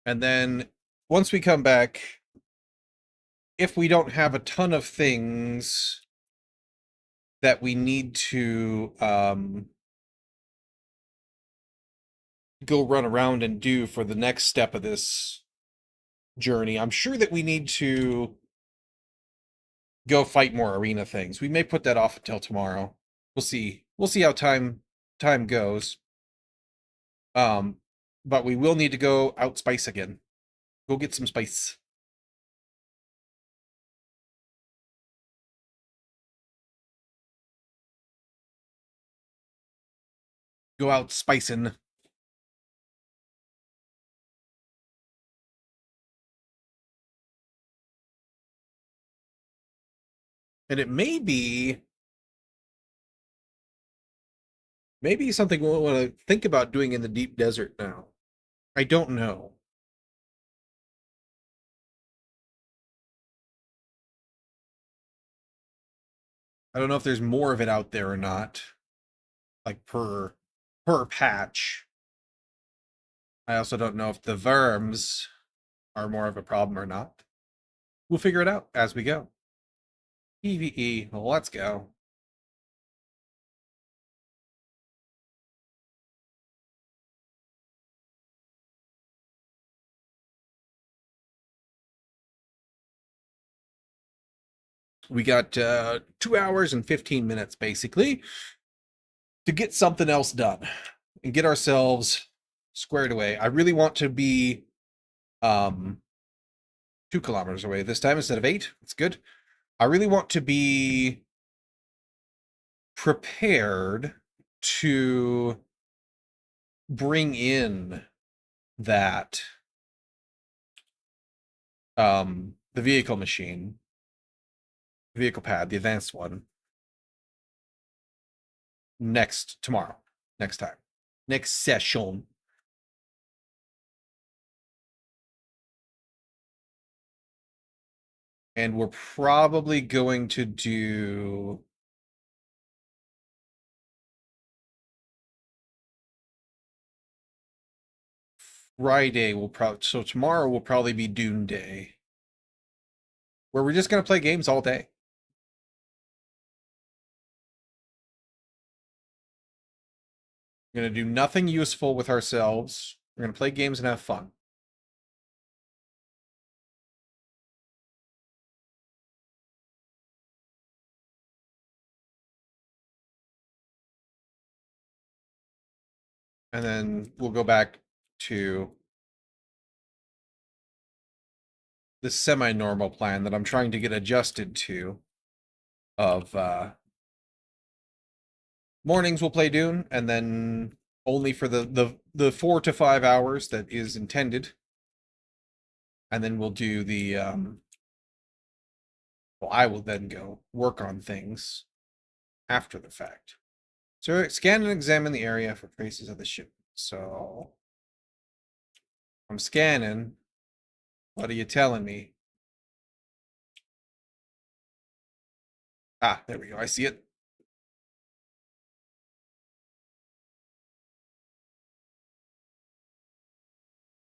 And then once we come back, if we don't have a ton of things that we need to go run around and do for the next step of this journey, I'm sure that we need to go fight more arena things. We may put that off until tomorrow. We'll see. We'll see how time goes. But we will need to go out spice again. Go get some spice. Go out spicing. And it may be maybe something we'll want to think about doing in the deep desert now. I don't know. I don't know if there's more of it out there or not. Like per patch. I also don't know if the verms are more of a problem or not. We'll figure it out as we go. PvE, let's go. We got 2 hours and 15 minutes basically to get something else done and get ourselves squared away. I really want to be 2 kilometers away this time instead of 8. It's good. I really want to be prepared to bring in that the vehicle machine, vehicle pad, the advanced one, next time, next session. And we're probably going to do Friday. So tomorrow will probably be Dune Day, where we're just gonna play games all day. We're gonna do nothing useful with ourselves. We're gonna play games and have fun. And then we'll go back to the semi-normal plan that I'm trying to get adjusted to of mornings we'll play Dune, and then only for the the 4 to 5 hours that is intended, and then we'll do the well, I will then go work on things after the fact. So scan and examine the area for traces of the ship. So I'm scanning. What are you telling me? Ah, there we go. I see it.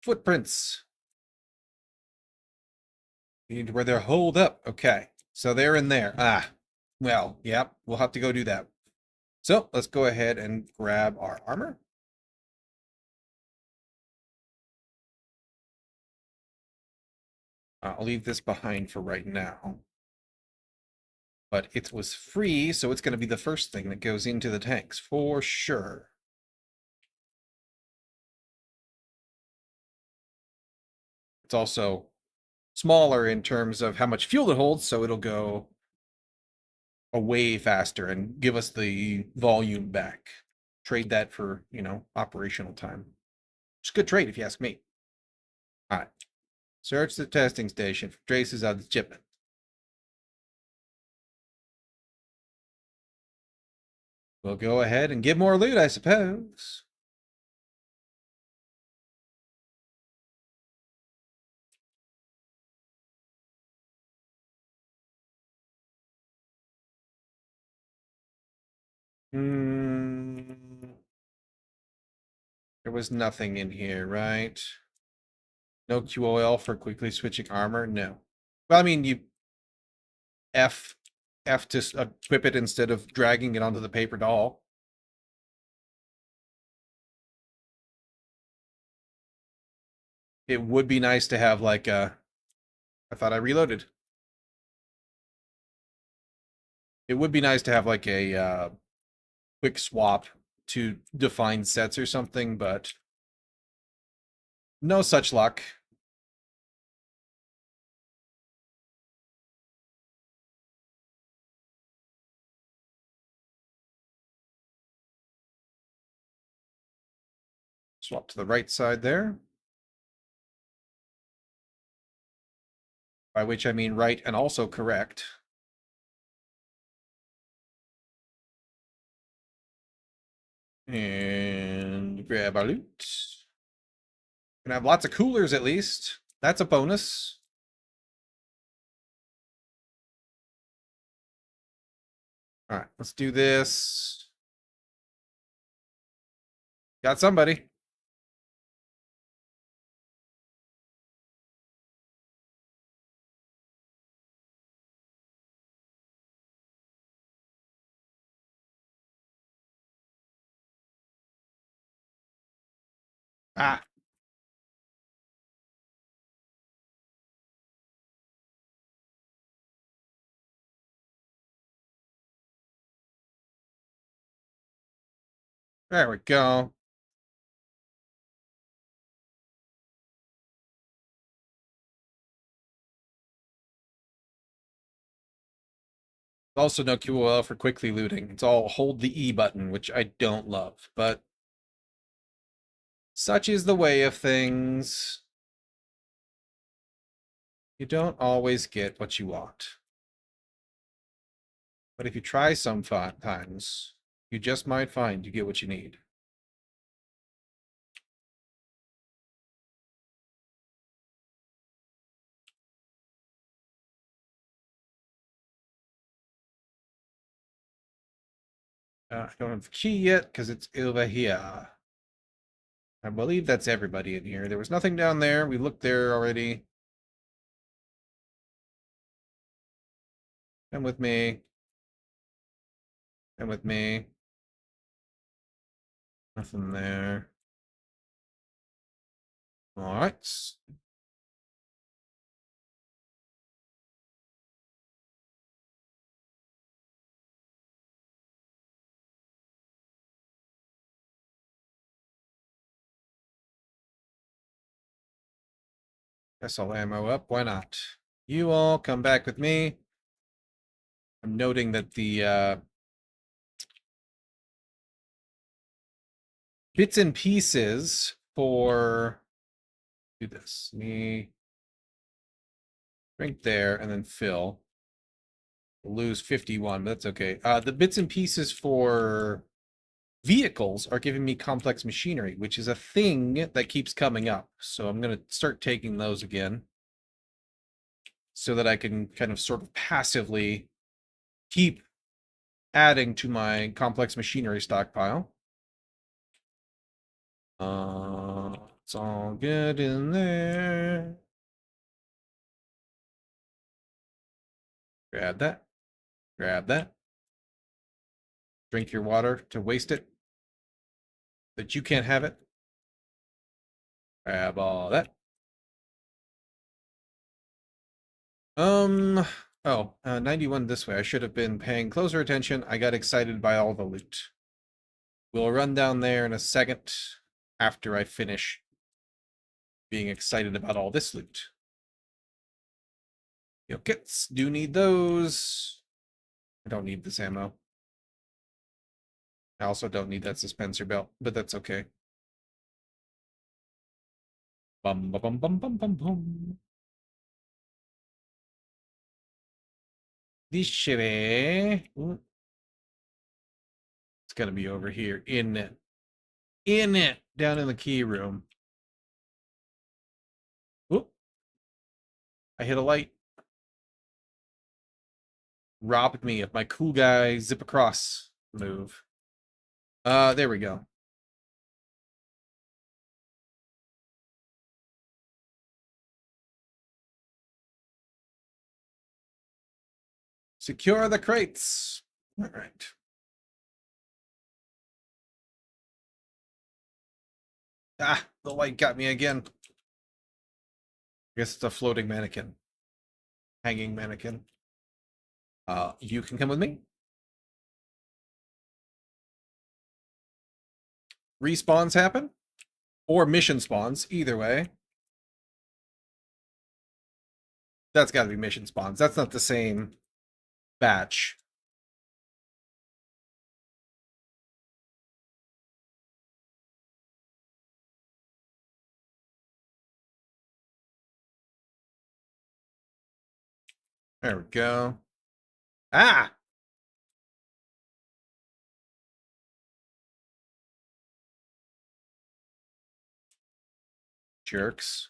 Footprints. Need where they're holed up. Okay. So they're in there. Ah. Well, yep. We'll have to go do that. So let's go ahead and grab our armor. I'll leave this behind for right now. But it was free, so it's going to be the first thing that goes into the tanks for sure. It's also smaller in terms of how much fuel it holds, so it'll go away faster and give us the volume back. Trade that for, operational time. It's a good trade if you ask me. All right. Search the testing station for traces of the shipment. We'll go ahead and get more loot, I suppose. There was nothing in here, right? No QOL for quickly switching armor? No. Well, I mean, you F to equip it instead of dragging it onto the paper doll. It would be nice to have like a... I thought I reloaded. It would be nice to have like a quick swap to define sets or something, but no such luck. Swap to the right side there. By which I mean right and also correct. And grab our loot. Gonna have lots of coolers at least. That's a bonus. All right, let's do this. Got somebody. Ah. There we go. Also no QOL for quickly looting. It's all hold the E button, which I don't love, but such is the way of things. You don't always get what you want. But if you try sometimes, you just might find you get what you need. I don't have the key yet because it's over here. I believe that's everybody in here. There was nothing down there. We looked there already. Come with me. Come with me. Nothing there. All right. Guess I'll ammo up. Why not? You all come back with me. I'm noting that the bits and pieces for do this. Me drink there and then fill. We'll lose 51, but that's okay. The bits and pieces for vehicles are giving me complex machinery, which is a thing that keeps coming up. So I'm going to start taking those again so that I can kind of sort of passively keep adding to my complex machinery stockpile. It's all good in there. Grab that. Grab that. Drink your water to waste it. But you can't have it. Grab all that. Um, 91 this way. I should have been paying closer attention. I got excited by all the loot. We'll run down there in a second after I finish being excited about all this loot. Yo, kits, do need those. I don't need this ammo. I also don't need that suspensor belt, but that's okay. Bum bum bum bum bum bum. This way. It's gonna be over here in it. In it. Down in the key room. Oop. I hit a light. Robbed me of my cool guy zip across move. There we go. Secure the crates. All right. Ah, the light got me again. I guess it's a floating mannequin. Hanging mannequin. You can come with me. Respawns happen. Or mission spawns. Either way. That's got to be mission spawns. That's not the same batch. There we go. Ah! Jerks.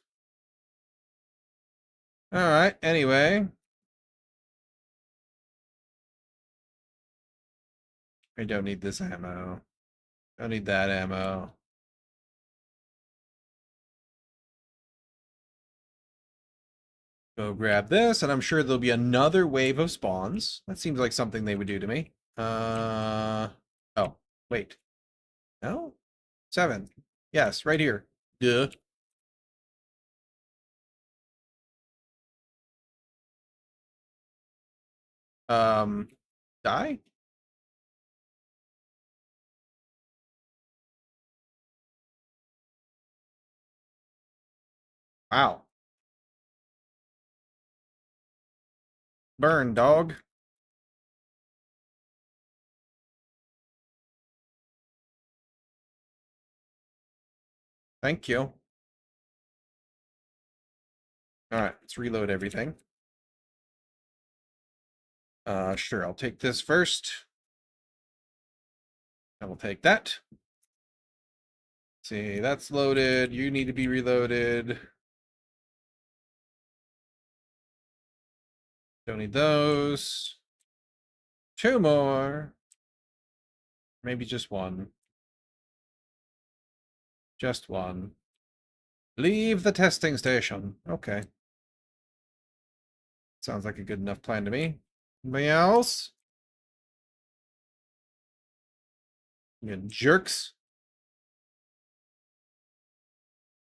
Alright, anyway. I don't need this ammo. Don't need that ammo. Go grab this, and I'm sure there'll be another wave of spawns. That seems like something they would do to me. Oh, wait. No? 7. Yes, right here. Duh. Die? Wow. Burn, dog. Thank you. Alright, let's reload everything. Sure, I'll take this first. I will take that. See, that's loaded. You need to be reloaded. Don't need those. 2 more. Maybe just 1. Just 1. Leave the testing station. Okay. Sounds like a good enough plan to me. Anybody else? You jerks.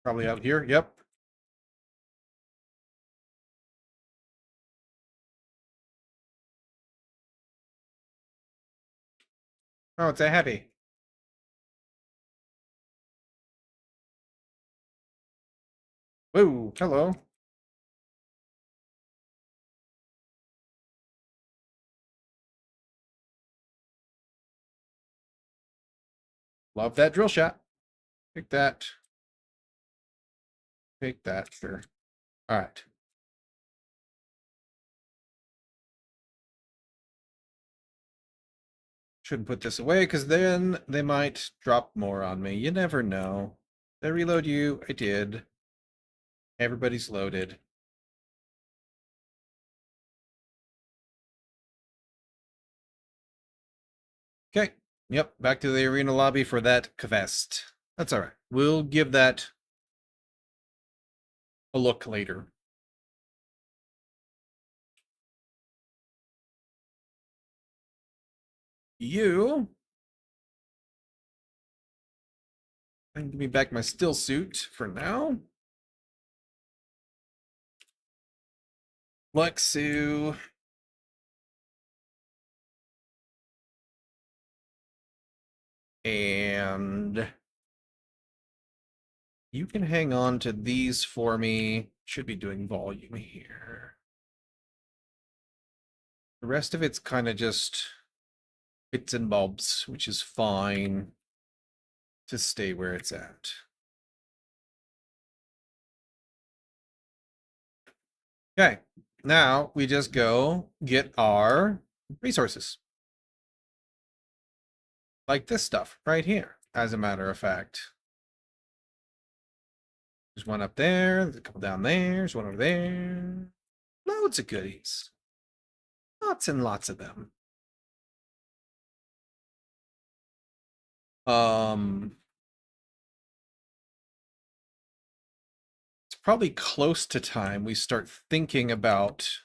Probably out here. Yep. Oh, it's a heavy. Whoa, hello. Love that drill shot. Take that. Take that, sure. All right. Shouldn't put this away because then they might drop more on me. You never know. Did I reload you? I did. Everybody's loaded. Okay. Yep. Back to the arena lobby for that quest. That's all right. We'll give that a look later. You. And give me back my still suit for now. Lexu. And you can hang on to these for me. Should be doing volume here. The rest of it's kind of just bits and bobs, which is fine to stay where it's at. Okay, now we just go get our resources. Like this stuff right here, as a matter of fact. There's one up there, there's a couple down there, there's one over there. Loads of goodies. Lots and lots of them. It's probably close to time we start thinking about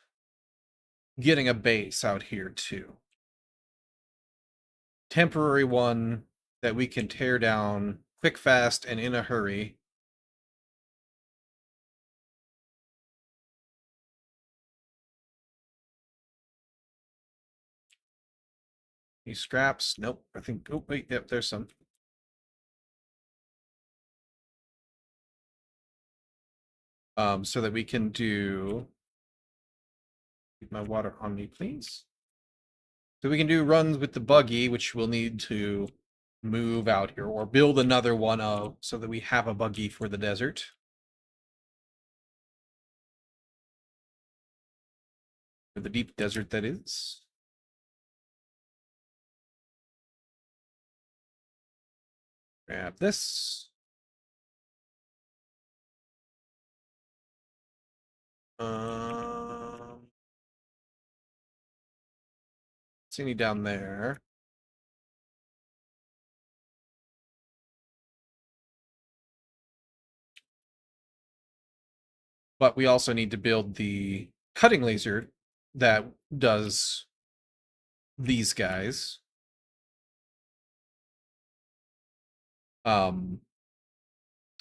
getting a base out here too. Temporary one that we can tear down quick, fast, and in a hurry. Any scraps? Nope. I think. Oh wait, yep. There's some. So that we can do. Keep my water on me, please. So we can do runs with the buggy, which we'll need to move out here or build another one of so that we have a buggy for the desert. For the deep desert, that is. Grab this. See any down there? But we also need to build the cutting laser that does these guys.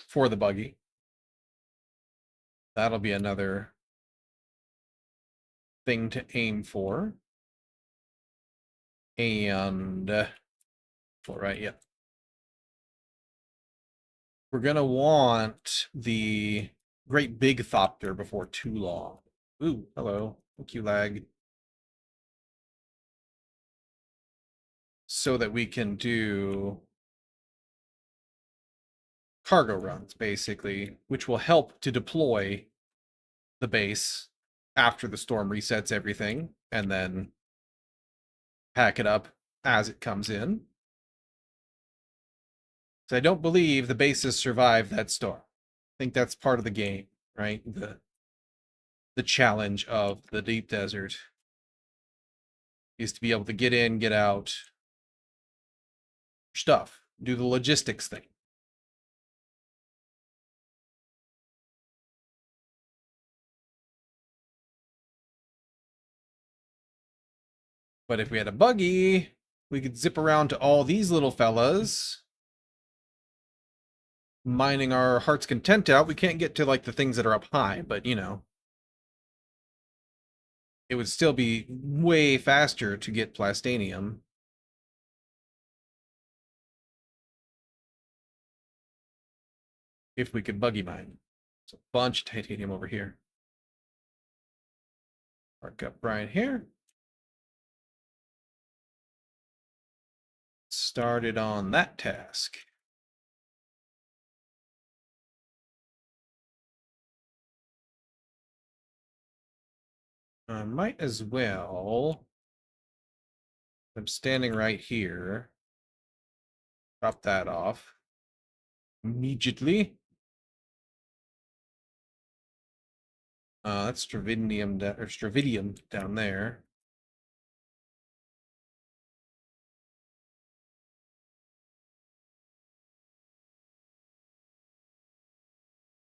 For the buggy. That'll be another thing to aim for. And all right, yeah. We're gonna want the great big thopter before too long. Ooh, hello. Thank you, lag. So that we can do cargo runs, basically, which will help to deploy the base after the storm resets everything, and then pack it up as it comes in. So I don't believe the bases survived that storm. I think that's part of the game, right? The challenge of the deep desert is to be able to get in, get out, stuff, do the logistics thing. But if we had a buggy, we could zip around to all these little fellas, mining our heart's content out. We can't get to like the things that are up high, but you know, it would still be way faster to get plastanium. If we could buggy mine. There's a bunch of titanium over here. Park up right here. Started on that task. I might as well. I'm standing right here. Drop that off immediately. That's Stravidium down there.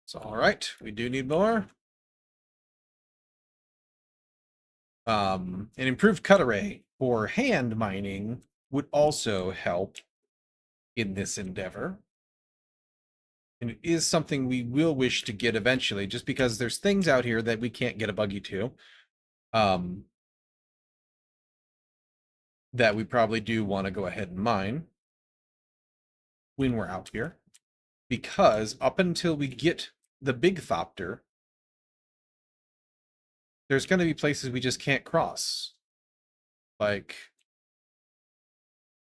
So all right, we do need more. An improved cut array for hand mining would also help in this endeavor. And it is something we will wish to get eventually, just because there's things out here that we can't get a buggy to. Um, that we probably do want to go ahead and mine when we're out here. Because up until we get the big thopter, there's going to be places we just can't cross. Like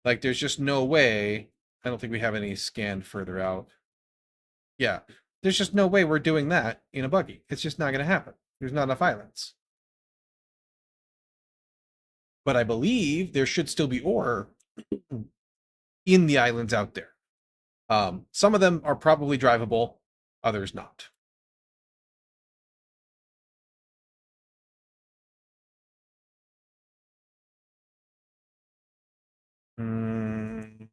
there's just no way. I don't think we have any scanned further out. Yeah, there's just no way we're doing that in a buggy. It's just not going to happen. There's not enough islands. But I believe there should still be ore in the islands out there. Some of them are probably drivable, others not. Mm.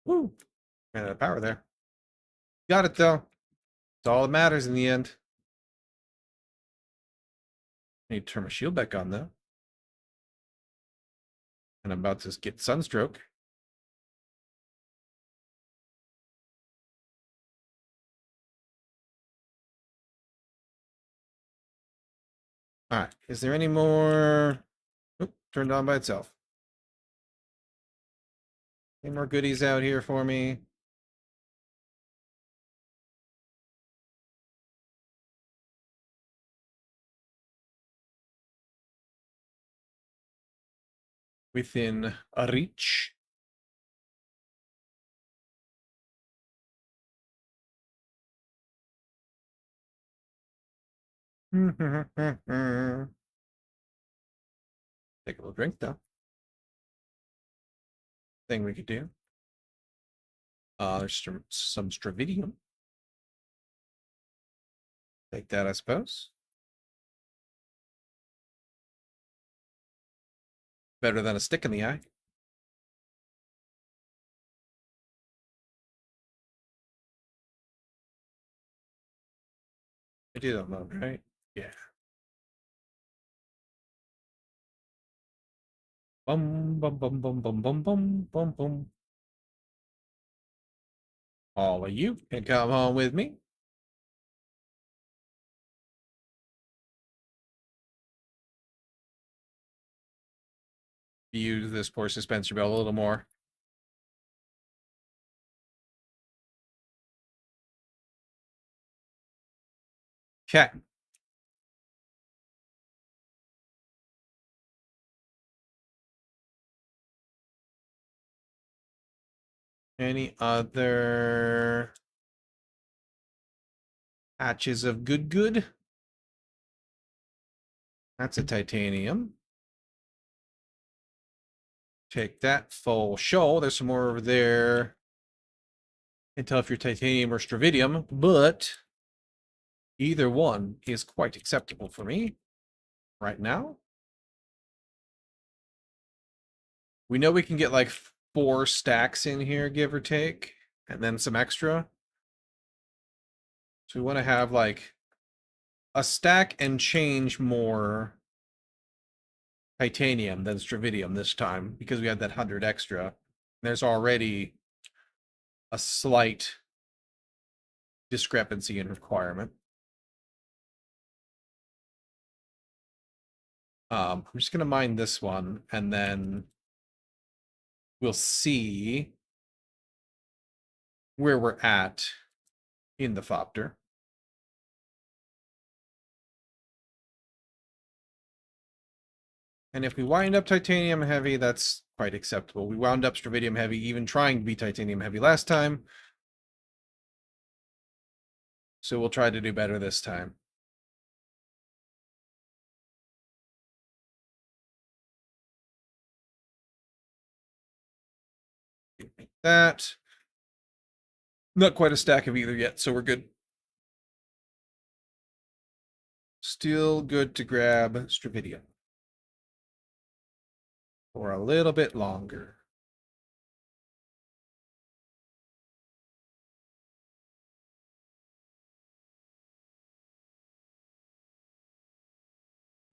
Woo. Ran out of power there. Got it though. It's all that matters in the end. I need to turn my shield back on though. And I'm about to get sunstroke. All right. Is there any more? Oop, turned on by itself. Any more goodies out here for me? Within a reach. Take a little drink though. Thing we could do. There's some stravidium. Take that, I suppose. Better than a stick in the eye. I do that mode, right? Yeah. Bum bum bum bum bum bum bum bum bum. All of you can come home with me. Use this poor suspensor belt a little more. Okay. Any other patches of good? That's a titanium. Take that full show. There's some more over there. Can't tell if you're titanium or stravidium, but either one is quite acceptable for me right now. We know we can get like 4 stacks in here, give or take, and then some extra. So we want to have like a stack and change more titanium than stravidium this time because we had that 100 extra. There's already a slight discrepancy in requirement. I'm just going to mine this one and then we'll see where we're at in the Thopter. And if we wind up titanium heavy, that's quite acceptable. We wound up stravidium heavy, even trying to be titanium heavy last time. So we'll try to do better this time. That. Not quite a stack of either yet, so we're good. Still good to grab Stravidium for a little bit longer.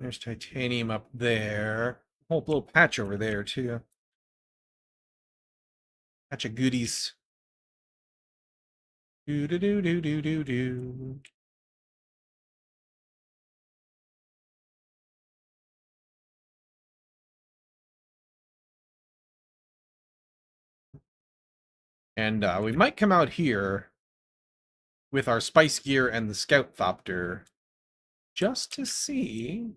There's titanium up there. Whole little patch over there, too. Patch of goodies. Do do do do do do do. And we might come out here with our spice gear and the scout thopter just to see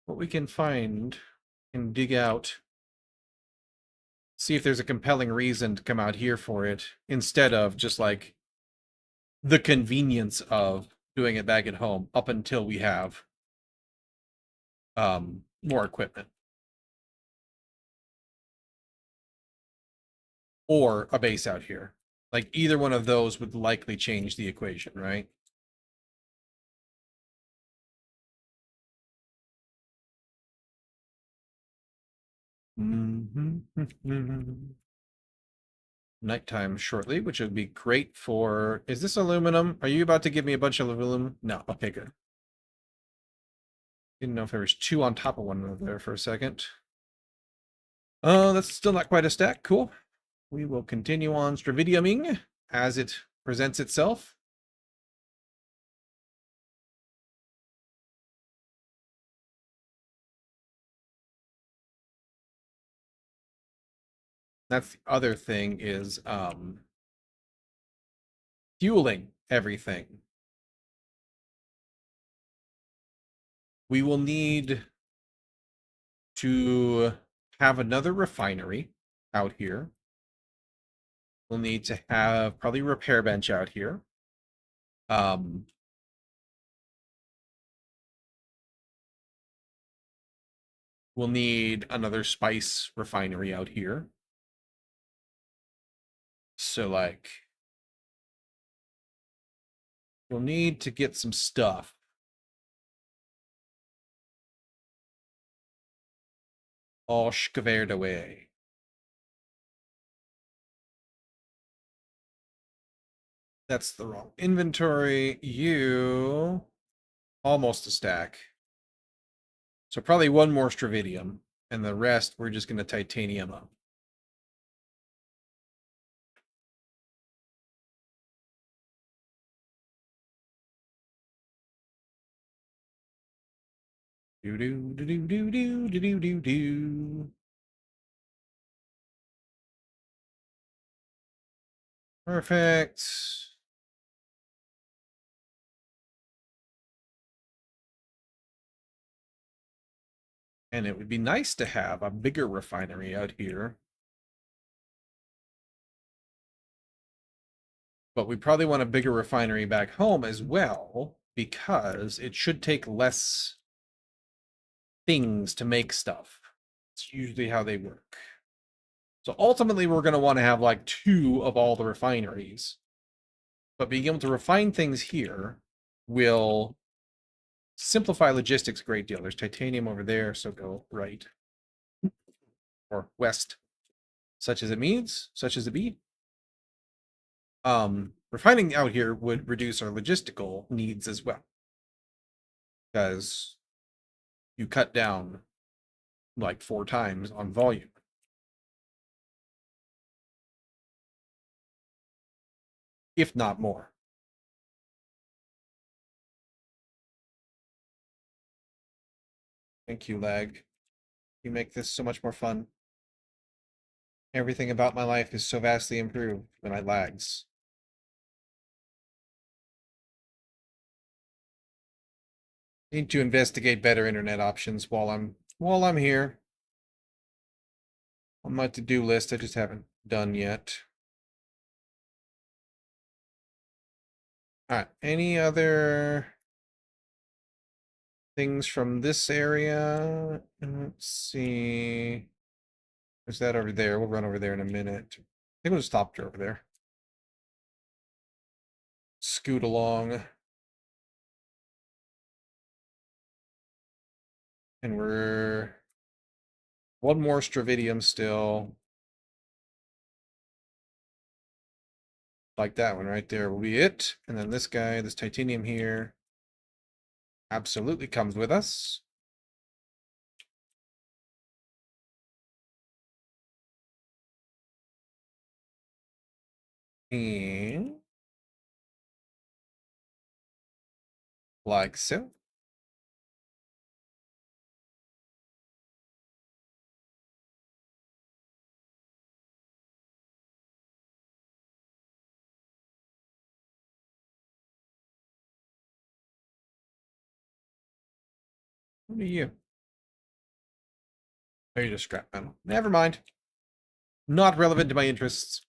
what we can find and dig out. See if there's a compelling reason to come out here for it instead of just like the convenience of doing it back at home up until we have more equipment or a base out here. Like either one of those would likely change the equation, right? Nighttime shortly, which would be great for. Is this aluminum? Are you about to give me a bunch of aluminum? No. Okay, good. Didn't know if there was two on top of one another there for a second. Oh, that's still not quite a stack. Cool. We will continue on Stravidiuming as it presents itself. That's the other thing is fueling everything. We will need to have another refinery out here. We'll need to have probably a repair bench out here. We'll need another spice refinery out here. So like we'll need to get some stuff. All scavered away. That's the wrong inventory. You almost a stack. So probably one more Stravidium, and the rest we're just going to titanium up. Do do do do do do do do do do. Perfect. And it would be nice to have a bigger refinery out here. But we probably want a bigger refinery back home as well, because it should take less things to make stuff. It's usually how they work. So ultimately, we're going to want to have like two of all the refineries. But being able to refine things here will simplify logistics a great deal. There's titanium over there, so go right or west, such as it means, such as it be. Refining out here would reduce our logistical needs as well, because you cut down like 4 times on volume. If not more. Thank you, lag. You make this so much more fun. Everything about my life is so vastly improved when I lags. Need to investigate better internet options while I'm here. On my to-do list, I just haven't done yet. All right. Any other things from this area? Let's see. There's that over there. We'll run over there in a minute. I think we'll just stop over there. Scoot along. And we're one more Stravidium still. Like that one right there will be it. And then this guy, this titanium here, absolutely comes with us. And like so. What are you? Are you just scrap metal? Never mind. Not relevant to my interests.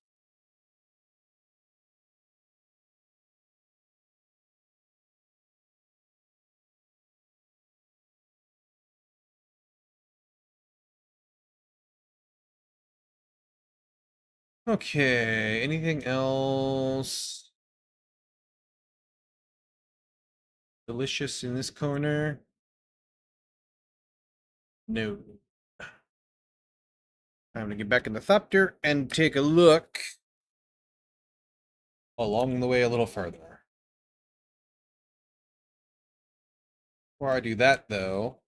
Okay, anything else delicious in this corner? No. Time to get back in the Thopter and take a look along the way a little further. Before I do that, though,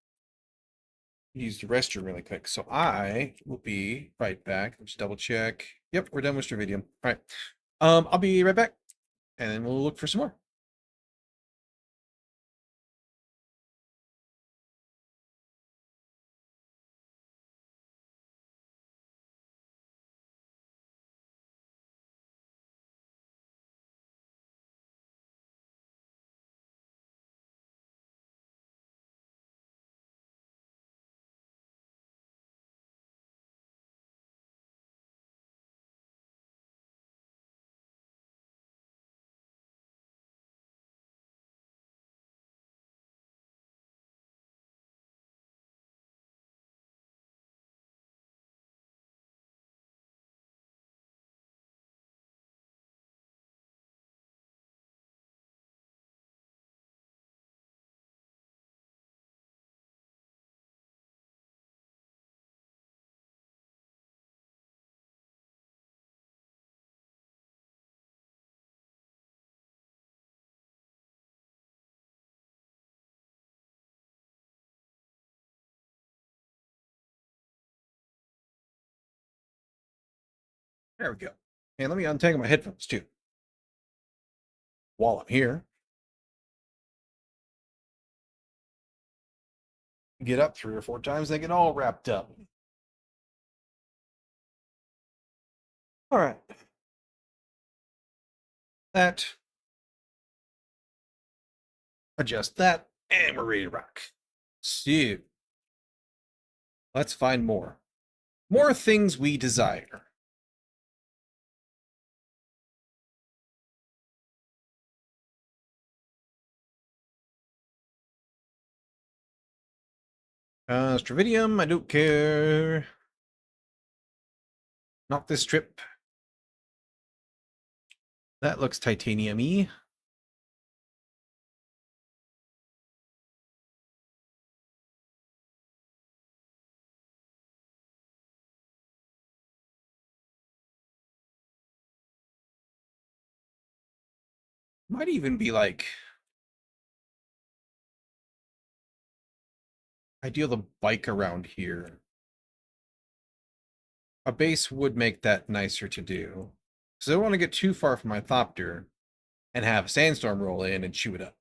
use the restroom really quick. So I will be right back. Let's double check. Yep, we're done with Stravidium. All right. I'll be right back, and then we'll look for some more. There we go. And let me untangle my headphones too. While I'm here, get up 3 or 4 times, they get all wrapped up. All right. That. Adjust that, and we're ready to rock. So, let's find more. More things we desire. Stravidium, I don't care. Not this trip. That looks titanium-y. Might even be like ideal to bike around here. A base would make that nicer to do. Because I don't want to get too far from my Thopter and have a sandstorm roll in and chew it up.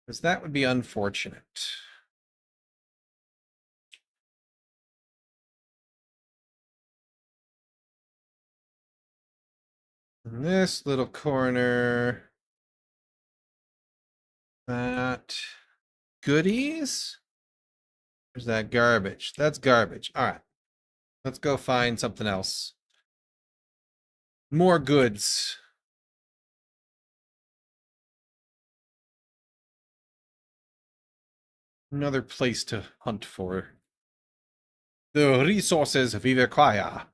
Because that would be unfortunate. In this little corner, that goodies. There's that garbage. That's garbage. All right. Let's go find something else. More goods. Another place to hunt for. The resources we require.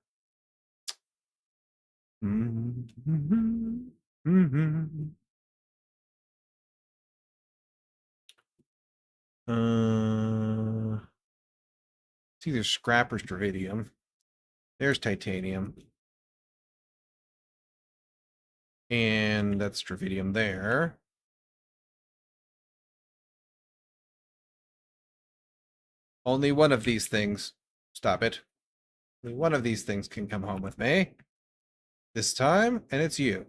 It's either scrap or strontium. There's titanium. And that's strontium there. Only one of these things. Stop it. Only one of these things can come home with me. This time, and it's you.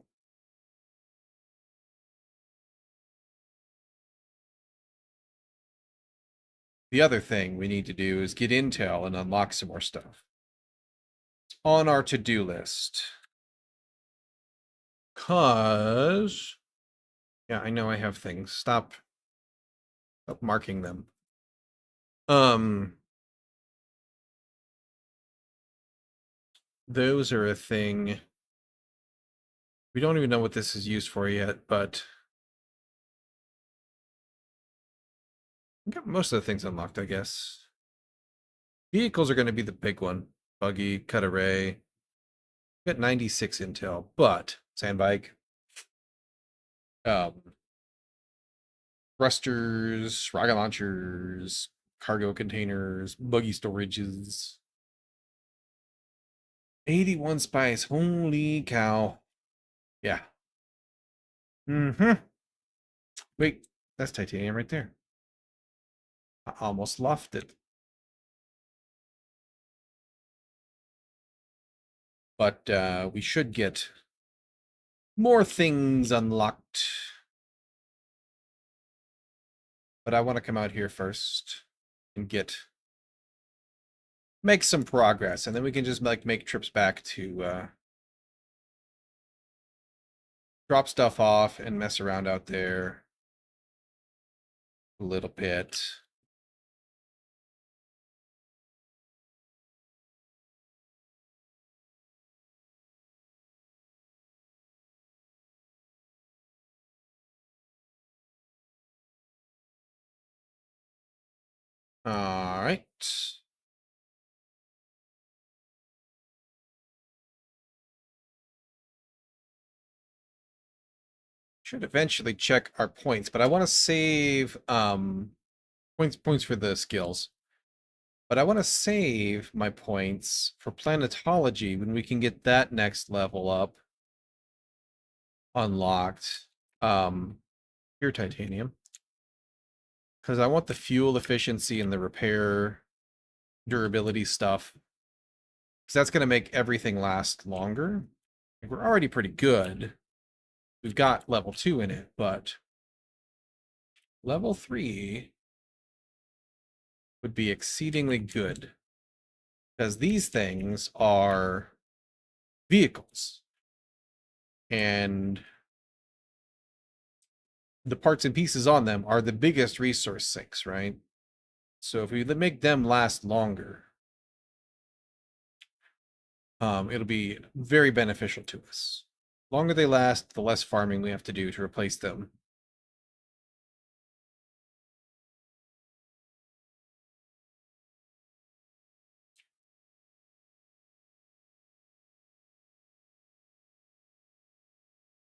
The other thing we need to do is get intel and unlock some more stuff. It's on our to-do list. Cause yeah, I know I have things. Stop marking them. Those are a thing. We don't even know what this is used for yet, but I got most of the things unlocked, I guess. Vehicles are going to be the big one. Buggy, cut array. Got 96 intel, but sandbike. Thrusters, rocket launchers, cargo containers, buggy storages. 81 spice. Holy cow. Yeah. Wait, that's titanium right there. I almost left it. But we should get more things unlocked. But I want to come out here first and make some progress, and then we can just like make trips back to drop stuff off and mess around out there a little bit. All right. Should eventually check our points, but I want to save points for the skills. But I want to save my points for planetology when we can get that next level up unlocked. Pure titanium. Because I want the fuel efficiency and the repair durability stuff. Because that's going to make everything last longer. Like, we're already pretty good. We've got level 2 in it, but level 3 would be exceedingly good. Because these things are vehicles. And the parts and pieces on them are the biggest resource sinks, right? So if we make them last longer, it'll be very beneficial to us. The longer they last, the less farming we have to do to replace them.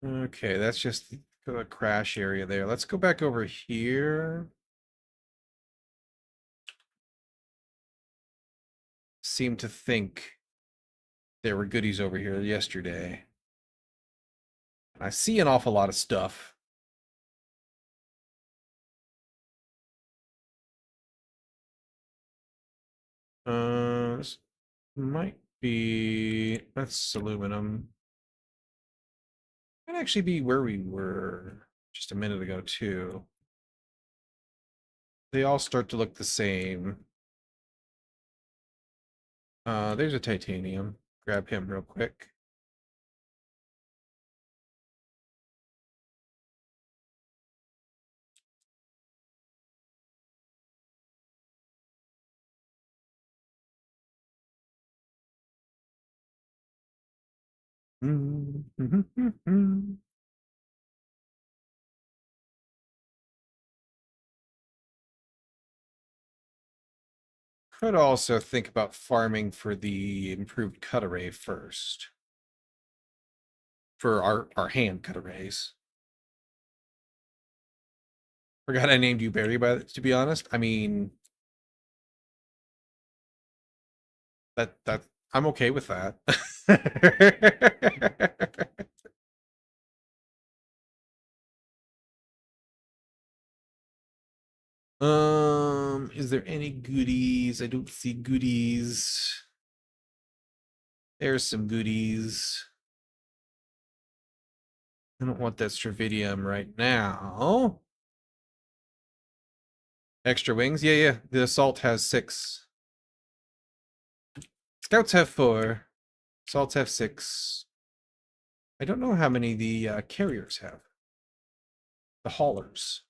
Okay, that's just the crash area there. Let's go back over here. Seem to think there were goodies over here yesterday. I see an awful lot of stuff. This might be, that's aluminum. Might actually be where we were just a minute ago too. They all start to look the same. There's a titanium. Grab him real quick. Could also think about farming for the improved cut array first. For our hand cut arrays. Forgot I named you Barry, to be honest. I mean, that I'm okay with that. Is there any goodies? I don't see goodies. There's some goodies. I don't want that Stravidium right now. Extra wings? Yeah, yeah. The assault has 6. Scouts have 4. Assaults have 6. I don't know how many the carriers have. The haulers.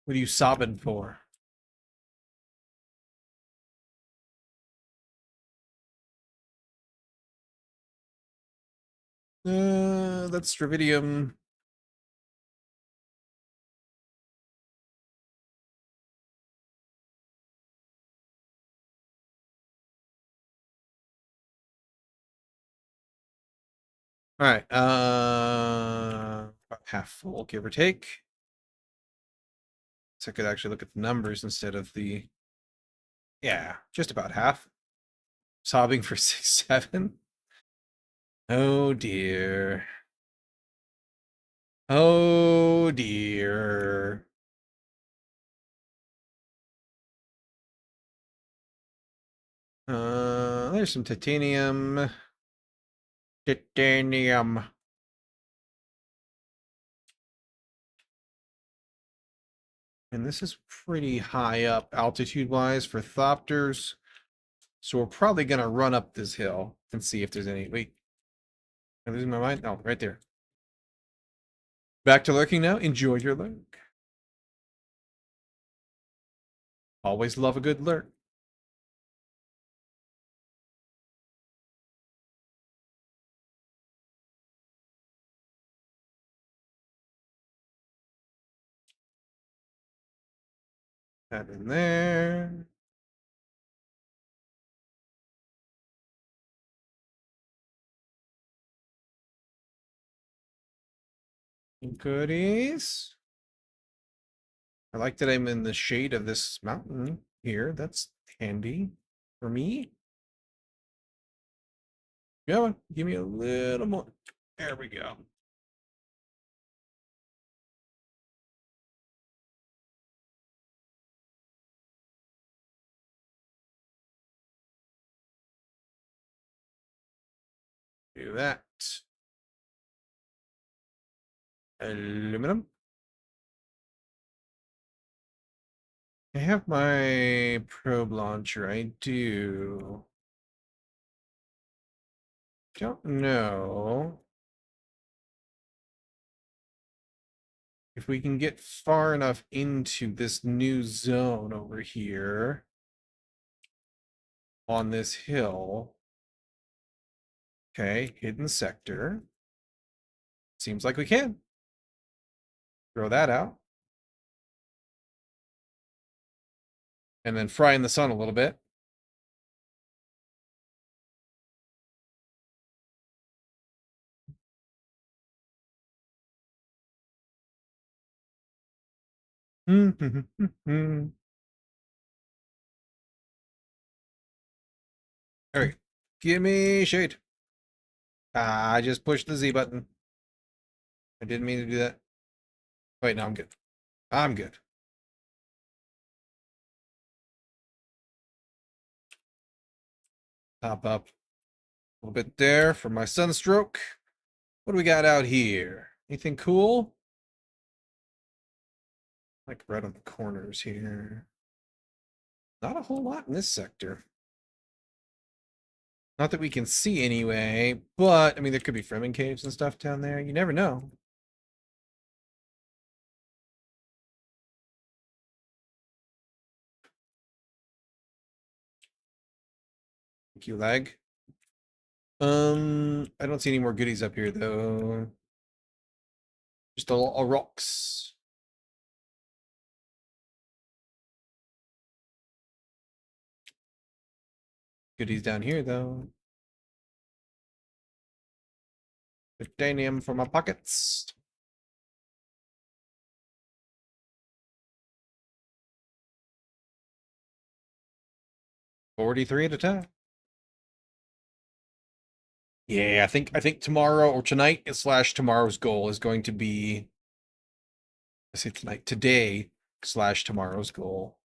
What are you sobbing for? That's Stravidium. All right. About half full, give or take. So I could actually look at the numbers instead of the. Yeah, just about half. Sobbing for 6-7. Oh dear. Oh dear. There's some titanium. Titanium. And this is pretty high up altitude-wise for Thopters. So we're probably going to run up this hill and see if there's any. Wait. Am I losing my mind? Oh, right there. Back to lurking now. Enjoy your lurk. Always love a good lurk. That in there. Goodies. I like that I'm in the shade of this mountain here. That's handy for me. Yeah, give me a little more. There we go. Do that. Aluminum. I have my probe launcher. I do. Don't know if we can get far enough into this new zone over here on this hill. Okay, hidden sector. Seems like we can. Throw that out. And then fry in the sun a little bit. All right, give me shade. I just pushed the Z button. I didn't mean to do that. Wait, no, I'm good. I'm good. Top up a little bit there for my sunstroke. What do we got out here? Anything cool? Like right on the corners here. Not a whole lot in this sector. Not that we can see anyway, but I mean, there could be Fremen caves and stuff down there. You never know. Thank you, lag. I don't see any more goodies up here though. Just a lot of rocks. Goodies down here though. Titanium for my pockets. $43 at a time. Yeah, I think tomorrow or tonight slash tomorrow's goal is going to be, I say tonight, today slash tomorrow's goal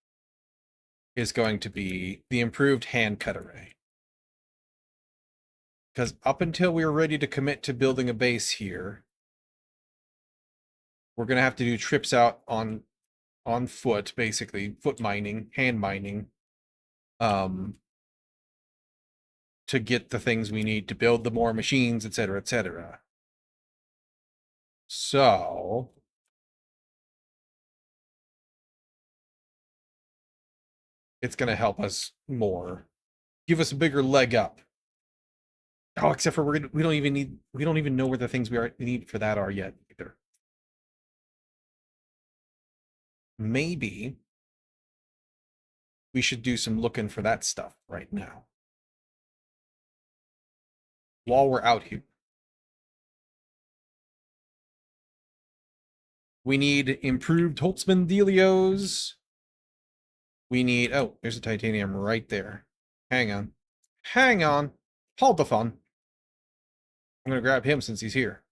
is going to be the improved hand cut array. Because up until we were ready to commit to building a base here, we're gonna have to do trips out on foot, basically foot mining, hand mining, um, to get the things we need to build the more machines, etc., etc. So it's going to help us more, give us a bigger leg up. Oh, except for we don't even know where the things we need for that are yet either. Maybe we should do some looking for that stuff right now while we're out here. We need improved Holtzman Delios. We need, oh, there's a titanium right there. Hang on. Hang on. Hold the phone. I'm going to grab him since he's here.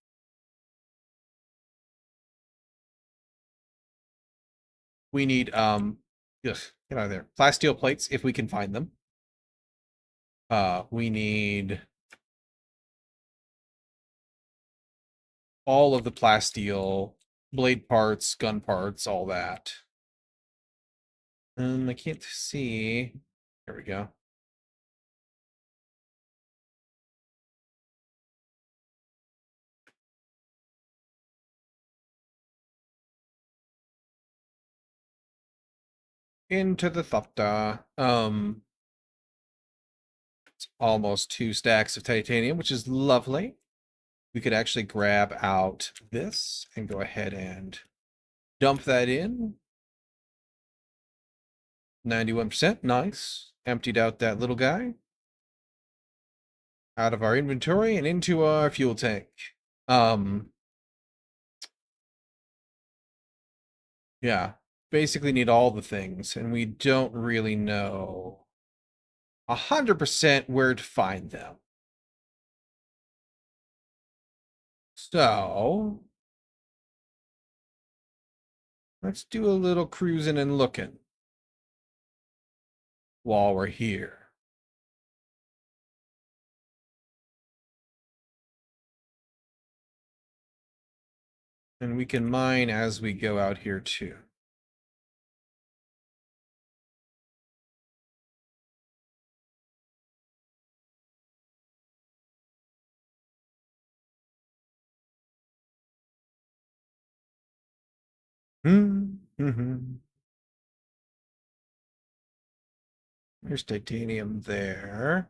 We need, yes, get out of there. Plasteel plates, if we can find them. We need all of the plasteel, blade parts, gun parts, all that. I can't see. There we go. Into the thopter. It's almost 2 stacks of titanium, which is lovely. We could actually grab out this and go ahead and dump that in. 91%, nice. Emptied out that little guy out of our inventory and into our fuel tank. Yeah, basically need all the things, and we don't really know 100% where to find them. So let's do a little cruising and looking while we're here. And we can mine as we go out here too. Mm-hmm. There's titanium there.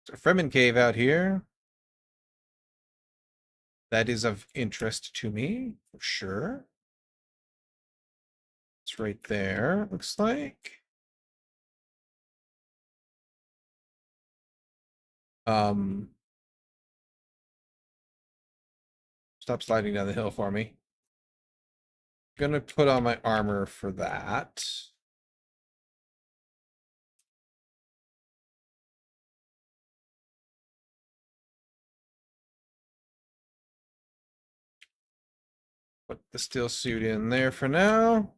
There's a Fremen cave out here. That is of interest to me, for sure. It's right there, looks like. Stop sliding down the hill for me. Gonna put on my armor for that. Put the steel suit in there for now.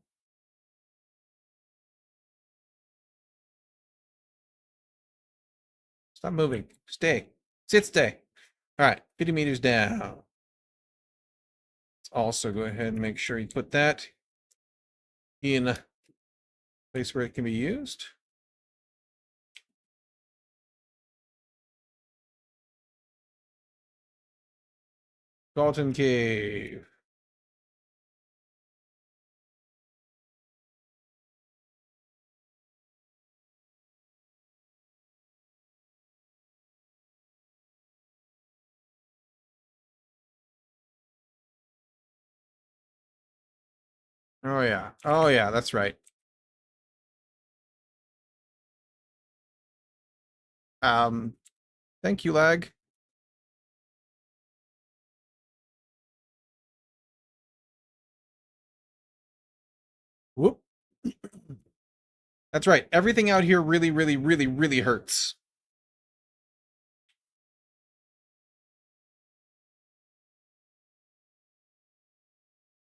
Stop moving. Stay. Sit, stay. All right, 50 meters down. Let's also go ahead and make sure you put that in a place where it can be used. Dalton Cave. Oh yeah. Oh yeah, that's right. Um, thank you, lag. Whoop. That's right. Everything out here really, really, really, really hurts.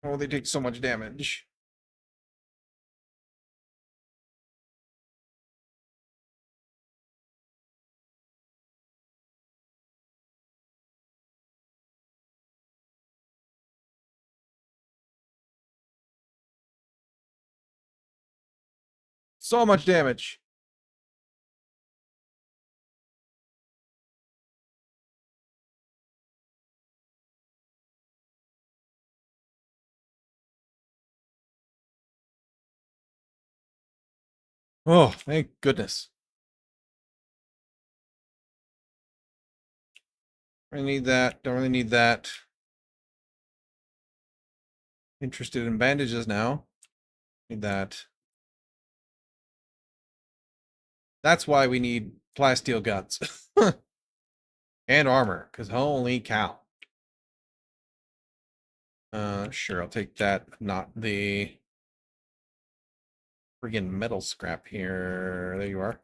Oh, they take so much damage. So much damage. Oh, thank goodness. I need that. Don't really need that. Interested in bandages now. Need that. That's why we need plasteel guns. And armor, because holy cow. Sure, I'll take that. Not the friggin' metal scrap here. There you are.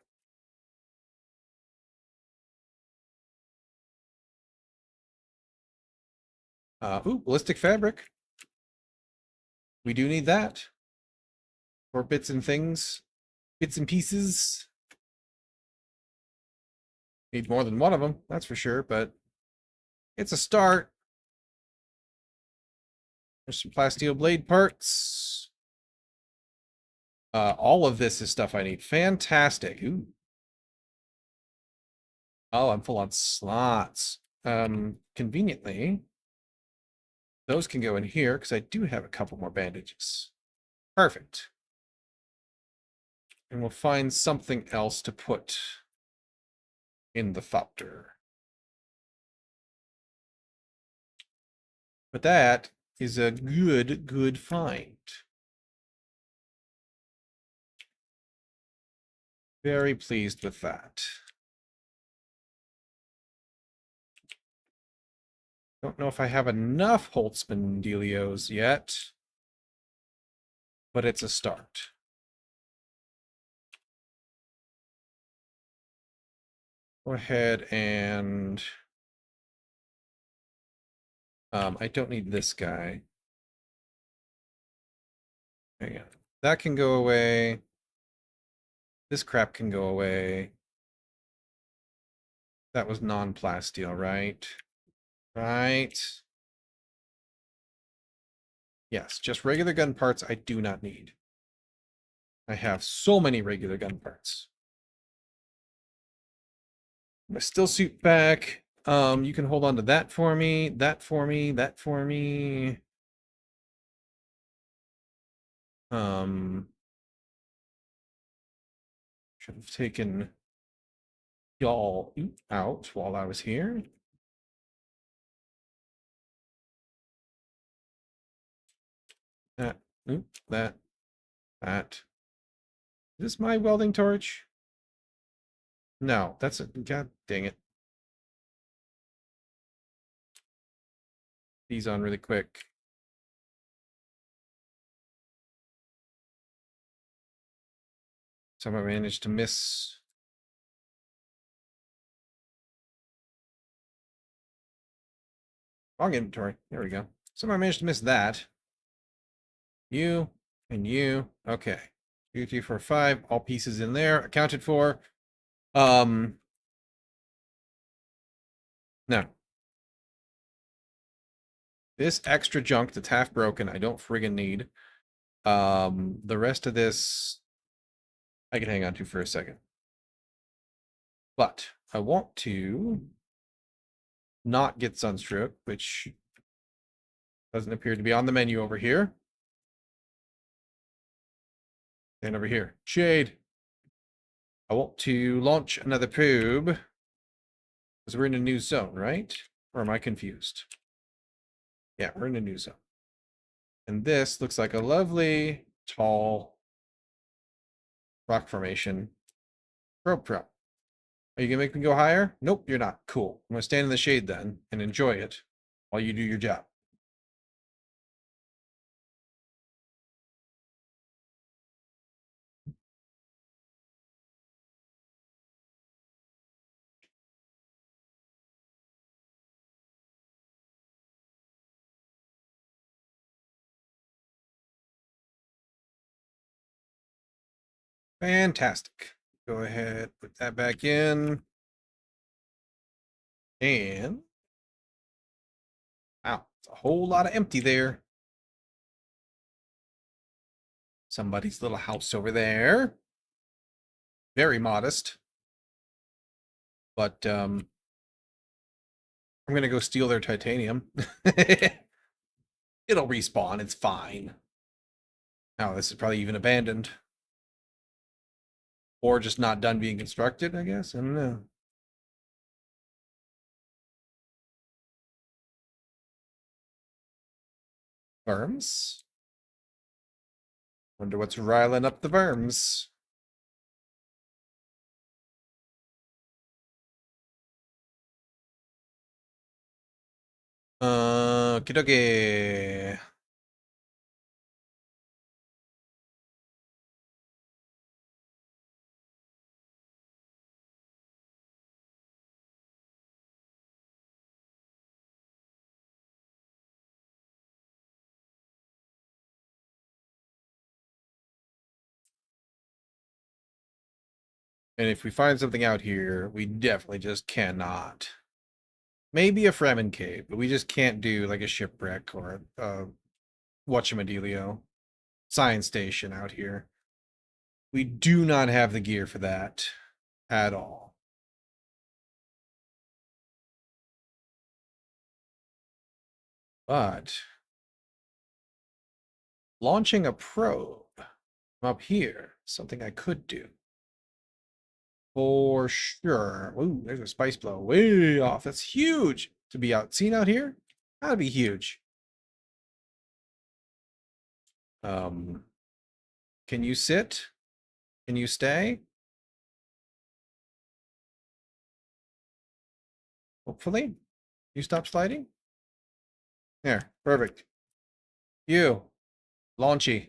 Ooh, ballistic fabric. We do need that. For bits and things. Bits and pieces. Need more than one of them, that's for sure, but it's a start. There's some plasteel blade parts. All of this is stuff I need. Fantastic. Ooh. Oh, I'm full on slots. Conveniently, those can go in here because I do have a couple more bandages. Perfect. And we'll find something else to put in the thopter. But that is a good find. Very pleased with that. Don't know if I have enough Holtzman Delios yet, but it's a start. Go ahead and I don't need this guy. Hang on. That can go away. This crap can go away. That was non-plasteel, right? Right. Yes, just regular gun parts I do not need. I have so many regular gun parts. My still suit back. You can hold on to that for me, that for me, that for me. Should have taken y'all out while I was here. That, that, that. Is this my welding torch? No, that's a, god dang it. These on really quick. Somehow managed to miss. Wrong inventory. There we go. Somehow managed to miss that. You and you. Okay. 2, 3, 4, 5. All pieces in there. Accounted for. No. This extra junk that's half broken, I don't friggin' need. The rest of this, I can hang on to for a second. But I want to not get Sunstroke, which doesn't appear to be on the menu over here. And over here, Shade. I want to launch another probe. Because we're in a new zone, right? Or am I confused? Yeah, we're in a new zone. And this looks like a lovely, tall rock formation. Rope drop. Are you gonna make me go higher? Nope, you're not. Cool. I'm gonna stand in the shade then and enjoy it while you do your job. Fantastic. Go ahead, put that back in. And wow, it's a whole lot of empty there. Somebody's little house over there. Very modest. But I'm gonna go steal their titanium. It'll respawn, it's fine. Oh, this is probably even abandoned. Or just not done being constructed, I guess. I don't know. Worms. Wonder what's riling up the worms. Kidoki. And if we find something out here, we definitely just cannot. Maybe a Fremen cave, but we just can't do like a shipwreck or a whatchamadealio science station out here. We do not have the gear for that at all. But launching a probe from up here, something I could do. For sure. Ooh, there's a spice blow way off. That's huge to be out seen out here. That'd be huge. Um, can you sit? Can you stay? Hopefully. You stop sliding? There, perfect. You, launchy.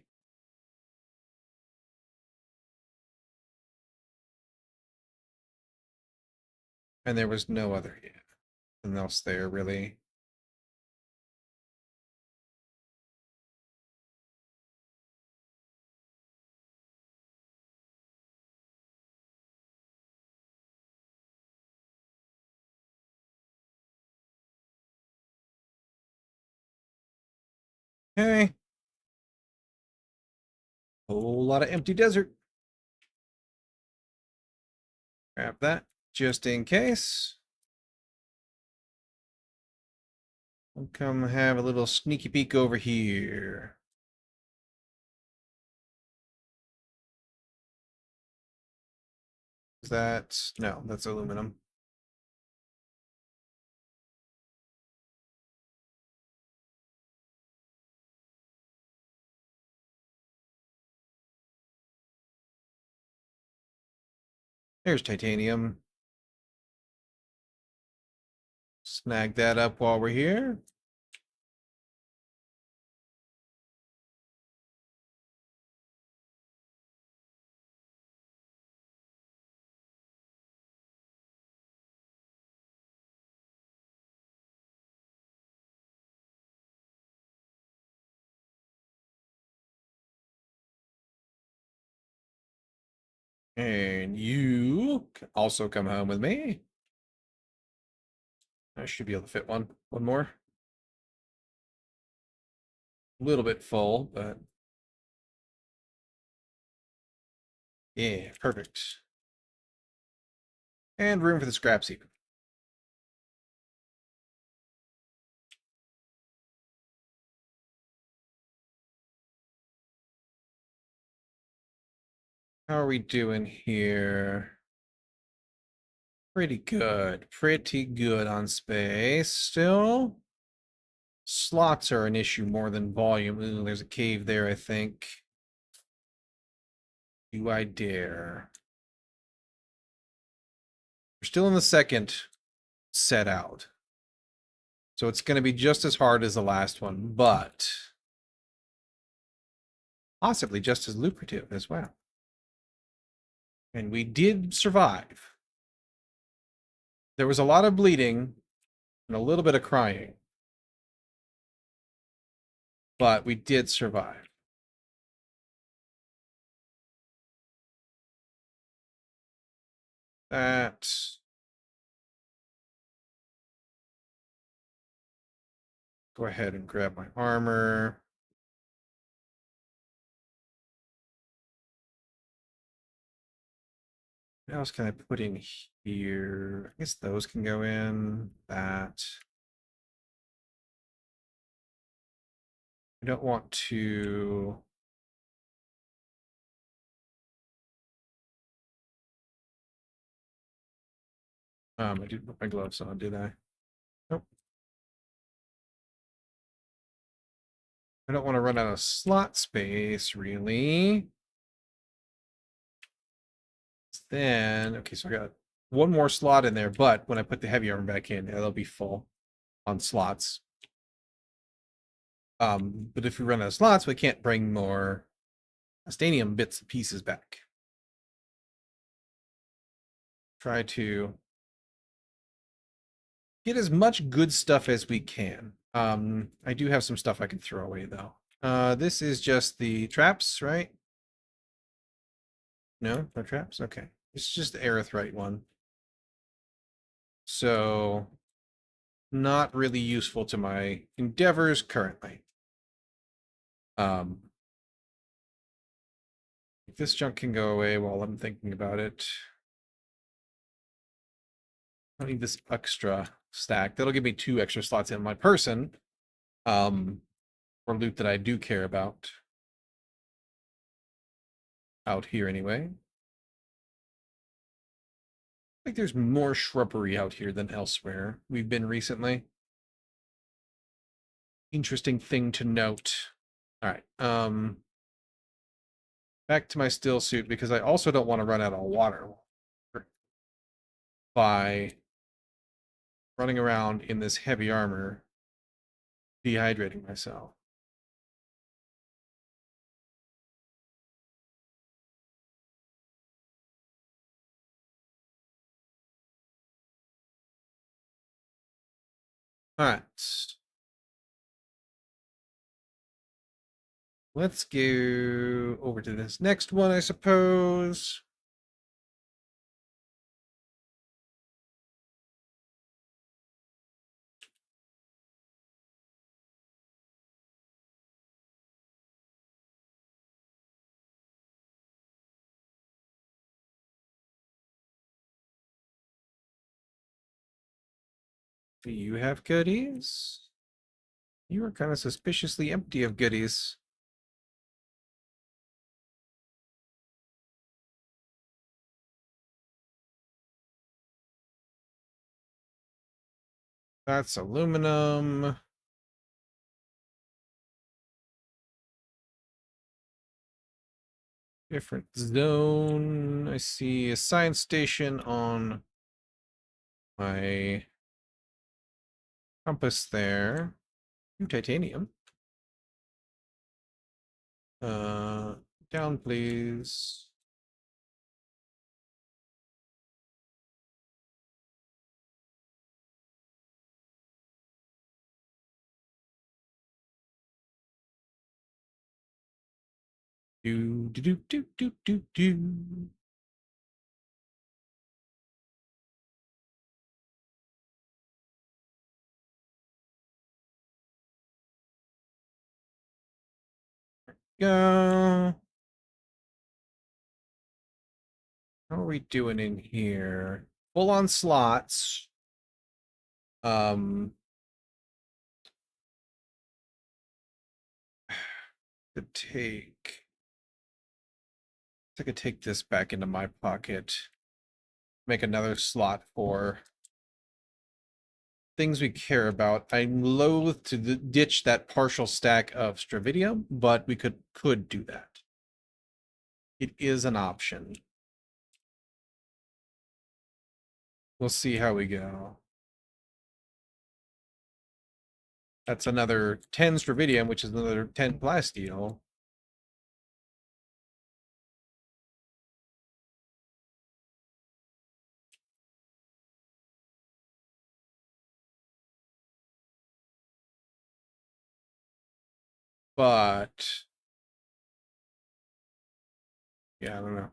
And there was no other, yeah, nothing else there really. Okay. Whole lot of empty desert. Grab that just in case. We'll come have a little sneaky peek over here. Is that no, that's aluminum. There's titanium. Snag that up while we're here. And you can also come home with me. I should be able to fit one. One more. A little bit full, but yeah, perfect. And room for the scraps even. How are we doing here? Pretty good. Pretty good on space still. slots are an issue more than volume. Ooh, there's a cave there, I think. Do I dare? We're still in the second set out. So it's going to be just as hard as the last one, but possibly just as lucrative as well. And we did survive. There was a lot of bleeding and a little bit of crying, but we did survive. That. Go ahead and grab my armor. What else can I put in here? I guess those can go in. That. I don't want to. I didn't put my gloves on, did I? Nope. I don't want to run out of slot space, really. Then, okay, so I got one more slot in there, but when I put the heavy armor back in, it'll be full on slots. But if we run out of slots, we can't bring more stadium bits and pieces back. Try to get as much good stuff as we can. I do have some stuff I can throw away though. This is just the traps, right? No, no traps. Okay, it's just the aerithrite one. So not really useful to my endeavors currently. If this junk can go away while I'm thinking about it. I need this extra stack. That'll give me 2 extra slots in my person. For loot that I do care about. Out here anyway. I think there's more shrubbery out here than elsewhere we've been recently. Interesting thing to note. All right. Back to my still suit because I also don't want to run out of water by running around in this heavy armor, dehydrating myself. All right. Let's go over to this next one, I suppose. Do you have goodies? You are kind of suspiciously empty of goodies. That's aluminum. Different zone. I see a science station on my compass there. New titanium. Uh, Down, please. Do do do do do do do. Go. How are we doing in here? Full on slots. Um, to take. I could take this back into my pocket. Make another slot for things we care about. I'm loath to ditch that partial stack of stravidium, but we could do that. It is an option. We'll see how we go. That's another 10 stravidium, which is another 10 plasteel. But yeah, I don't know.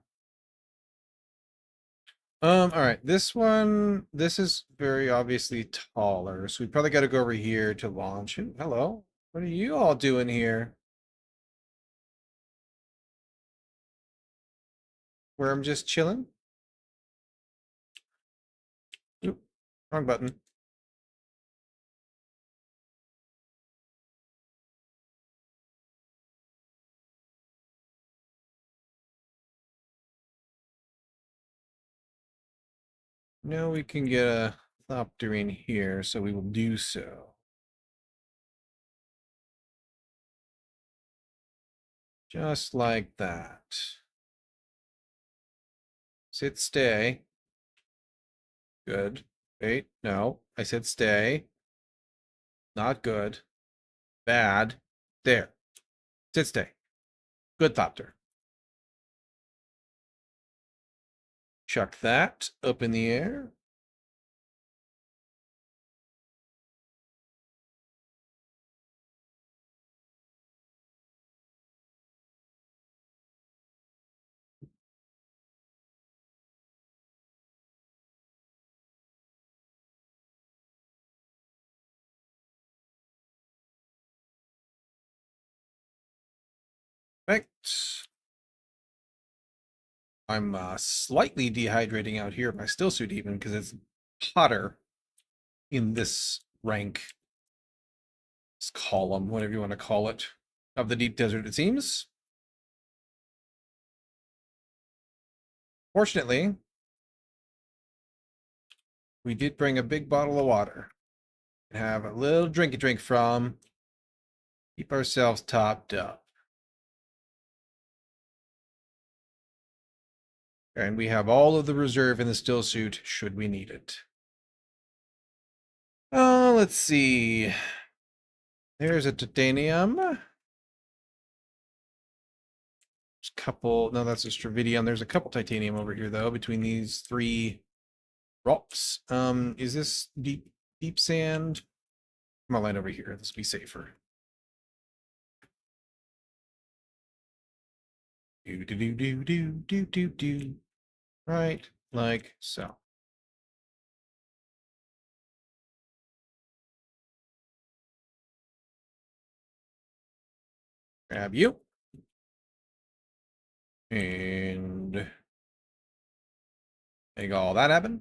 All right, this one, this is very obviously taller, so we probably got to go over here to launch. Ooh, hello, what are you all doing here? Where I'm just chilling? Oop, wrong button. Now we can get a thopter here, so we will do so. Just like that. Sit, stay. Good. Wait, no, I said stay. Not good. Bad. There. Sit, stay. Good thopter. Chuck that up in the air. Perfect. I'm slightly dehydrating out here in my still suit even because it's hotter in this rank, this column, whatever you want to call it, of the deep desert, it seems. Fortunately, we did bring a big bottle of water and have a little drinky drink from. Keep ourselves topped up. And we have all of the reserve in the still suit should we need it. Oh, let's see. There's a titanium. There's a couple. No, that's a stravidium. There's a couple titanium over here though, between these three rocks. Is this deep sand? I'm gonna land over here. This will be safer. Do do do do do do do do. Right, like so. Grab you. And make all that happen.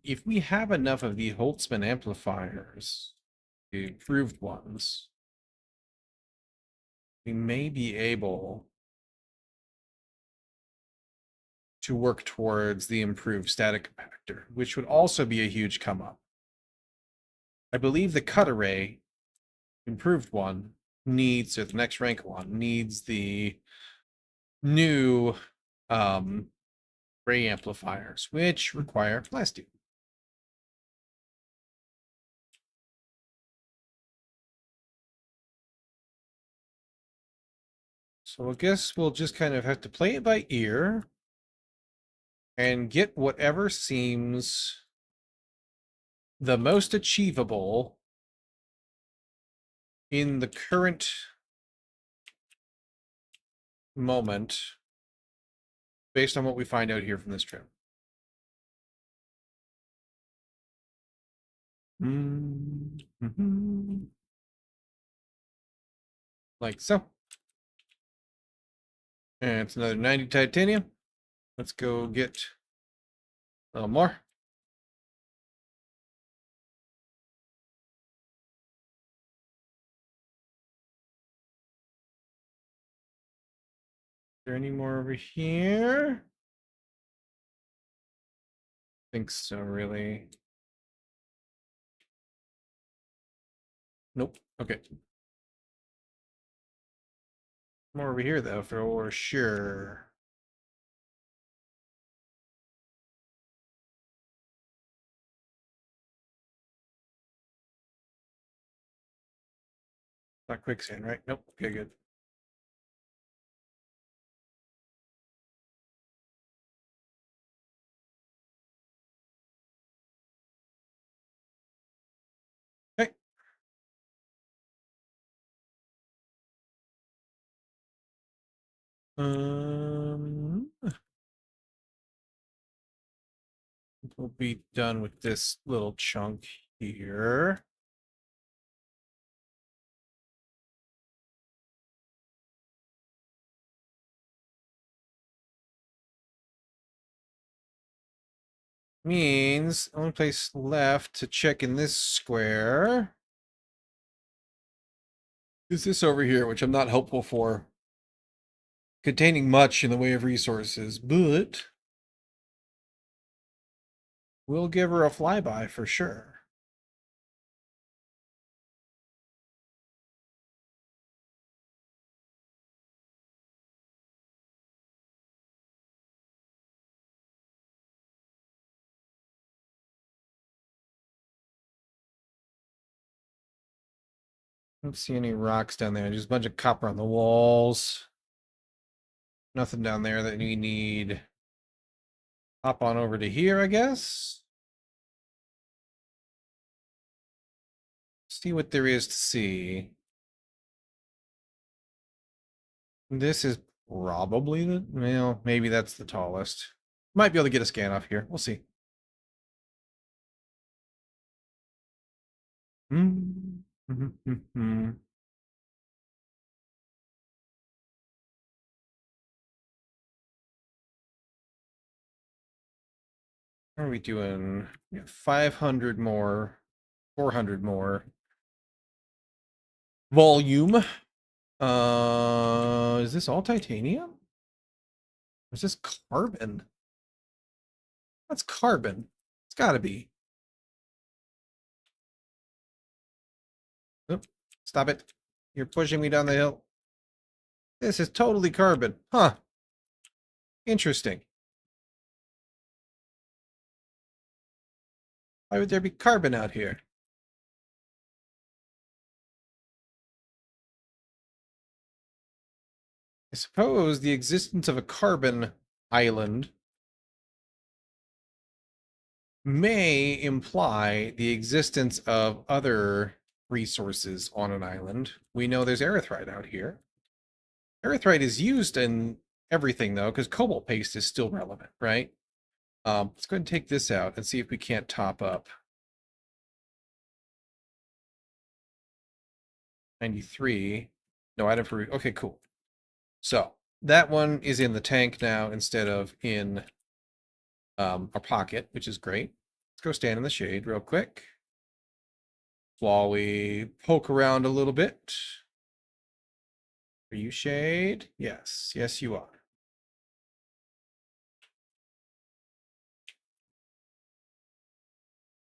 If we have enough of the Holtzman amplifiers, the improved ones, we may be able to work towards the improved static compactor, which would also be a huge come up. I believe the cut array improved one needs, or the next rank one needs the new ray amplifiers, which require plastic. So I guess we'll just kind of have to play it by ear and get whatever seems the most achievable in the current moment based on what we find out here from this trip. Mm-hmm. Like so. And it's another 90 titanium. Let's go get a little more. there any more over here? Think so, really. Nope. Okay. More over here, though, for sure. Not quicksand, right? Nope. Okay, good. Okay. Um, we'll be done with this little chunk here. Means only place left to check in this square is this over here, which I'm not helpful for, containing much in the way of resources, but we'll give her a flyby for sure. I don't see any rocks down there. Just a bunch of copper on the walls. Nothing down there that we need. Hop on over to here, I guess. See what there is to see. This is probably the, well, maybe that's the tallest. Might be able to get a scan off here. We'll see. How are we doing? We got 500 more, 400 more. Volume. Is this all titanium? Or is this carbon? That's carbon. It's got to be. Oop, stop it. You're pushing me down the hill. This is totally carbon. Huh. Interesting. Why would there be carbon out here? I suppose the existence of a carbon island may imply the existence of other resources on an island. We know there's erythrite out here. Erythrite is used in everything, though, because cobalt paste is still relevant, right? Let's go ahead and take this out and see if we can't top up. 93. No item for... Okay, cool. So, that one is in the tank now instead of in our pocket, which is great. Let's go stand in the shade real quick while we poke around a little bit. Are you shade? Yes. Yes, you are.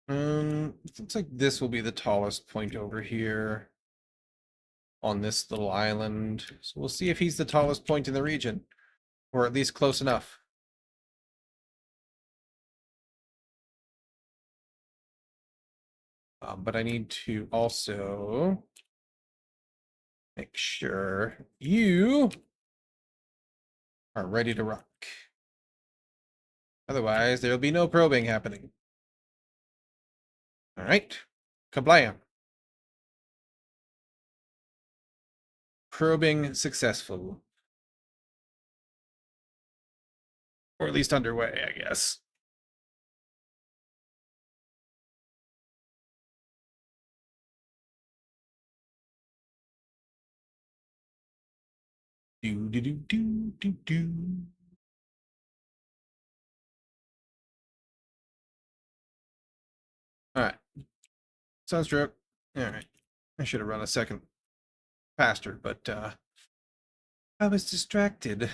It looks like this will be the tallest point over here on this little island. So we'll see if he's the tallest point in the region, or at least close enough. But I need to also make sure you are ready to rock. Otherwise, there'll be no probing happening. All right. Kablam. Probing successful. Or at least underway, I guess. Do do do do do do. All right. Sunstroke. All right. I should have run a second faster, but I was distracted.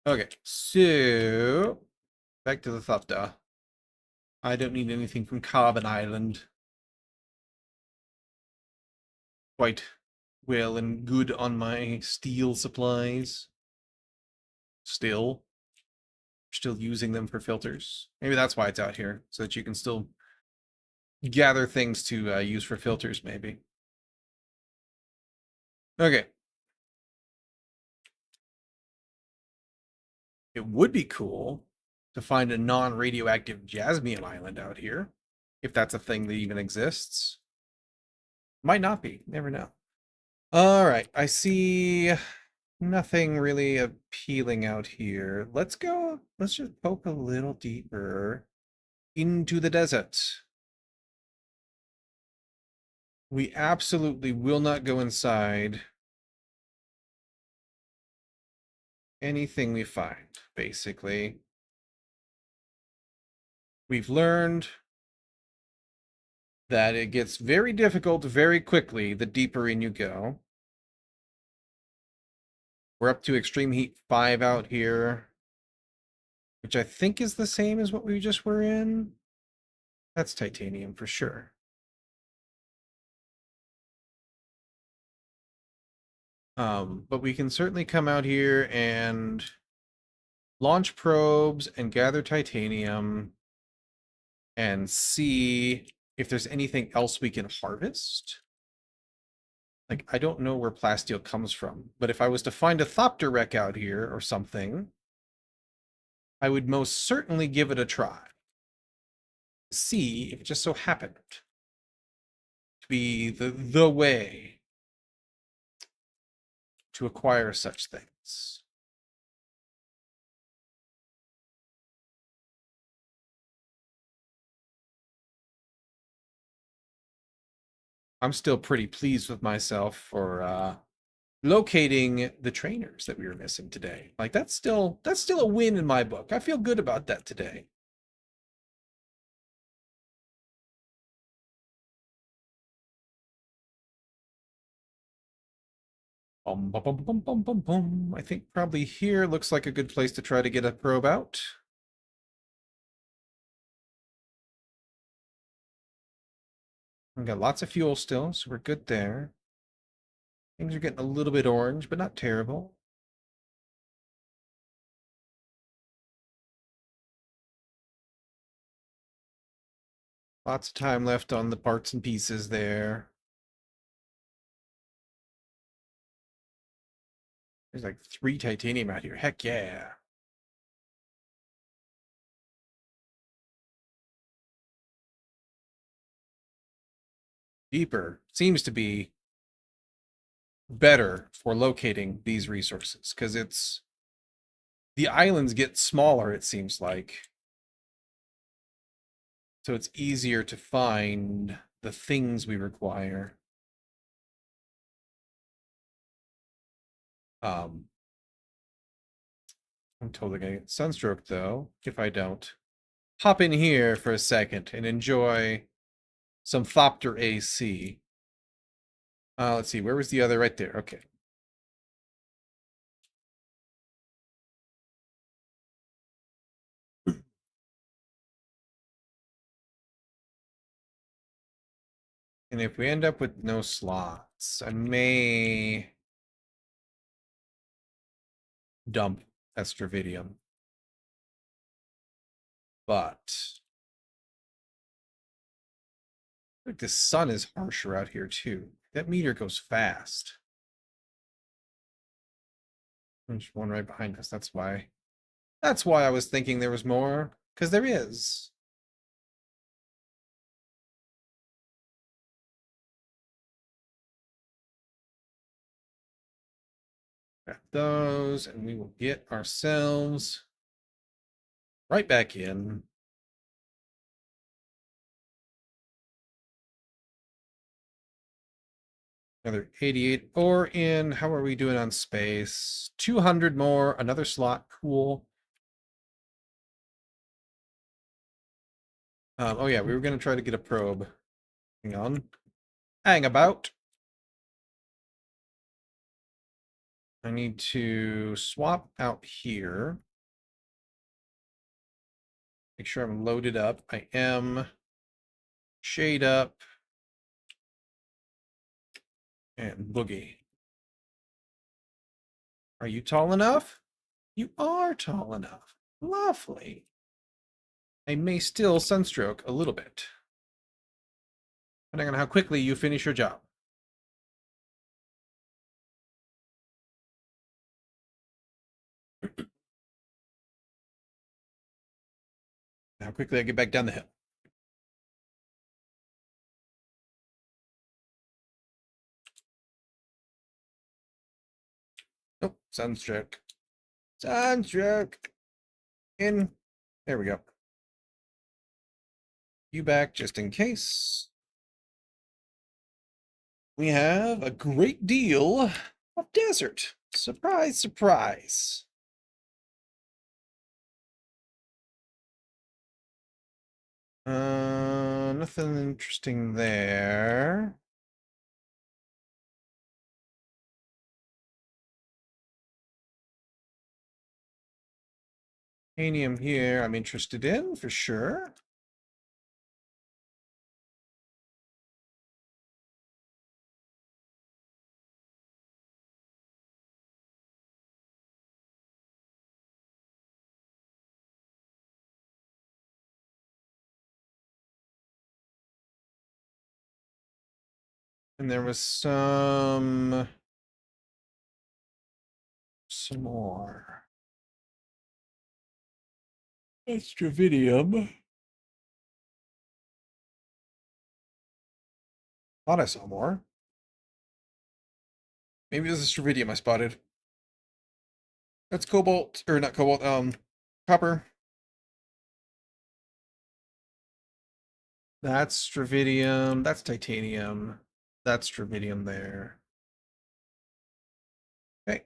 Okay, so back to the Thupta. I don't need anything from Carbon Island. Quite well and good on my steel supplies. Still using them for filters. Maybe that's why it's out here, so that you can still gather things to use for filters, maybe. Okay. It would be cool to find a non-radioactive jasmine island out here, if that's a thing that even exists. Might not be. Never know. All right. I see nothing really appealing out here. Let's go. Let's just poke a little deeper into the desert. We absolutely will not go inside anything we find, basically. We've learned that it gets very difficult very quickly the deeper in you go. We're up to extreme heat 5 out here, which I think is the same as what we just were in. That's titanium for sure. But we can certainly come out here and launch probes and gather titanium and see if there's anything else we can harvest. Like, I don't know where plasteel comes from, but if I was to find a Thopter wreck out here or something, I would most certainly give it a try. See if it just so happened to be the way to acquire such things. I'm still pretty pleased with myself for locating the trainers that we were missing today. Like that's still a win in my book. I feel good about that today. Bum, bum, bum, bum, bum, bum, bum. I think probably here looks like a good place to try to get a probe out. We got lots of fuel still, so we're good there. Things are getting a little bit orange, but not terrible. Lots of time left on the parts and pieces there. There's like 3 titanium out here. Heck yeah. Deeper seems to be better for locating these resources because it's the islands get smaller, it seems like. So it's easier to find the things we require. I'm totally gonna get sunstroke though, if I don't. Hop in here for a second and enjoy some Thopter AC. Let's see, where was the other? Right there. Okay. And if we end up with no slots, I may dump Estrovidium. But like the sun is harsher out here too. That meteor goes fast. There's one right behind us. That's why. That's why I was thinking there was more. Because there is. Grab those, and we will get ourselves right back in. Another 88 ore in. How are we doing on space? 200 more. Another slot. Cool. Oh yeah, we were going to try to get a probe. Hang on. Hang about. I need to swap out here. Make sure I'm loaded up. I am. Shade up. And boogie. Are you tall enough? You are tall enough. Lovely. I may still sunstroke a little bit, depending on how quickly you finish your job. How quickly I get back down the hill. Nope, sunstroke. Sunstroke. In. There we go. You back just in case. We have a great deal of desert. Surprise, surprise. Nothing interesting there. Uranium here, I'm interested in for sure. And there was some more. Extravidium. Thought I saw more. Maybe this is Stravidium I spotted. That's cobalt, or not cobalt, copper. That's Stravidium. That's titanium. That's Stravidium there. Okay.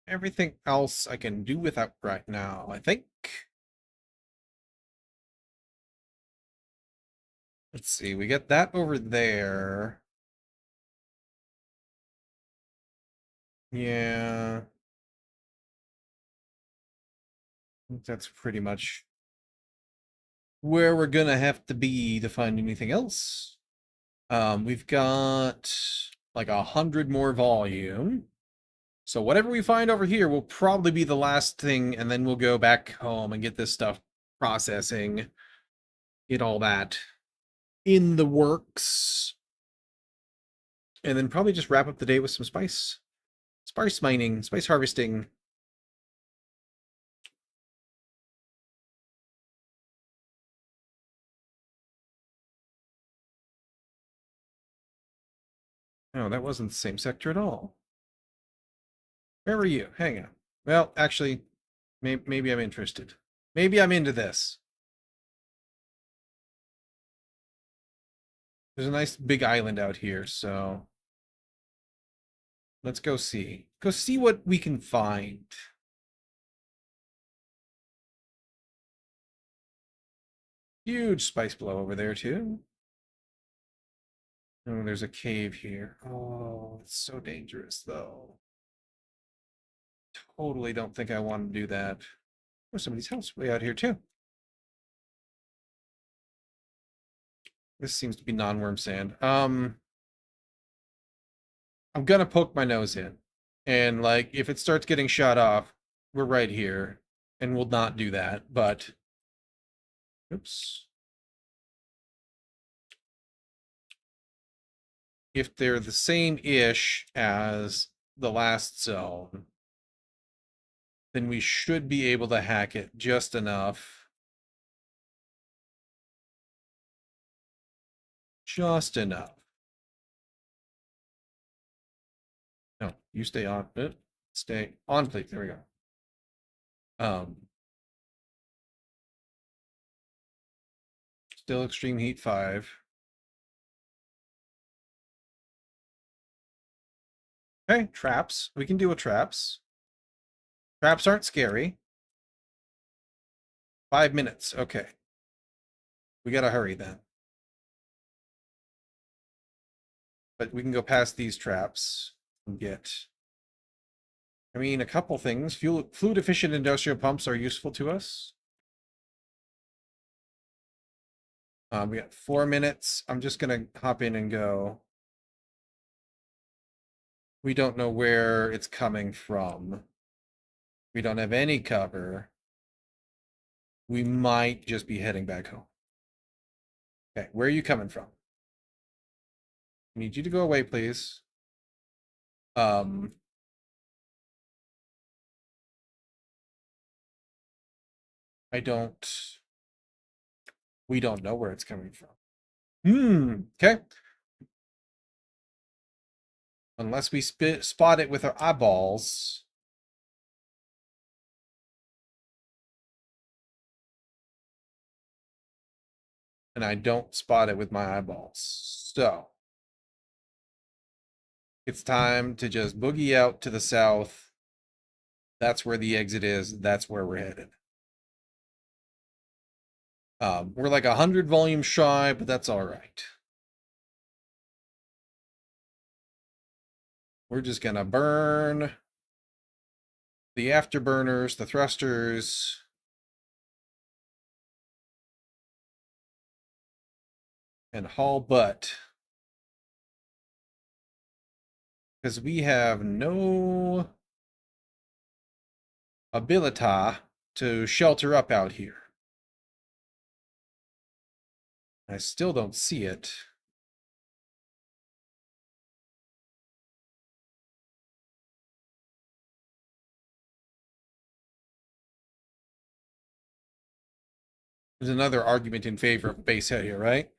Everything else I can do without right now, I think. Let's see, we get that over there. Yeah. I think that's pretty much where we're gonna have to be to find anything else. We've got like 100 more volume. So whatever we find over here will probably be the last thing, and then we'll go back home and get this stuff processing, get all that in the works, and then probably just wrap up the day with some spice mining, spice harvesting. No, that wasn't the same sector at all. Where were you? Hang on. Well, actually, maybe I'm interested. Maybe I'm into this. There's a nice big island out here, so let's go see. Go see what we can find. Huge spice blow over there, too. Oh, there's a cave here. Oh, it's so dangerous, though. Totally don't think I want to do that. There's somebody's house way out here, too. This seems to be non-worm sand. I'm gonna poke my nose in. And, like, if it starts getting shot off, we're right here. And we'll not do that, but... Oops. If they're the same-ish as the last zone, then we should be able to hack it just enough. Just enough. No, you stay on it. Stay on, please. There we go. Um, Still extreme heat 5. Okay, traps. We can deal with traps. Traps aren't scary. 5 minutes. Okay. We gotta hurry then. But we can go past these traps and get. I mean, a couple things. Fluid efficient industrial pumps are useful to us. We got 4 minutes. I'm just gonna hop in and go. We don't know where it's coming from. We don't have any cover. We might just be heading back home. Okay, where are you coming from? I need you to go away, please. Um, I don't. We don't know where it's coming from. Okay. Unless we spot it with our eyeballs. And I don't spot it with my eyeballs. So it's time to just boogie out to the south. That's where the exit is. That's where we're headed. We're like 100 volumes shy, but that's all right. We're just gonna burn the afterburners, the thrusters, and haul butt. Because we have no ability to shelter up out here. I still don't see it. There's another argument in favor of base head here, right?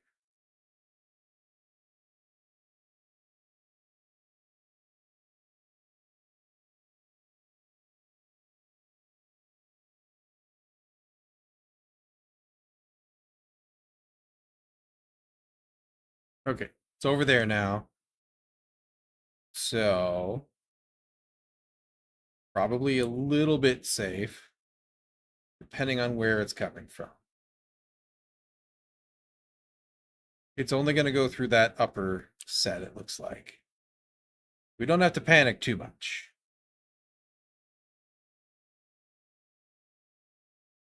Okay, it's over there now. So, probably a little bit safe, depending on where it's coming from. It's only going to go through that upper set, it looks like. We don't have to panic too much.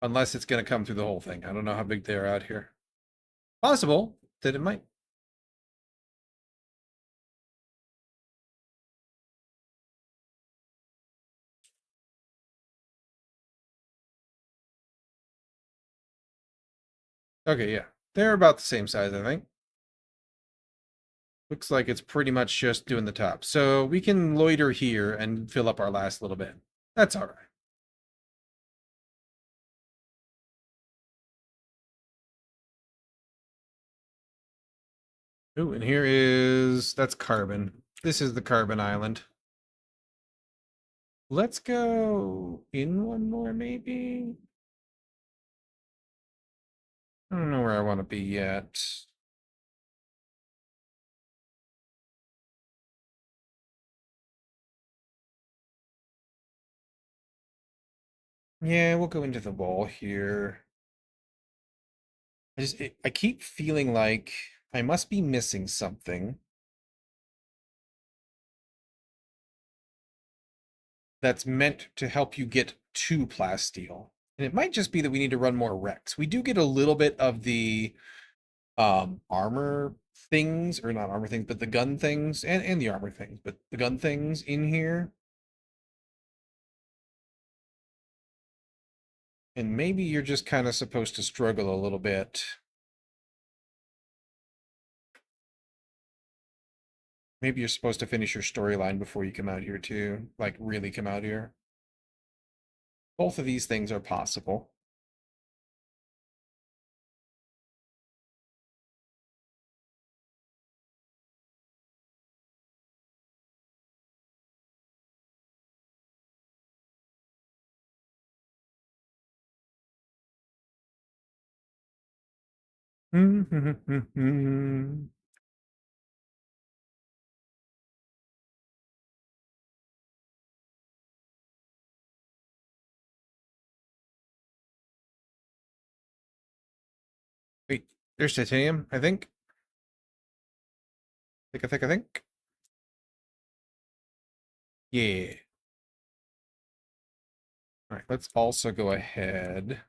Unless it's going to come through the whole thing. I don't know how big they are out here. Possible that it might. Okay, yeah. They're about the same size, I think. Looks like it's pretty much just doing the top. So we can loiter here and fill up our last little bit. That's all right. Ooh, and here is, that's carbon. This is the carbon island. Let's go in one more, maybe? I don't know where I want to be yet. Yeah, we'll go into the wall here. I keep feeling like I must be missing something that's meant to help you get to plasteel. And it might just be that we need to run more Rex. We do get a little bit of the armor things, or not armor things, but the gun things, and the armor things, but the gun things in here. And maybe you're just kind of supposed to struggle a little bit. Maybe you're supposed to finish your storyline before you come out here too. Like really come out here. Both of these things are possible. Wait, there's titanium, I think. I think. Yeah. All right, let's also go ahead,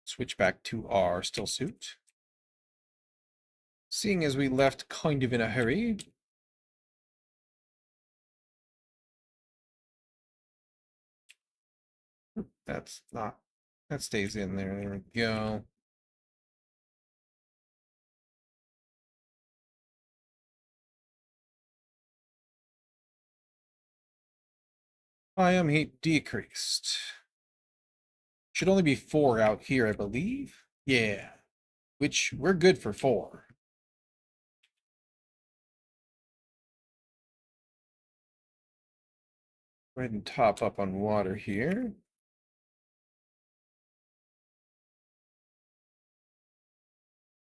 switch back to our still suit. Seeing as we left kind of in a hurry. That's not, that stays in there. There we go. Biome heat decreased. Should only be 4 out here, I believe. Yeah, which we're good for 4. Go ahead and top up on water here.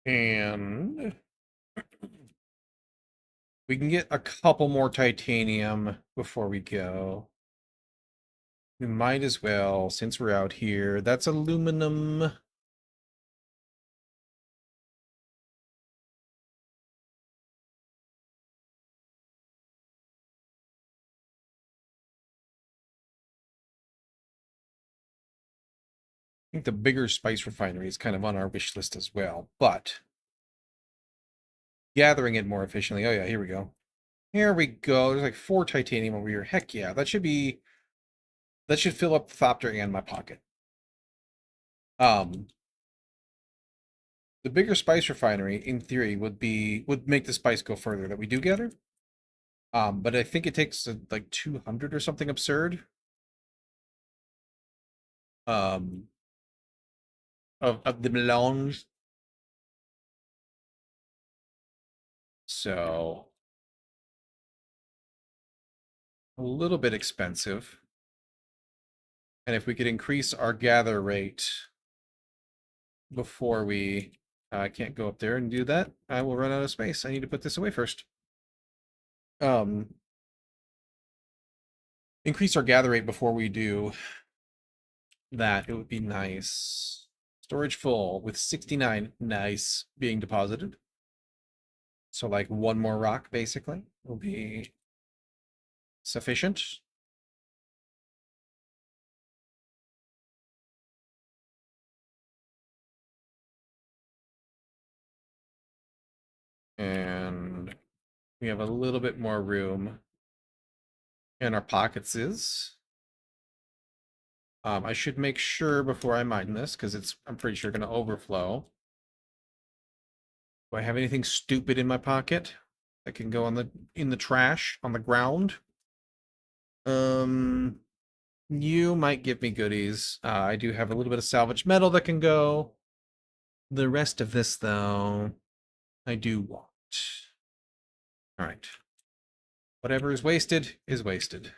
And we can get a couple more titanium before we go. We might as well, since we're out here. That's aluminum. I think the bigger spice refinery is kind of on our wish list as well, but gathering it more efficiently. Oh yeah, here we go. Here we go. There's like 4 titanium over here. Heck yeah, that should fill up the Thopter and my pocket. The bigger spice refinery, in theory, would make the spice go further that we do gather. But I think it takes like 200 or something absurd. Of the melange. So a little bit expensive. And if we could increase our gather rate before we I can't go up there and do that, I will run out of space. I need to put this away first. Increase our gather rate before we do that, it would be nice. Storage full with 69 nice being deposited. So like 1 more rock basically will be sufficient. And we have a little bit more room in our pockets is. I should make sure before I mine this, because I'm pretty sure going to overflow. Do I have anything stupid in my pocket that can go in the trash on the ground? You might give me goodies. I do have a little bit of salvage metal that can go. The rest of this, though, I do want. All right. Whatever is wasted is wasted.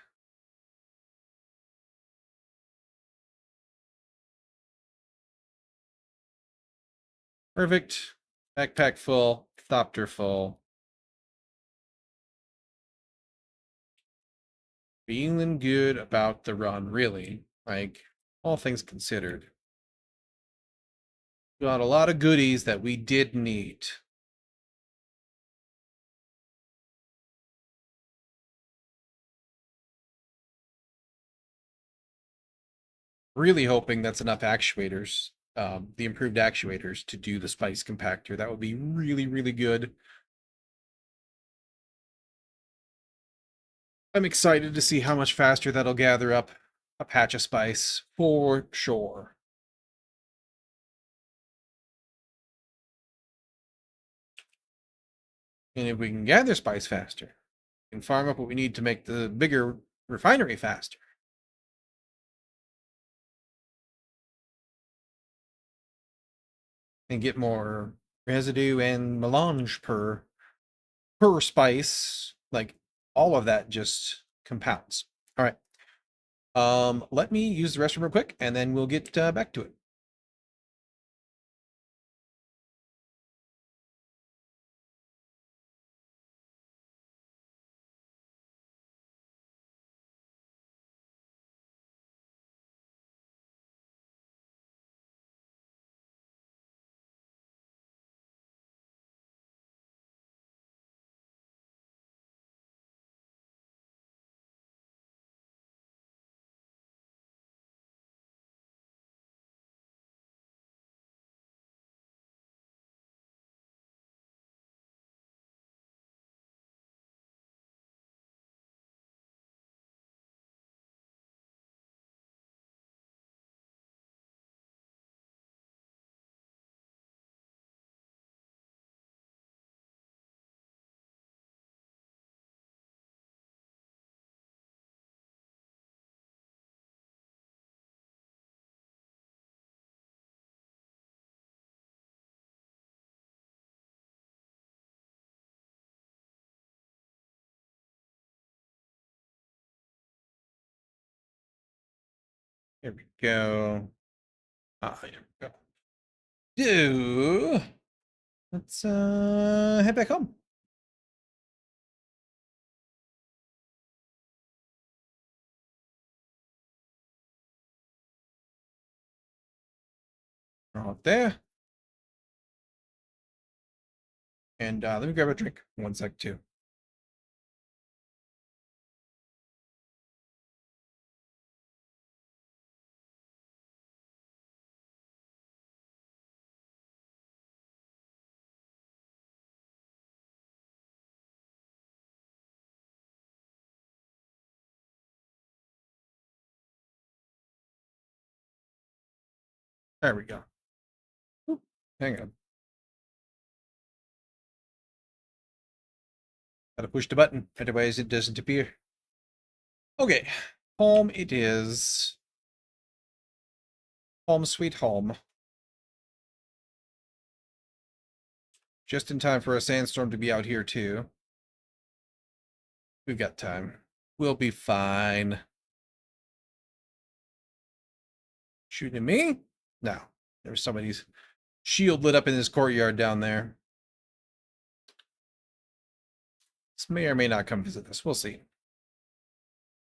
Perfect. Backpack full. Thopter full. Feeling good about the run, really. Like, all things considered. Got a lot of goodies that we did need. Really hoping that's enough actuators, the improved actuators to do the spice compactor. That would be really, really good. I'm excited to see how much faster that'll gather up a patch of spice, for sure. And if we can gather spice faster, we can farm up what we need to make the bigger refinery faster. And get more residue and melange per spice. Like, all of that just compounds. All right. Let me use the restroom real quick, and then we'll get back to it. Here we go. Ah, here we go. Do let's head back home. Out there. And let me grab a drink. 1 sec too. There we go. Oop, hang on. Gotta push the button, otherwise it doesn't appear. Okay, home it is. Home sweet home. Just in time for a sandstorm to be out here too. We've got time. We'll be fine. Shooting at me? No. There's somebody's shield lit up in this courtyard down there. This may or may not come visit us. We'll see.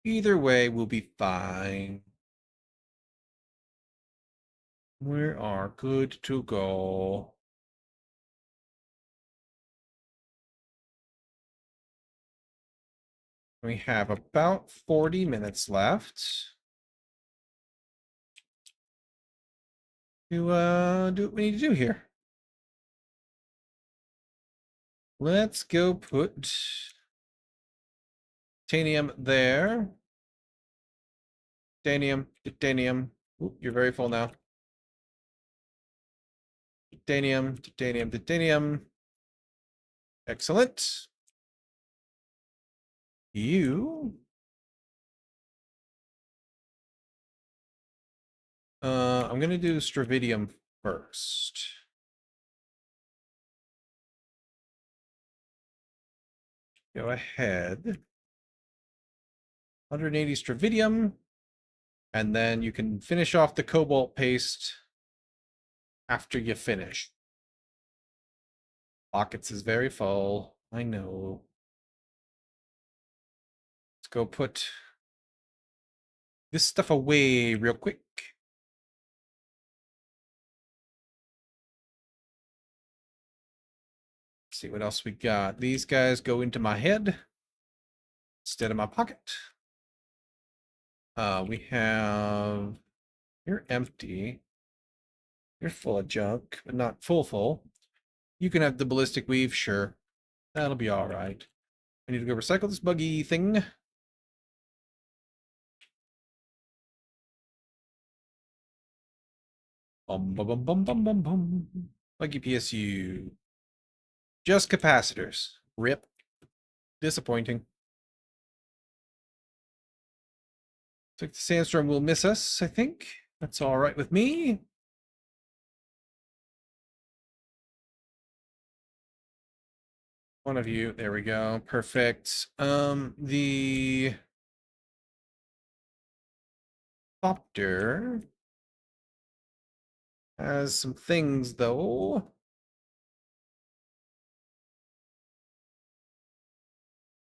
Either way, we'll be fine. We are good to go. We have about 40 minutes left to do what we need to do here. Let's go put titanium there. Titanium, titanium. Ooh, you're very full now. Titanium, titanium, titanium. Excellent. You. I'm gonna do stravidium first. Go ahead. 180 stravidium. And then you can finish off the cobalt paste after you finish. Pockets is very full. I know. Let's go put this stuff away real quick. Let's see what else we got. These guys go into my head instead of my pocket. We have, you're empty. You're full of junk, but not full. You can have the ballistic weave, sure. That'll be all right. I need to go recycle this buggy thing. Bum bum bum bum bum bum bum. Buggy PSU. Just capacitors. Rip. Disappointing. Looks like the sandstorm will miss us, I think. That's all right with me. One of you. There we go. Perfect. The copter has some things though.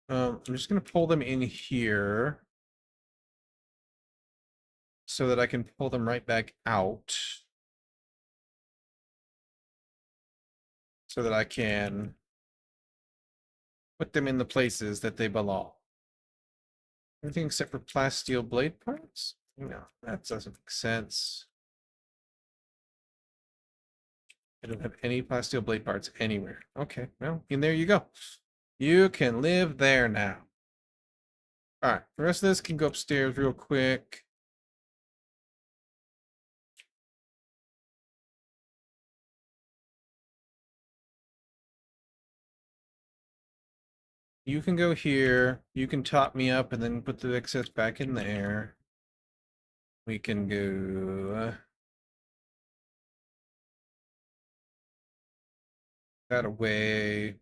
I'm just gonna pull them in here so that I can pull them right back out. So that I can put them in the places that they belong. Everything except for plasteel blade parts? No, that doesn't make sense. I don't have any plasteel blade parts anywhere. Okay, well, and there you go. You can live there now. All right, the rest of this can go upstairs real quick. You can go here. You can top me up and then put the excess back in there. We can go that away.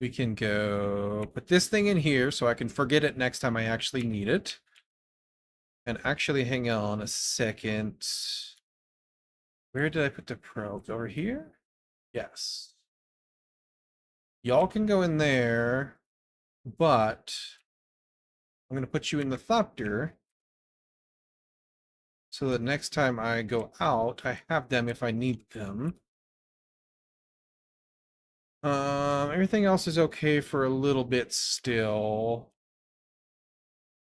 We can go put this thing in here so I can forget it next time I actually need it. And actually, hang on a second. Where did I put the probes? Over here? Yes. Y'all can go in there, but I'm going to put you in the thopter so that next time I go out, I have them if I need them. Everything else is okay for a little bit still.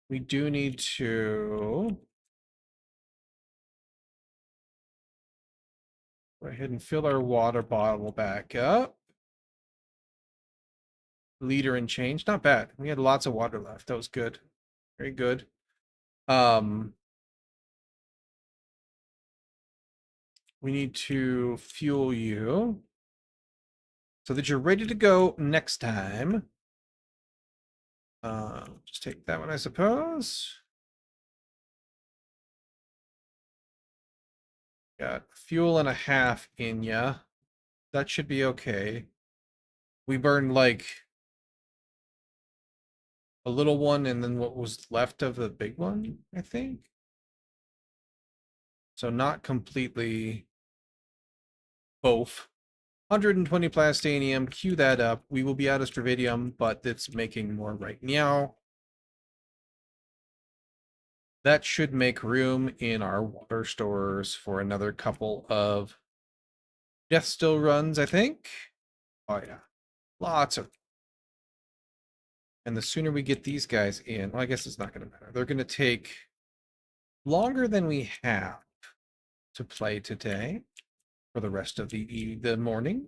We do need to go ahead and fill our water bottle back up. Liter and change. Not bad. We had lots of water left. That was good. Very good. Um, we need to fuel you so that you're ready to go next time. Just take that one, I suppose. Got fuel and a half in ya. That should be okay. We burned like a little one and then what was left of the big one, I think. So not completely both. 120 plastinium, queue that up. We will be out of stravidium, but it's making more right now. That should make room in our water stores for another couple of death still runs, I think. Oh yeah, lots of. And the sooner we get these guys in, well, I guess it's not going to matter. They're going to take longer than we have to play today for the rest of the morning.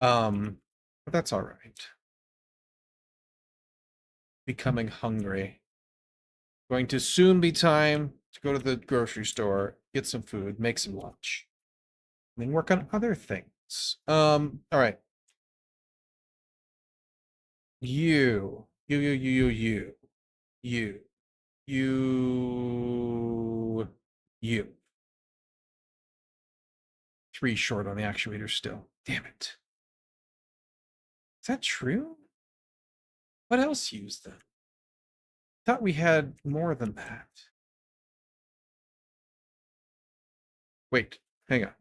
But that's all right. Becoming hungry. Going to soon be time to go to the grocery store, get some food, make some lunch, and then work on other things. All right. You, you. 3 short on the actuator still. Damn it. Is that true? What else used them? Thought we had more than that. Wait, hang on.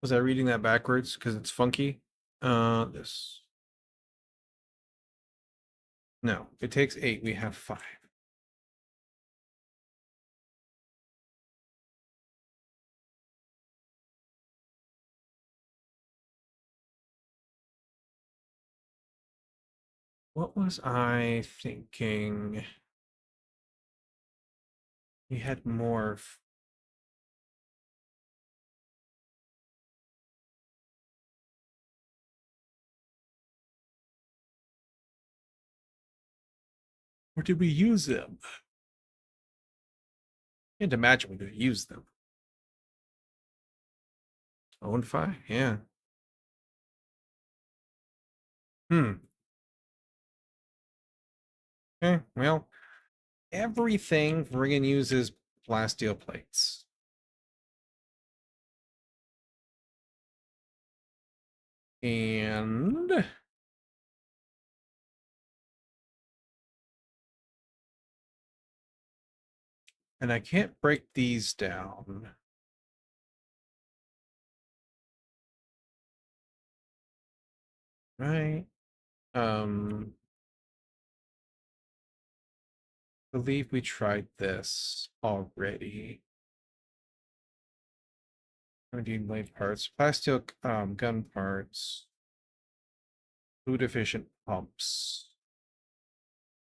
Was I reading that backwards because it's funky? This. No, it takes 8. We have 5. What was I thinking? We had more. Or did we use them? Can't imagine we could use them. 0 and 5? Yeah. Hmm. Okay, well, everything friggin' uses plasteel plates. And I can't break these down. Right? Believe we tried this already. Grenadine blade parts, plasteel gun parts, food efficient pumps.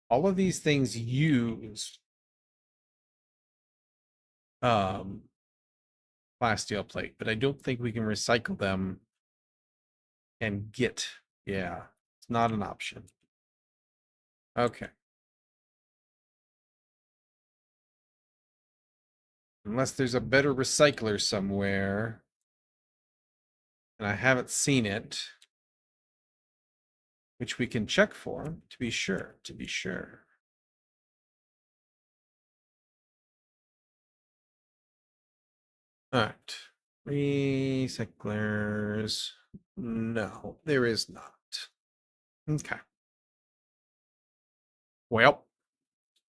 All of these things use plasteel plate, but I don't think we can recycle them and get. Yeah, it's not an option. Okay. Unless there's a better recycler somewhere. And I haven't seen it. Which we can check for, to be sure, to be sure. All right. Recyclers. No, there is not. Okay. Well,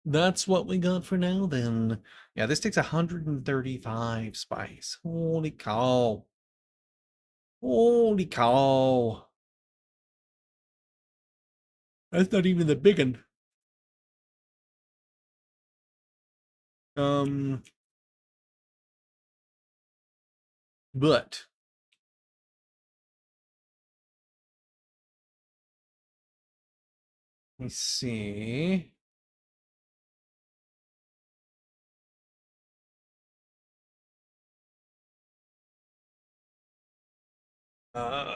that's what we got for now then. Yeah, this takes 135 spice. Holy cow. Holy cow. That's not even the big one. Um, but let me see. Uh,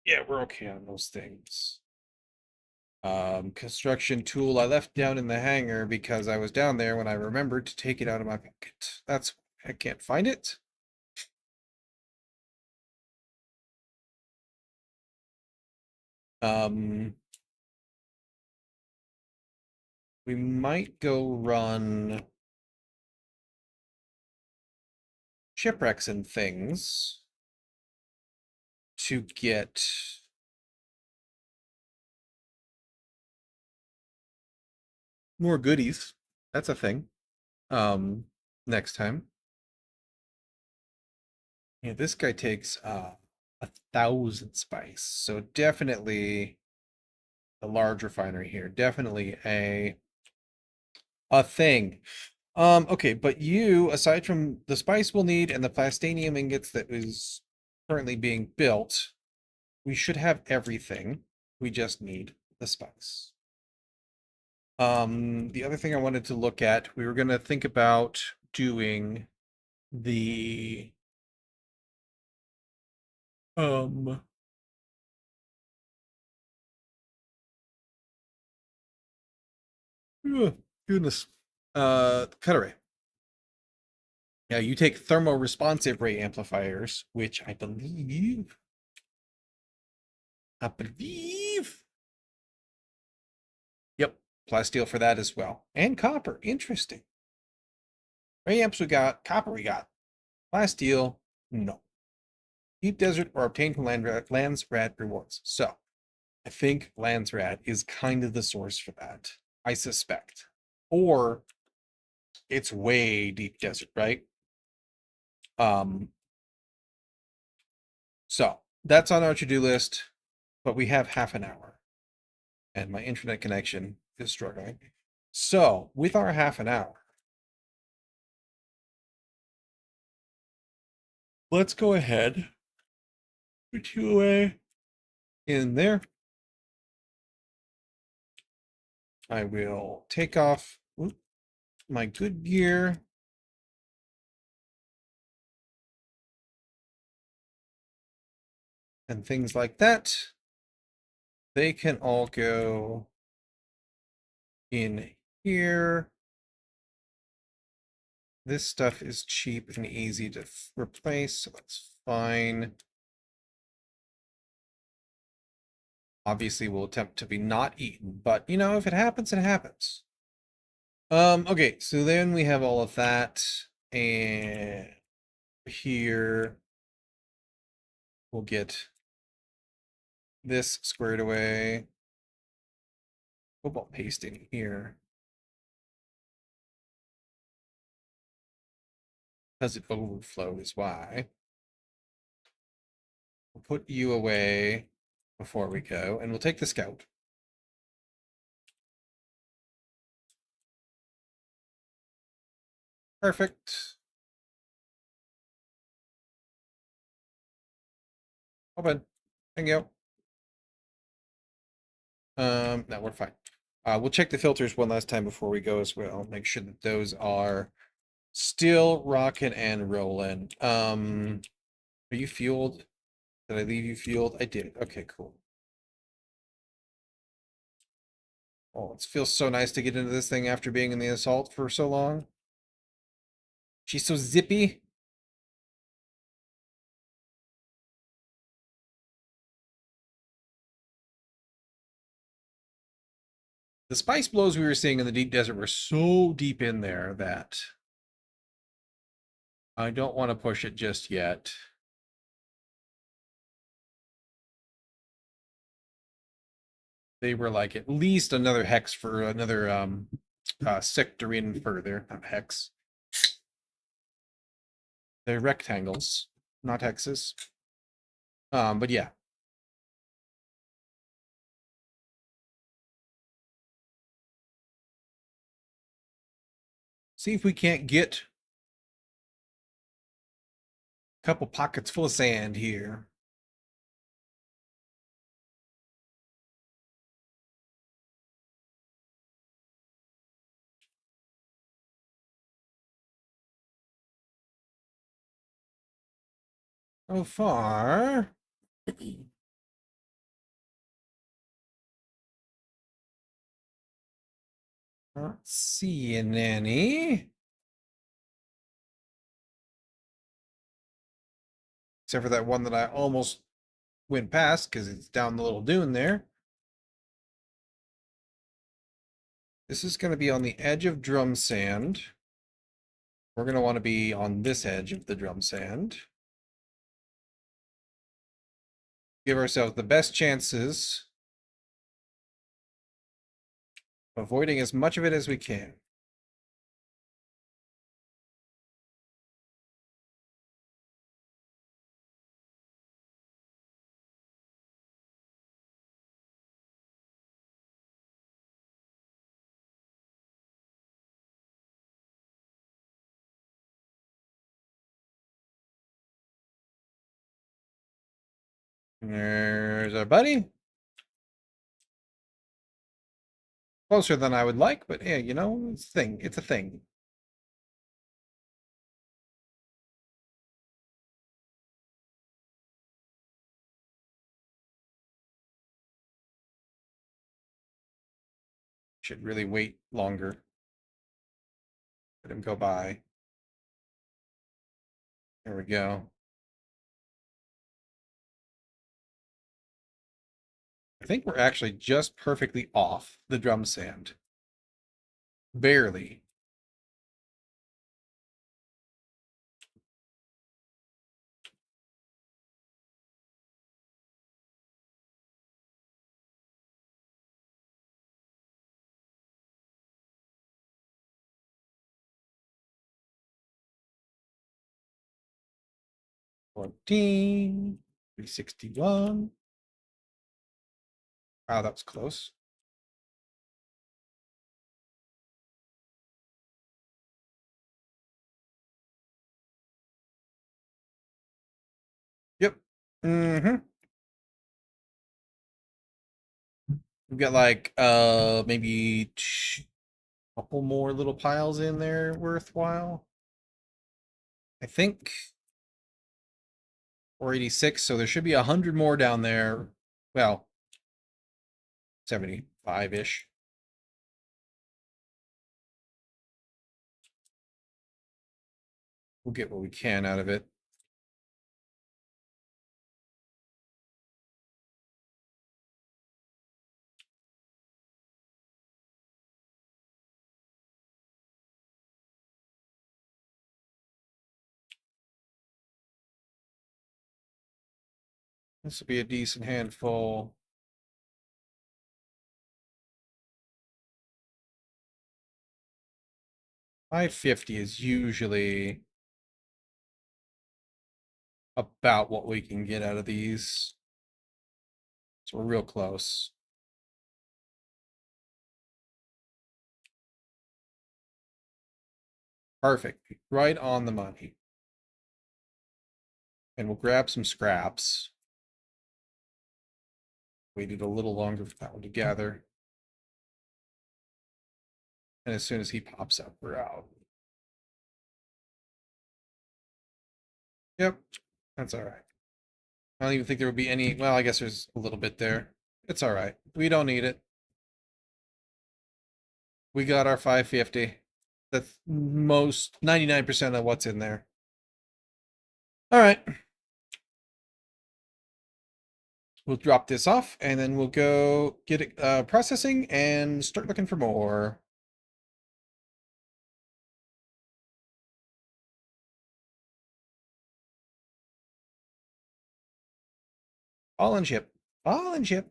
yeah, we're okay on those things. Construction tool I left down in the hangar because I was down there when I remembered to take it out of my pocket. That's I can't find it. Um, we might go run shipwrecks and things to get more goodies. That's a thing. Um, next time. Yeah, this guy takes 1,000 spice. So definitely a large refinery here. Definitely a thing. Okay, but you, aside from the spice we'll need and the plastanium ingots that is currently being built, we should have everything. We just need the spice. The other thing I wanted to look at, we were going to think about doing the um goodness. Cutaway. Yeah, you take thermoresponsive ray amplifiers, which I believe, yep, plasteel for that as well. And copper. Interesting. Ray amps we got, copper we got. Plasteel, no. Deep desert or obtained from lands rat rewards. So I think Landsrat is kind of the source for that. I suspect. Or it's way deep desert, right? Um, so that's on our to-do list, but we have half an hour and my internet connection is struggling. So with our half an hour, let's go ahead, put you away in there. I will take off my good gear. And things like that. They can all go in here. This stuff is cheap and easy to replace, so that's fine. Obviously, we'll attempt to be not eaten, but you know, if it happens, it happens. Okay, so then we have all of that, and here we'll get this squared away. Cobalt pasting here. Because it overflowed is why. We'll put you away before we go, and we'll take the scout. Perfect. Open. Thank you. No, we're fine. We'll check the filters one last time before we go as well. Make sure that those are still rocking and rolling. Are you fueled? Did I leave you fueled? I did. Okay, cool. Oh, it feels so nice to get into this thing after being in the assault for so long. She's so zippy. The spice blows we were seeing in the deep desert were so deep in there that I don't want to push it just yet. They were like at least another hex for another sectorine further, not hex. They're rectangles, not hexes. But yeah. See if we can't get a couple pockets full of sand here. So far, not seeing any. Except for that one that I almost went past because it's down the little dune there. This is going to be on the edge of drum sand. We're going to want to be on this edge of the drum sand. Give ourselves the best chances, avoiding as much of it as we can. There's our buddy. Closer than I would like, but yeah, you know, it's a thing. It's a thing. Should really wait longer. Let him go by. There we go. I think we're actually just perfectly off the drum sand. Barely. $14, $361. Wow, that was close. Yep. Mm-hmm. We've got like maybe a couple more little piles in there worthwhile. I think 486, so there should be 100 more down there. Well, 75-ish. We'll get what we can out of it. This will be a decent handful. $550 is usually about what we can get out of these. So we're real close. Perfect. Right on the money. And we'll grab some scraps. Waited a little longer for that one to gather. And as soon as he pops up, we're out. Yep, that's all right. I don't even think there would be any. Well, I guess there's a little bit there. It's all right. We don't need it. We got our 550. That's most 99% of what's in there. All right. We'll drop this off and then we'll go get it processing and start looking for more. All in ship. All in ship.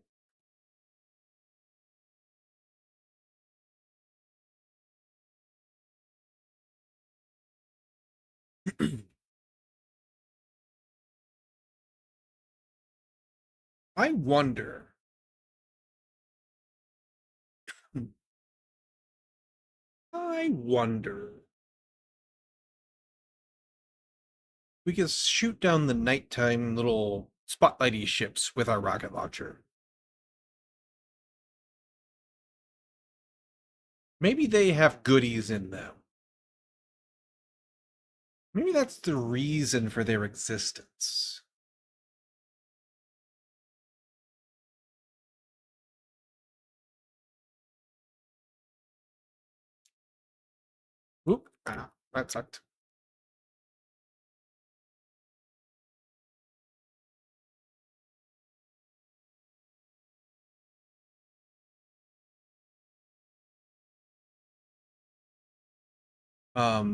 I wonder. I wonder. We could shoot down the nighttime little spotlighty ships with our rocket launcher. Maybe they have goodies in them. Maybe that's the reason for their existence. Oop, that sucked.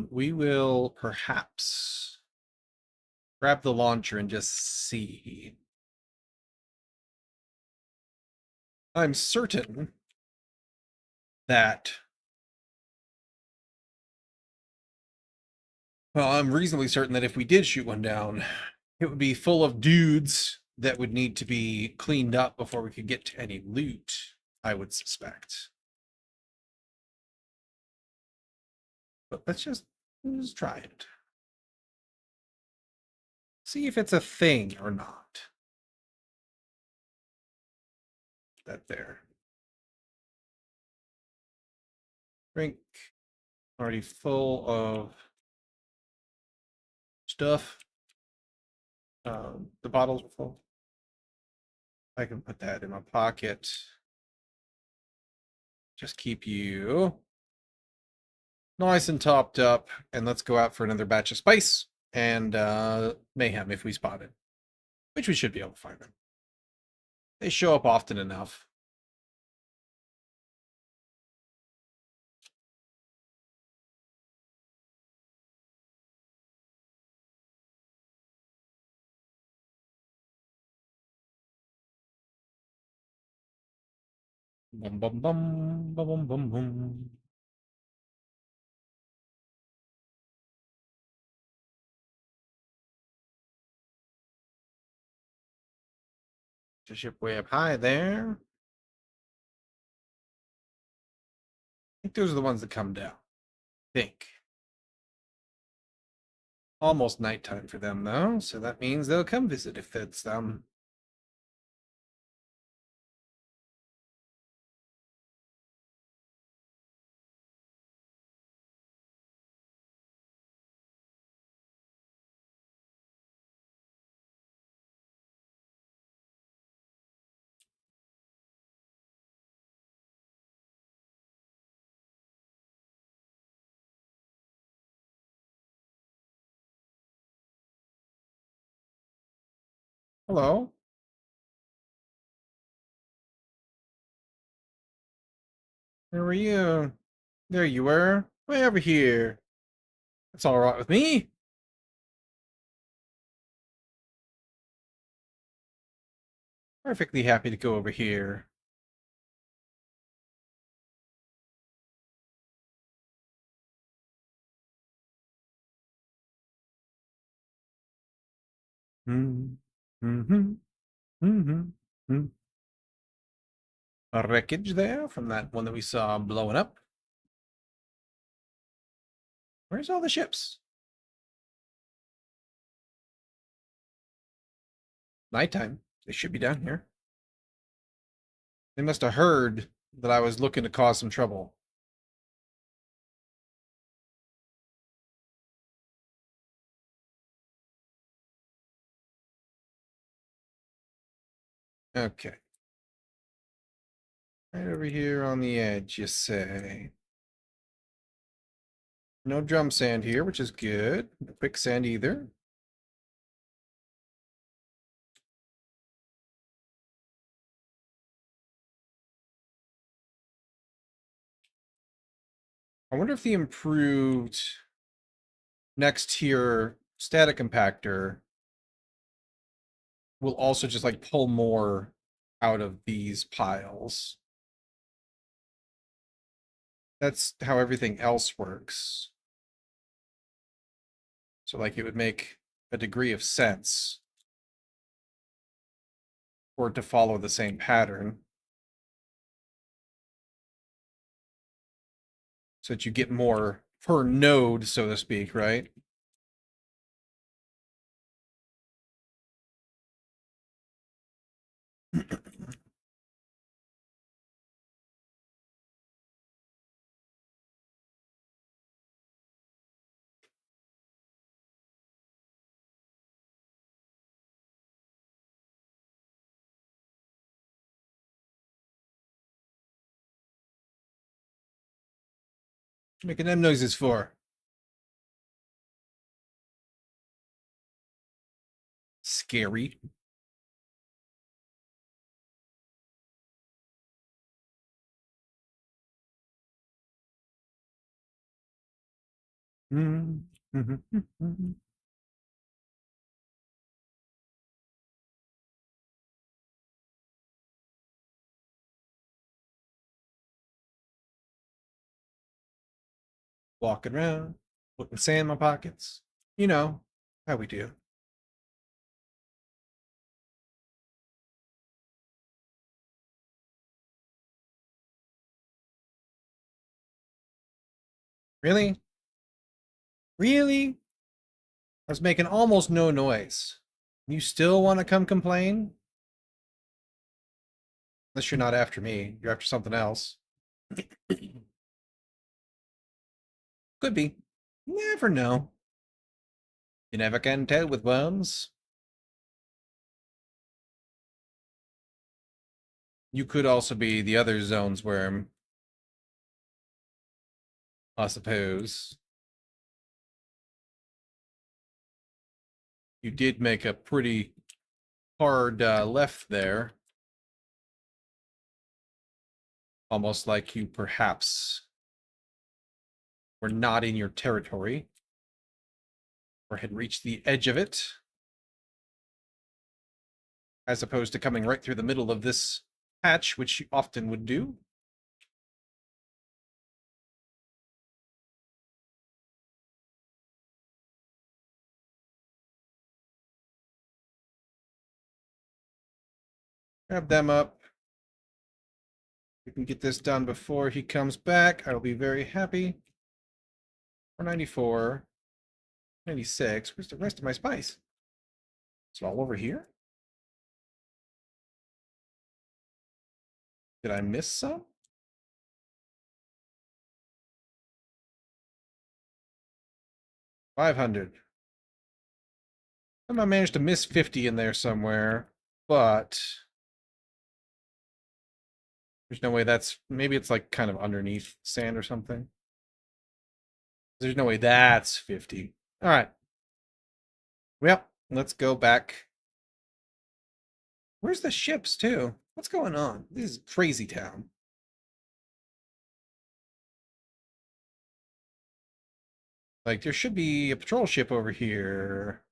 We will perhaps grab the launcher and just see. I'm certain that, well, I'm reasonably certain that if we did shoot one down, it would be full of dudes that would need to be cleaned up before we could get to any loot, I would suspect. But let's try it. See if it's a thing or not. That there. Drink. Already full of stuff. The bottles are full. I can put that in my pocket. Just keep you nice and topped up, and let's go out for another batch of spice and mayhem if we spot it, which we should be able to find them. They show up often enough. Bum bum bum bum bum bum bum. The ship way up high there. I think those are the ones that come down. I think. Almost nighttime for them though, so that means they'll come visit if it's them. Hello. Where were you? There you were. Way over here. That's all right with me. Perfectly happy to go over here. Mm, mm-hmm, mm-hmm, mm. A wreckage there from that one that we saw blowing up. Where's all the ships? Nighttime. They should be down here. They must have heard that I was looking to cause some trouble. Okay. Right over here on the edge, you say. No drum sand here, which is good. No quicksand either. I wonder if the improved next tier static compactor will also just like pull more out of these piles. That's how everything else works. So like it would make a degree of sense for it to follow the same pattern so that you get more per node, so to speak, right? Making them noises for scary. Walking around, putting sand in my pockets. You know how we do. Really? Really? I was making almost no noise. You still want to come complain? Unless you're not after me. You're after something else. Could be. Never know. You never can tell with worms. You could also be the other zone's worm, I suppose. You did make a pretty hard left there. Almost like you perhaps were not in your territory or had reached the edge of it, as opposed to coming right through the middle of this patch, which you often would do. Grab them up. We can get this done before he comes back. I will be very happy. 494, 96. Where's the rest of my spice? Is it all over here? Did I miss some? 500. I managed to miss 50 in there somewhere, but there's no way that's, maybe it's like kind of underneath sand or something. There's no way that's 50. All right. Well, let's go back. Where's the ships too? What's going on? This is crazy town. Like there should be a patrol ship over here.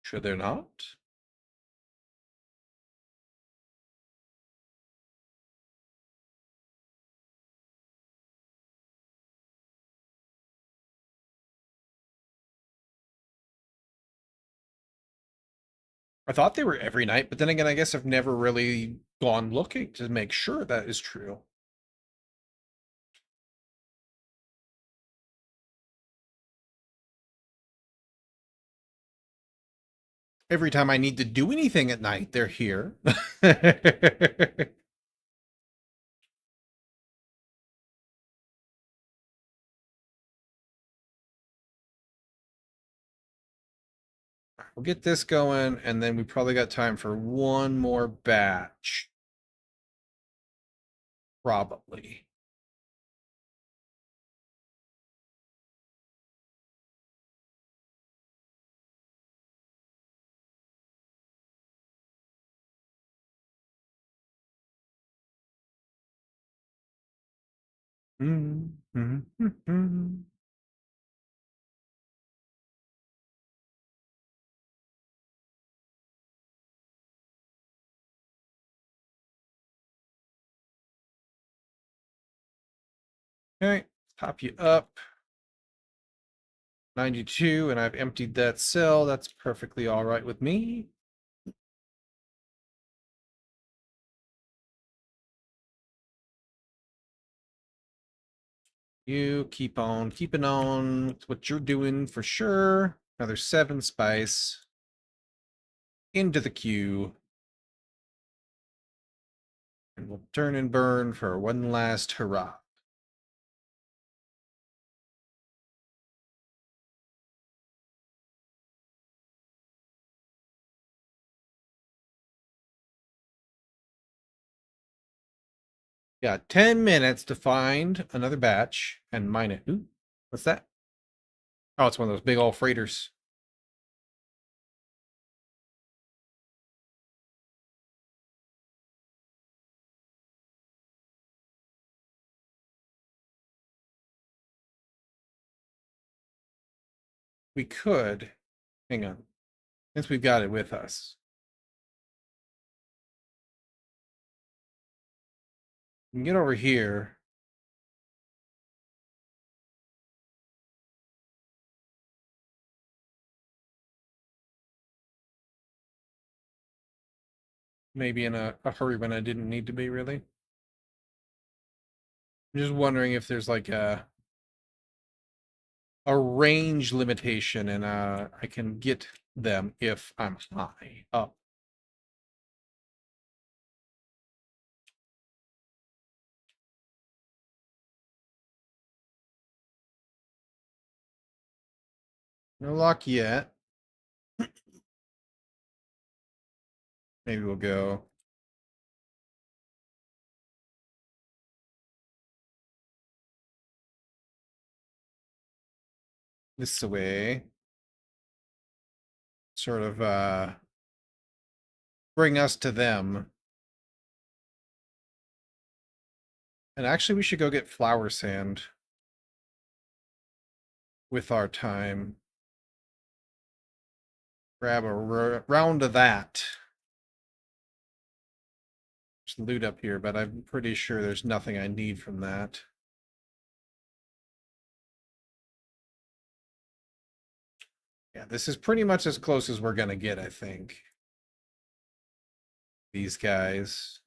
Should there not? I thought they were every night, but then again, I guess I've never really gone looking to make sure that is true. Every time I need to do anything at night, they're here. We'll get this going, and then we probably got time for one more batch. Probably. Okay, top you up. 92, and I've emptied that cell. That's perfectly all right with me. You keep on keeping on with what you're doing for sure. Another 7 spice into the queue. And we'll turn and burn for one last hurrah. Got 10 minutes to find another batch and mine it. Ooh, what's that? Oh, it's one of those big old freighters. We could, hang on, since we've got it with us. We can get over here. Maybe in a hurry when I didn't need to be, really. I'm just wondering if there's like a range limitation and I can get them if I'm high up. No luck yet. Maybe we'll go this way. Sort of bring us to them. And actually we should go get flower sand with our time. Grab a round of that. There's loot up here, but I'm pretty sure there's nothing I need from that. Yeah, this is pretty much as close as we're gonna get, I think. These guys.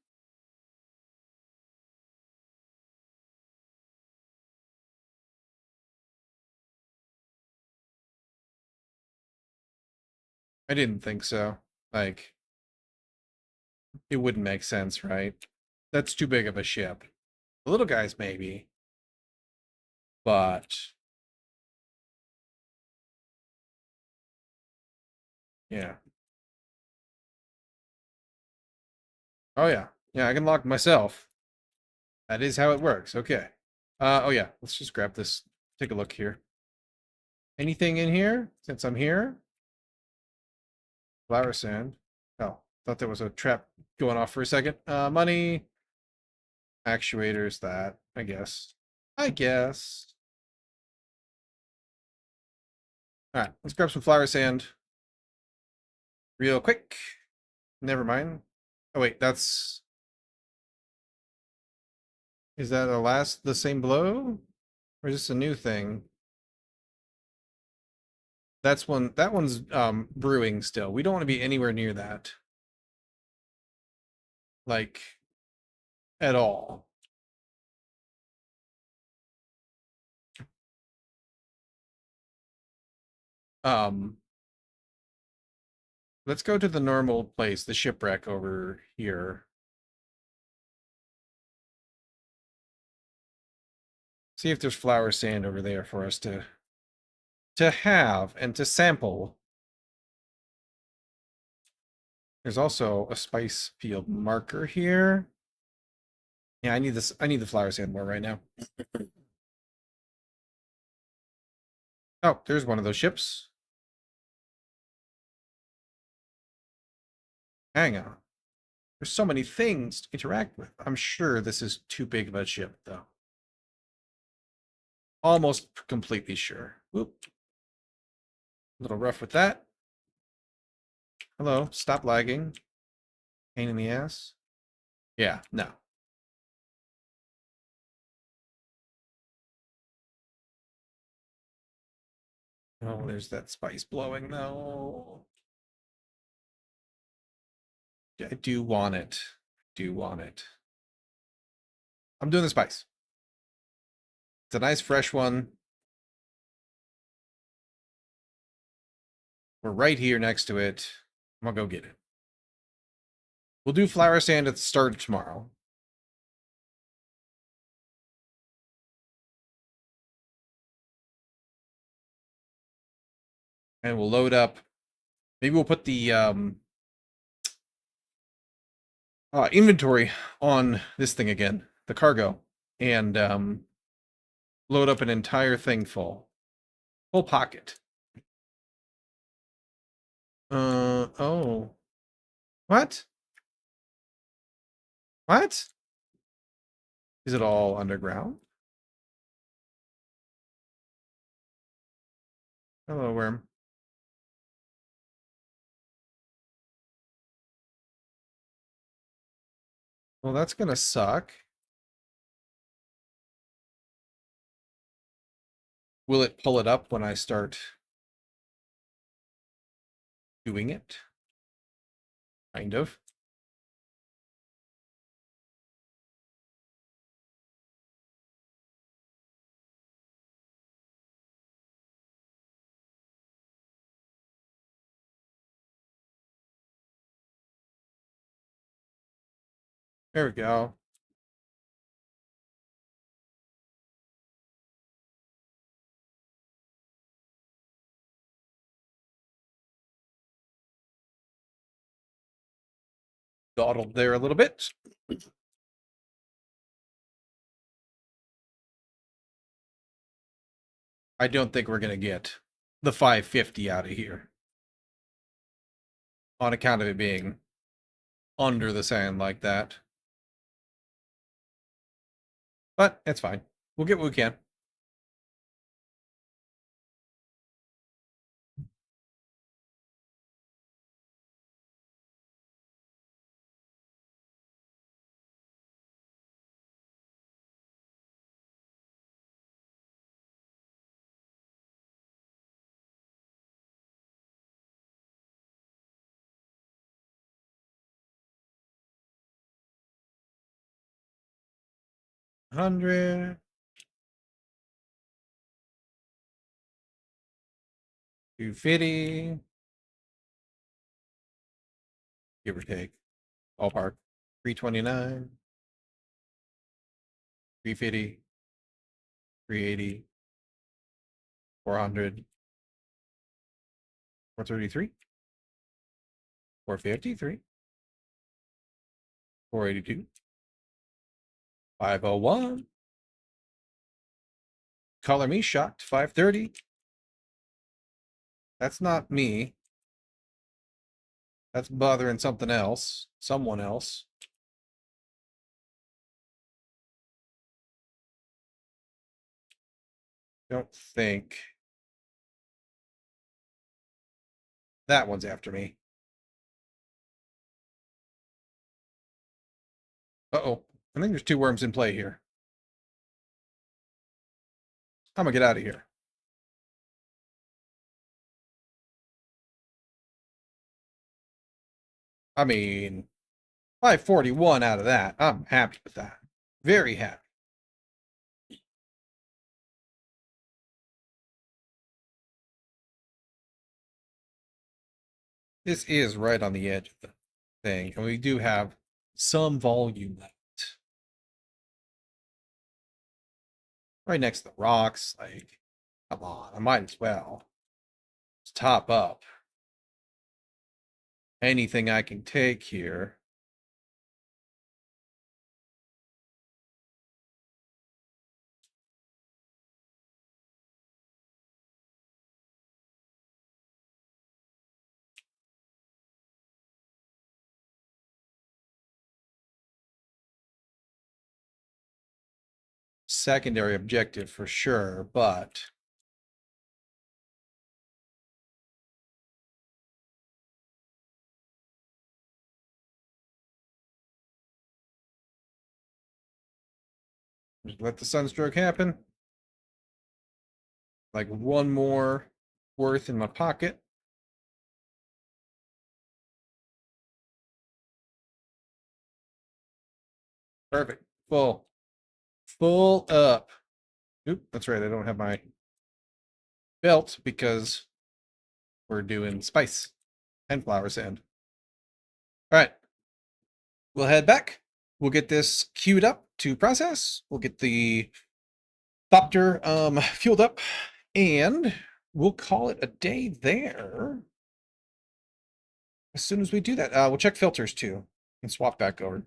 I didn't think so. Like, it wouldn't make sense, right? That's too big of a ship. The little guys, maybe. But, yeah. Oh, yeah. Yeah, I can lock myself. That is how it works. Okay. Oh, yeah. Let's just grab this. Take a look here. Anything in here since I'm here? Flower sand. Oh, thought there was a trap going off for a second. Money. Actuators, that, I guess. I guess. All right, let's grab some flower sand real quick. Never mind. Oh, wait, that's... Is that the same blow? Or is this a new thing? That one's brewing still. We don't want to be anywhere near that. Like, at all. Um, let's go to the normal place, the shipwreck over here. See if there's flower sand over there for us to have and to sample. There's also a spice field marker here. Yeah, I need this. I need the flower sand more right now. Oh, there's one of those ships. Hang on. There's so many things to interact with. I'm sure this is too big of a ship, though. Almost completely sure. Whoop. A little rough with that. Hello, stop lagging. Pain in the ass. Yeah, no. Oh, there's that spice blowing though. I do want it. Do want it. I'm doing the spice. It's a nice fresh one. We're right here next to it. I'm gonna go get it. We'll do flower sand at the start of tomorrow. And we'll load up. Maybe we'll put the inventory on this thing again, the cargo, and load up an entire thing full pocket. Oh, what? What? Is it all underground? Hello, worm. Well, that's gonna suck. Will it pull it up when I start doing it? Kind of. There we go. Dawdled there a little bit. I don't think we're gonna get the 550 out of here on account of it being under the sand like that. But it's fine. We'll get what we can. $100, $250, give or take. Ballpark. 329, 350, 380, 400, 433, 453, 482, 501. Color me shocked. 530. That's not me. That's bothering something else. Someone else. Don't think. That one's after me. Uh-oh. I think there's two worms in play here. I'm gonna get out of here. I mean, 541 out of that. I'm happy with that. Very happy. This is right on the edge of the thing, and we do have some volume left. Right next to the rocks. Like, come on, I might as well. Let's top up. Anything I can take here. Secondary objective for sure, but just let the sunstroke happen. Like one more worth in my pocket. Perfect. Full. Full up. Oop, that's right. I don't have my belt because we're doing spice and flour sand. All right. We'll head back. We'll get this queued up to process. We'll get the Thopter fueled up, and we'll call it a day there. As soon as we do that, we'll check filters too and swap back over.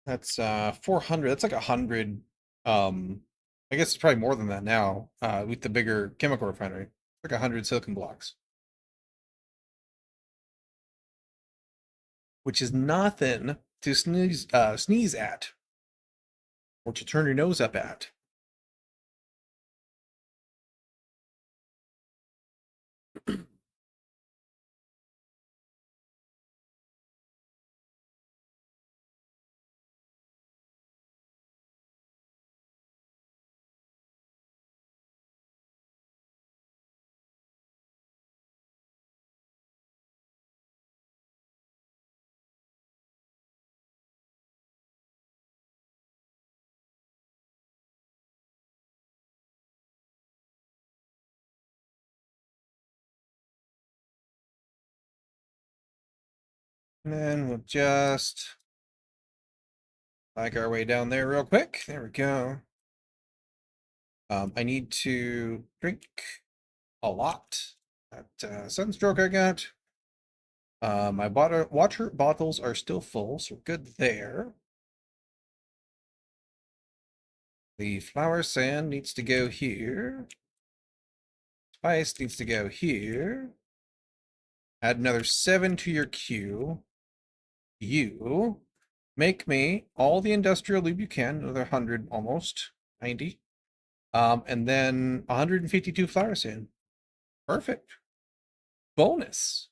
That's 400. That's like 100. I guess it's probably more than that now with the bigger chemical refinery. Like 100 silicon blocks, which is nothing to sneeze at or to turn your nose up at. And then we'll just like our way down there real quick. There we go. I need to drink a lot. That sunstroke I got. My water bottles are still full, so good there. The flour sand needs to go here. Spice needs to go here. Add another 7 to your queue. You make me all the industrial lube you can, another 100 almost, 90. And then 152 flour sand. Perfect. Bonus.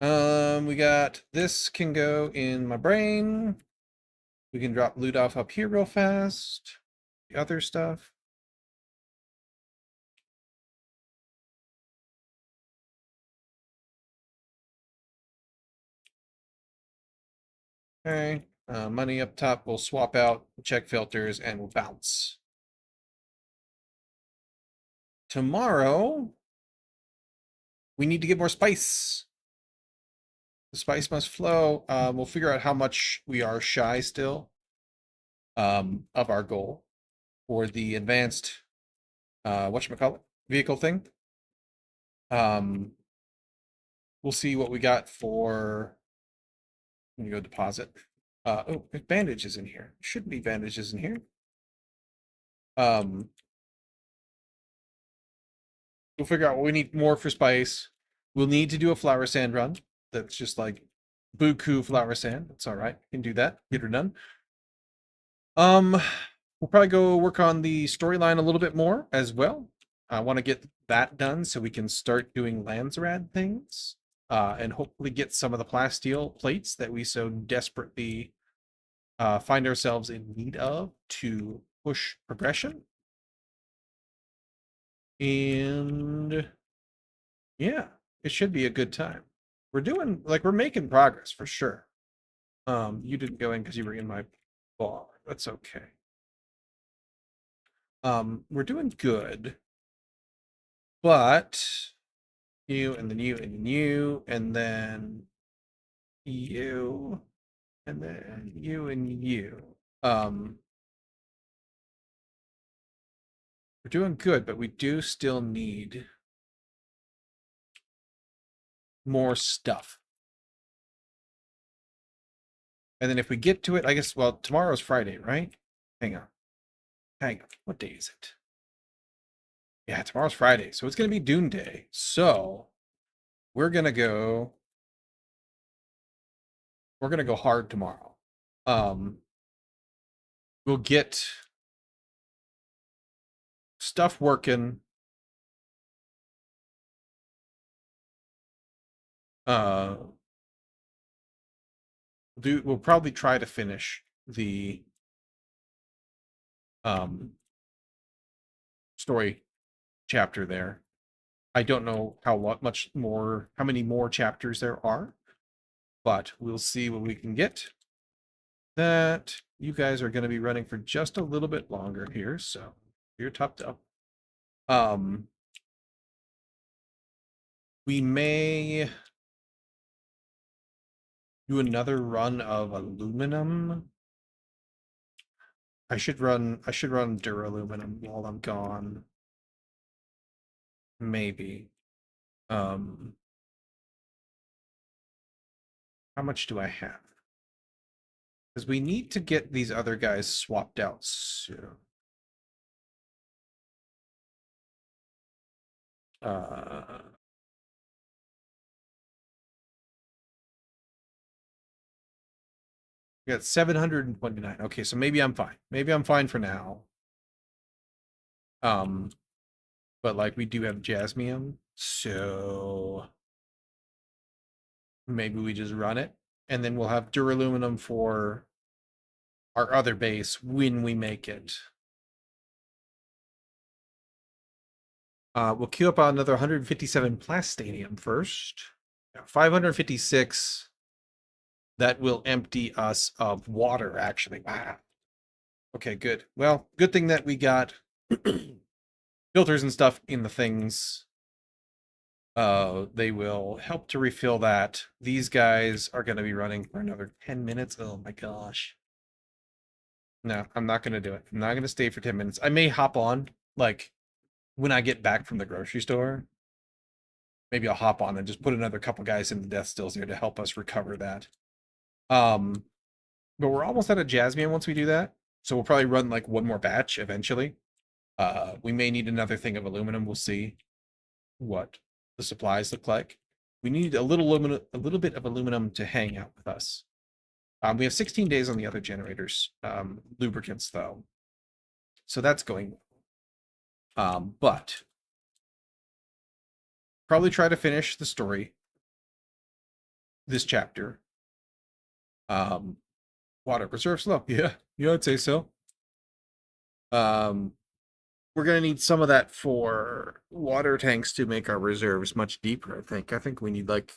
We got this can go in my brain. We can drop loot off up here real fast. The other stuff. Okay. Money up top. We'll swap out, check filters, and we'll bounce. Tomorrow, we need to get more spice. The spice must flow. We'll figure out how much we are shy still of our goal for the advanced whatchamacallit vehicle thing. We'll see what we got for when you go deposit. Oh, there's bandages in here. Shouldn't be bandages in here. We'll figure out what we need more for spice. We'll need to do a flour sand run. That's just like buku flour sand. That's all right. Can do that. Get her done. We'll probably go work on the storyline a little bit more as well. I want to get that done so we can start doing Landsrad things. And hopefully get some of the plasteel plates that we so desperately find ourselves in need of to push progression. And yeah, it should be a good time. We're making progress for sure. You didn't go in because you were in my bar. That's okay. We're doing good, but you and then you and then you and then you and then you and you. We're doing good, but we do still need more stuff. And then if we get to it, I guess, well, tomorrow's Friday, right? Hang on. Hang on. What day is it? Yeah, tomorrow's Friday. So it's going to be Dune Day. So we're going to go hard tomorrow. Um, we'll get stuff working. Uh, We'll probably try to finish the um story chapter there. I don't know how many more chapters there are, but we'll see what we can get. That you guys are going to be running for just a little bit longer here, so you're topped up. We may do another run of aluminum. I should run duraluminum while I'm gone. Maybe. Um how much do I have? Because we need to get these other guys swapped out soon. Uh we got 729. Okay, so maybe I'm fine. Maybe I'm fine for now. Um, but like we do have jasmium, so maybe we just run it, and then we'll have duraluminum for our other base when we make it. We'll queue up on another 157 plastadium first. 556. That will empty us of water, actually. Wow. Okay, good. Well, good thing that we got filters and stuff in the things. They will help to refill that. These guys are going to be running for another 10 minutes. Oh my gosh. No, I'm not going to do it. I'm not going to stay for 10 minutes. I may hop on, like, when I get back from the grocery store. Maybe I'll hop on and just put another couple guys in the death stills there to help us recover that. But we're almost out of jasmine once we do that. So we'll probably run like one more batch eventually. We may need another thing of aluminum. We'll see what the supplies look like. We need a little bit of aluminum to hang out with us. We have 16 days on the other generators, lubricants though. So that's going well. But probably try to finish the story this chapter. Water reserves low. Yeah, I'd say so. We're gonna need some of that for water tanks to make our reserves much deeper. I think we need like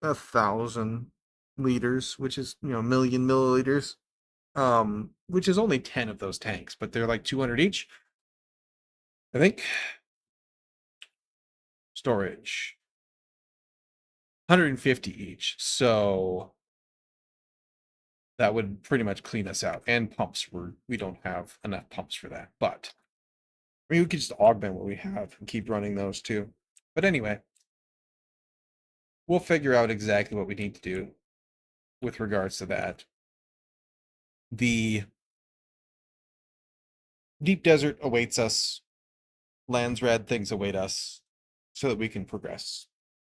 1,000 liters, which is 1,000,000 milliliters. Which is only 10 of those tanks, but they're like 200 each. I think. Storage 150 each, so that would pretty much clean us out. And pumps, we don't have enough pumps for that, but I mean, we could just augment what we have and keep running those too. But anyway, we'll figure out exactly what we need to do with regards to that. The deep desert awaits us. Lands red things await us so that we can progress.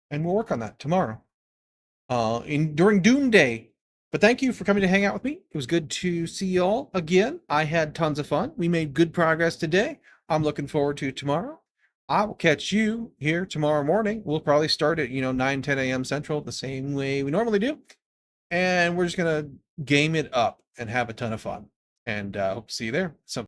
And we'll work on that tomorrow. During Dune Day. But thank you for coming to hang out with me. It was good to see you all again. I had tons of fun. We made good progress today. I'm looking forward to tomorrow. I will catch you here tomorrow morning. We'll probably start at 9, 10 a.m. Central, the same way we normally do. And we're just gonna game it up and have a ton of fun. And hope to see you there. So